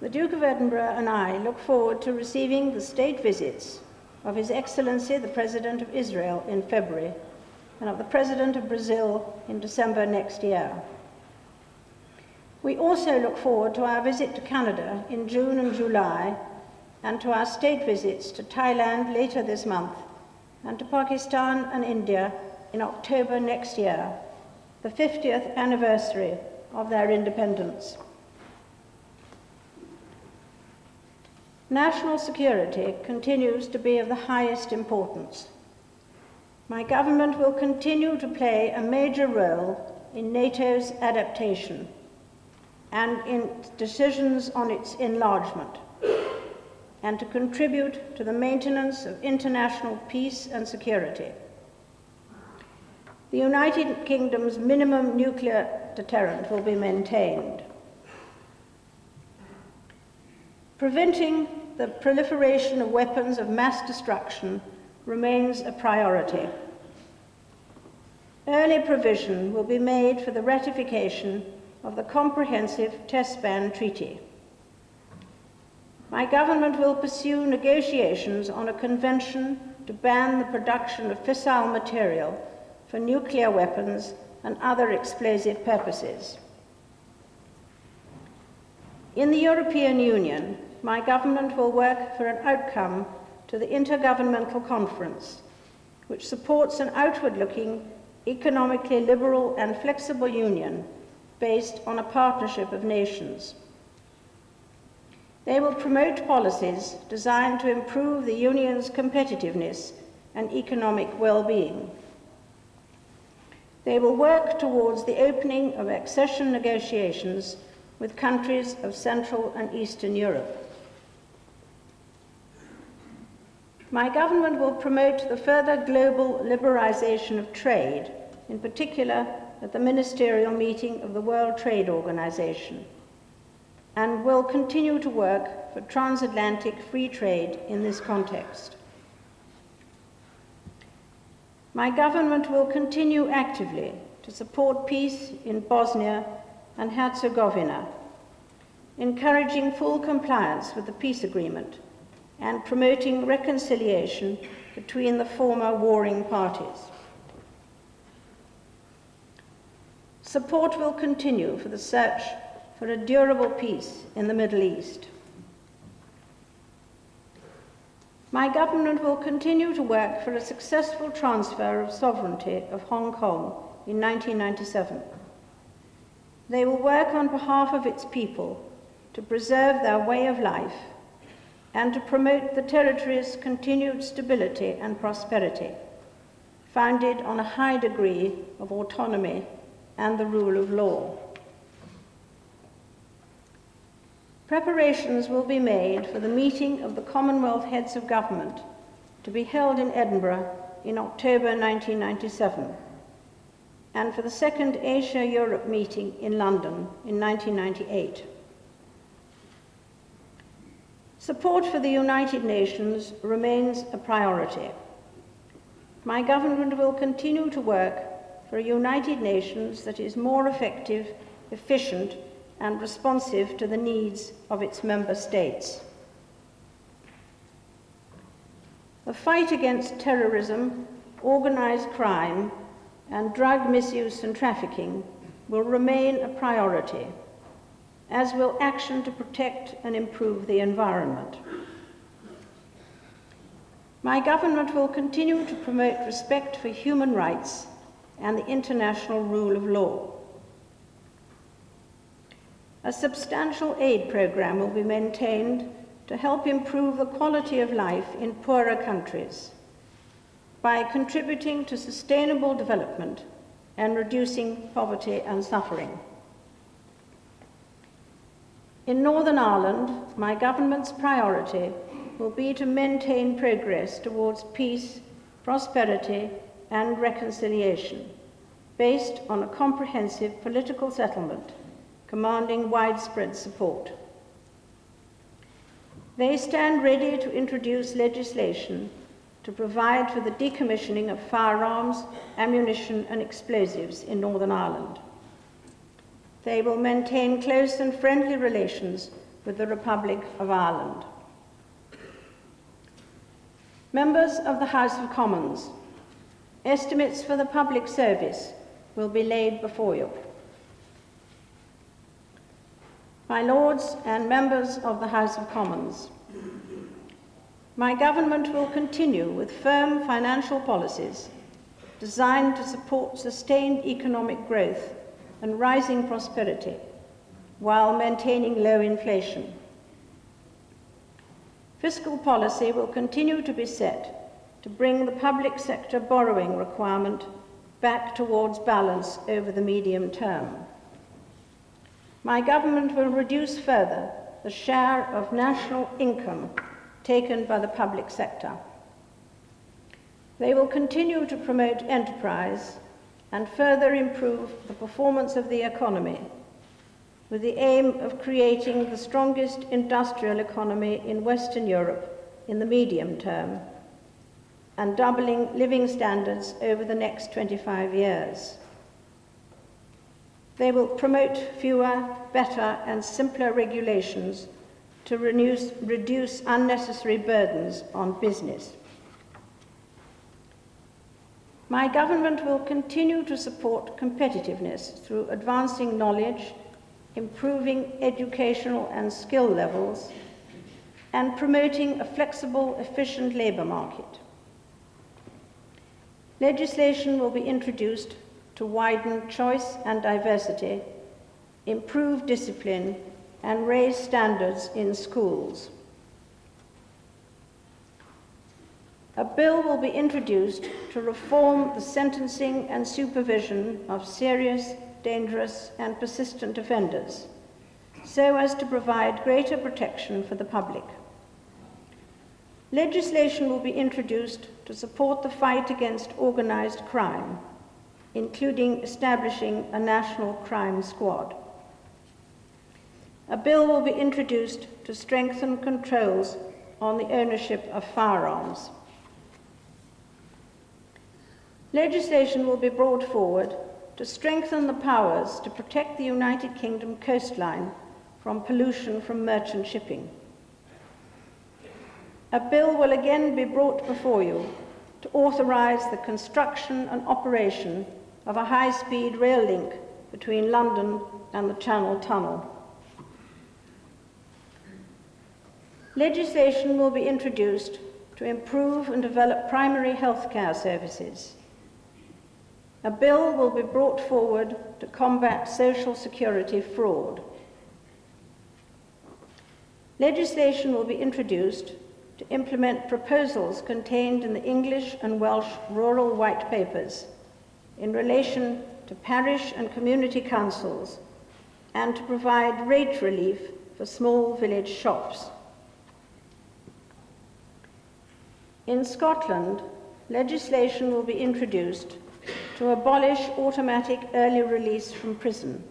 the Duke of Edinburgh and I look forward to receiving the state visits of His Excellency the President of Israel in February and of the President of Brazil in December next year. We also look forward to our visit to Canada in June and July, and to our state visits to Thailand later this month, and to Pakistan and India in October next year, the 50th anniversary of their independence. National security continues to be of the highest importance. My government will continue to play a major role in NATO's adaptation and in decisions on its enlargement, and to contribute to the maintenance of international peace and security. The United Kingdom's minimum nuclear deterrent will be maintained. Preventing the proliferation of weapons of mass destruction remains a priority. Early provision will be made for the ratification of the Comprehensive Test Ban Treaty. My government will pursue negotiations on a convention to ban the production of fissile material for nuclear weapons and other explosive purposes. In the European Union, my government will work for an outcome to the Intergovernmental Conference, which supports an outward-looking, economically liberal and flexible union based on a partnership of nations. They will promote policies designed to improve the Union's competitiveness and economic well-being. They will work towards the opening of accession negotiations with countries of Central and Eastern Europe. My government will promote the further global liberalization of trade, in particular at the ministerial meeting of the World Trade Organization, and will continue to work for transatlantic free trade in this context. My government will continue actively to support peace in Bosnia and Herzegovina, encouraging full compliance with the peace agreement and promoting reconciliation between the former warring parties. Support will continue for the search for a durable peace in the Middle East. My government will continue to work for a successful transfer of sovereignty of Hong Kong in 1997. They will work on behalf of its people to preserve their way of life and to promote the territory's continued stability and prosperity, founded on a high degree of autonomy and the rule of law. Preparations will be made for the meeting of the Commonwealth Heads of Government to be held in Edinburgh in October 1997, and for the second Asia-Europe meeting in London in 1998. Support for the United Nations remains a priority. My government will continue to work for a United Nations that is more effective, efficient, and responsive to the needs of its member states. The fight against terrorism, organized crime, and drug misuse and trafficking will remain a priority, as will action to protect and improve the environment. My government will continue to promote respect for human rights and the international rule of law. A substantial aid program will be maintained to help improve the quality of life in poorer countries by contributing to sustainable development and reducing poverty and suffering. In Northern Ireland, my government's priority will be to maintain progress towards peace, prosperity, and reconciliation, based on a comprehensive political settlement commanding widespread support. They stand ready to introduce legislation to provide for the decommissioning of firearms, ammunition, and explosives in Northern Ireland. They will maintain close and friendly relations with the Republic of Ireland. Members of the House of Commons, estimates for the public service will be laid before you. My Lords and members of the House of Commons, my government will continue with firm financial policies designed to support sustained economic growth and rising prosperity while maintaining low inflation. Fiscal policy will continue to be set to bring the public sector borrowing requirement back towards balance over the medium term. My government will reduce further the share of national income taken by the public sector. They will continue to promote enterprise and further improve the performance of the economy with the aim of creating the strongest industrial economy in Western Europe in the medium term and doubling living standards over the next 25 years. They will promote fewer, better, and simpler regulations to reduce unnecessary burdens on business. My government will continue to support competitiveness through advancing knowledge, improving educational and skill levels, and promoting a flexible, efficient labour market. Legislation will be introduced to widen choice and diversity, improve discipline, and raise standards in schools. A bill will be introduced to reform the sentencing and supervision of serious, dangerous, and persistent offenders, so as to provide greater protection for the public. Legislation will be introduced to support the fight against organized crime, including establishing a national crime squad. A bill will be introduced to strengthen controls on the ownership of firearms. Legislation will be brought forward to strengthen the powers to protect the United Kingdom coastline from pollution from merchant shipping. A bill will again be brought before you to authorize the construction and operation of a high-speed rail link between London and the Channel Tunnel. Legislation will be introduced to improve and develop primary health care services. A bill will be brought forward to combat social security fraud. Legislation will be introduced to implement proposals contained in the English and Welsh rural white papers in relation to parish and community councils and to provide rate relief for small village shops. In Scotland, legislation will be introduced to abolish automatic early release from prison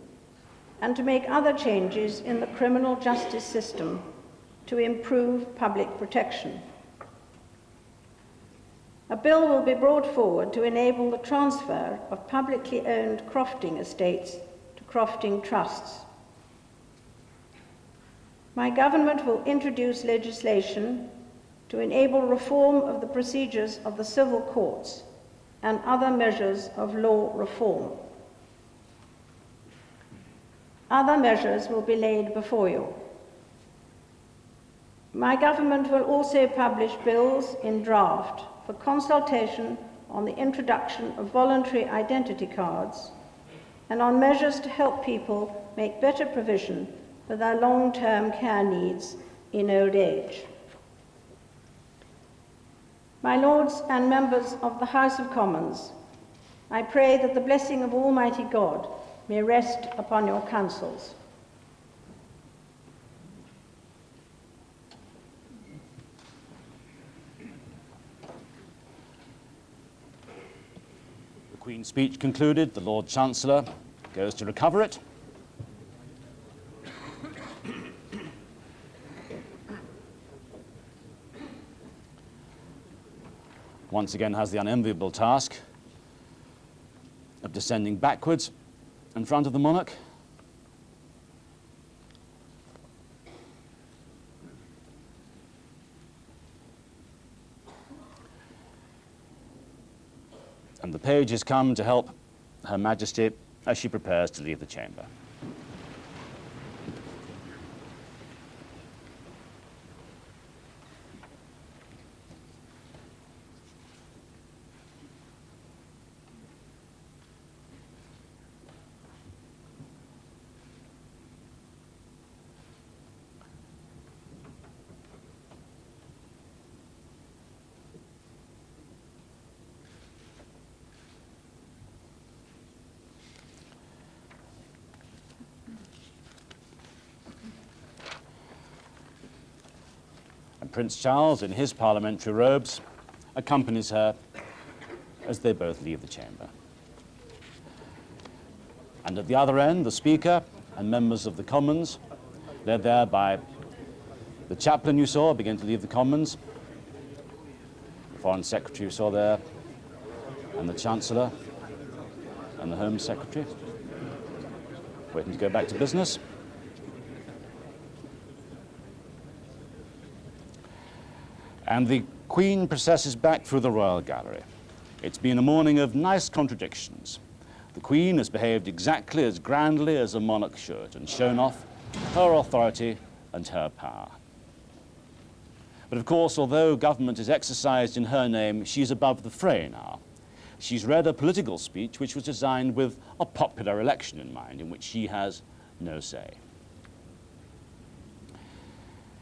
and to make other changes in the criminal justice system to improve public protection. A bill will be brought forward to enable the transfer of publicly owned crofting estates to crofting trusts. My government will introduce legislation to enable reform of the procedures of the civil courts and other measures of law reform. Other measures will be laid before you. My government will also publish bills in draft for consultation on the introduction of voluntary identity cards and on measures to help people make better provision for their long-term care needs in old age. My Lords and members of the House of Commons, I pray that the blessing of Almighty God may rest upon your councils. The Queen's speech concluded, the Lord Chancellor goes to recover it. Once again has the unenviable task of descending backwards in front of the monarch. And the page has come to help Her Majesty as she prepares to leave the chamber. And Prince Charles, in his parliamentary robes, accompanies her as they both leave the chamber. And at the other end, the Speaker and members of the Commons, led there by the chaplain you saw begin to leave the Commons, the Foreign Secretary you saw there, and the Chancellor and the Home Secretary, waiting to go back to business. And the Queen processes back through the Royal Gallery. It's been a morning of nice contradictions. The Queen has behaved exactly as grandly as a monarch should and shown off her authority and her power. But of course, although government is exercised in her name, she's above the fray now. She's read a political speech which was designed with a popular election in mind, in which she has no say.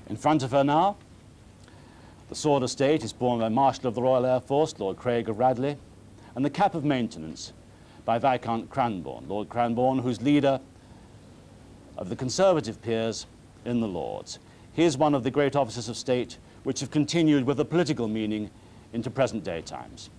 In front of her now, the sword of state is borne by Marshal of the Royal Air Force, Lord Craig of Radley, and the cap of maintenance by Viscount Cranborne, Lord Cranborne, who's leader of the Conservative peers in the Lords. He is one of the great offices of state which have continued with a political meaning into present-day times.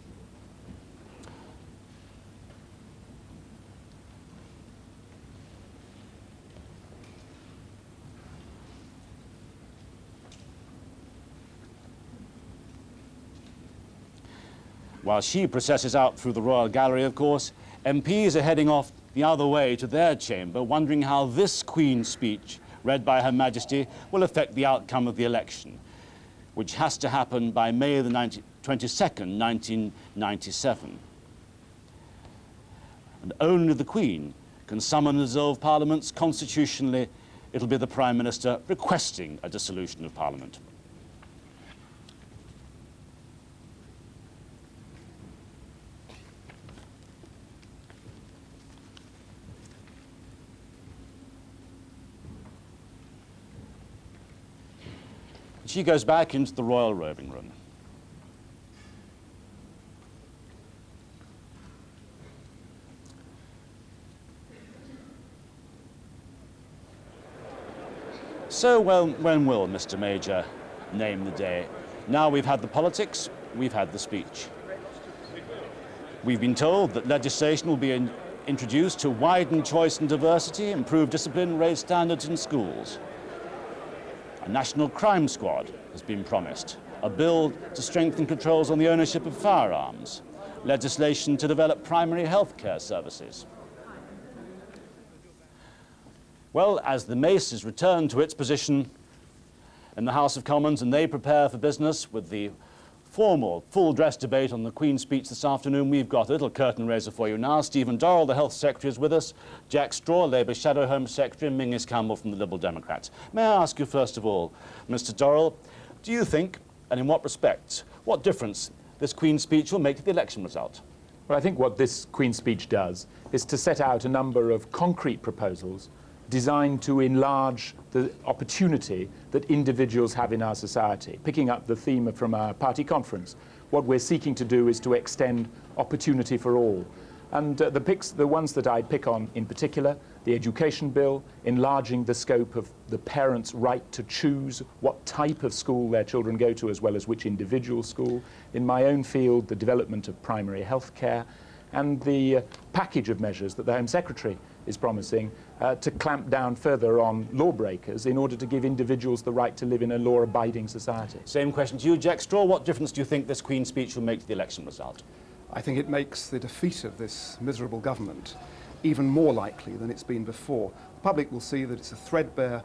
While she processes out through the Royal Gallery, of course, MPs are heading off the other way to their chamber, wondering how this Queen's speech, read by Her Majesty, will affect the outcome of the election, which has to happen by May the 22nd, 1997. And only the Queen can summon and dissolve parliaments. Constitutionally, it'll be the Prime Minister requesting a dissolution of Parliament. She goes back into the Royal Robing Room. So, well, when will Mr. Major name the day? Now we've had the politics, we've had the speech. We've been told that legislation will be introduced to widen choice and diversity, improve discipline, raise standards in schools. A national crime squad has been promised, a bill to strengthen controls on the ownership of firearms, legislation to develop primary health care services. Well, as the mace is returned to its position in the House of Commons and they prepare for business with the formal, full-dress debate on the Queen's speech this afternoon, we've got a little curtain raiser for you now. Stephen Dorrell, the Health Secretary, is with us. Jack Straw, Labour Shadow Home Secretary, and Mingus Campbell from the Liberal Democrats. May I ask you, first of all, Mr. Dorrell, do you think, and in what respects, what difference this Queen's speech will make to the election result? Well, I think what this Queen's speech does is to set out a number of concrete proposals designed to enlarge the opportunity that individuals have in our society. Picking up the theme from our party conference, what we're seeking to do is to extend opportunity for all. And the ones that I pick on in particular, the education bill, enlarging the scope of the parents' right to choose what type of school their children go to, as well as which individual school. In my own field, the development of primary health care, and the package of measures that the Home Secretary is promising to clamp down further on lawbreakers in order to give individuals the right to live in a law-abiding society. Same question to you, Jack Straw. What difference do you think this Queen's speech will make to the election result? I think it makes the defeat of this miserable government even more likely than it's been before. The public will see that it's a threadbare,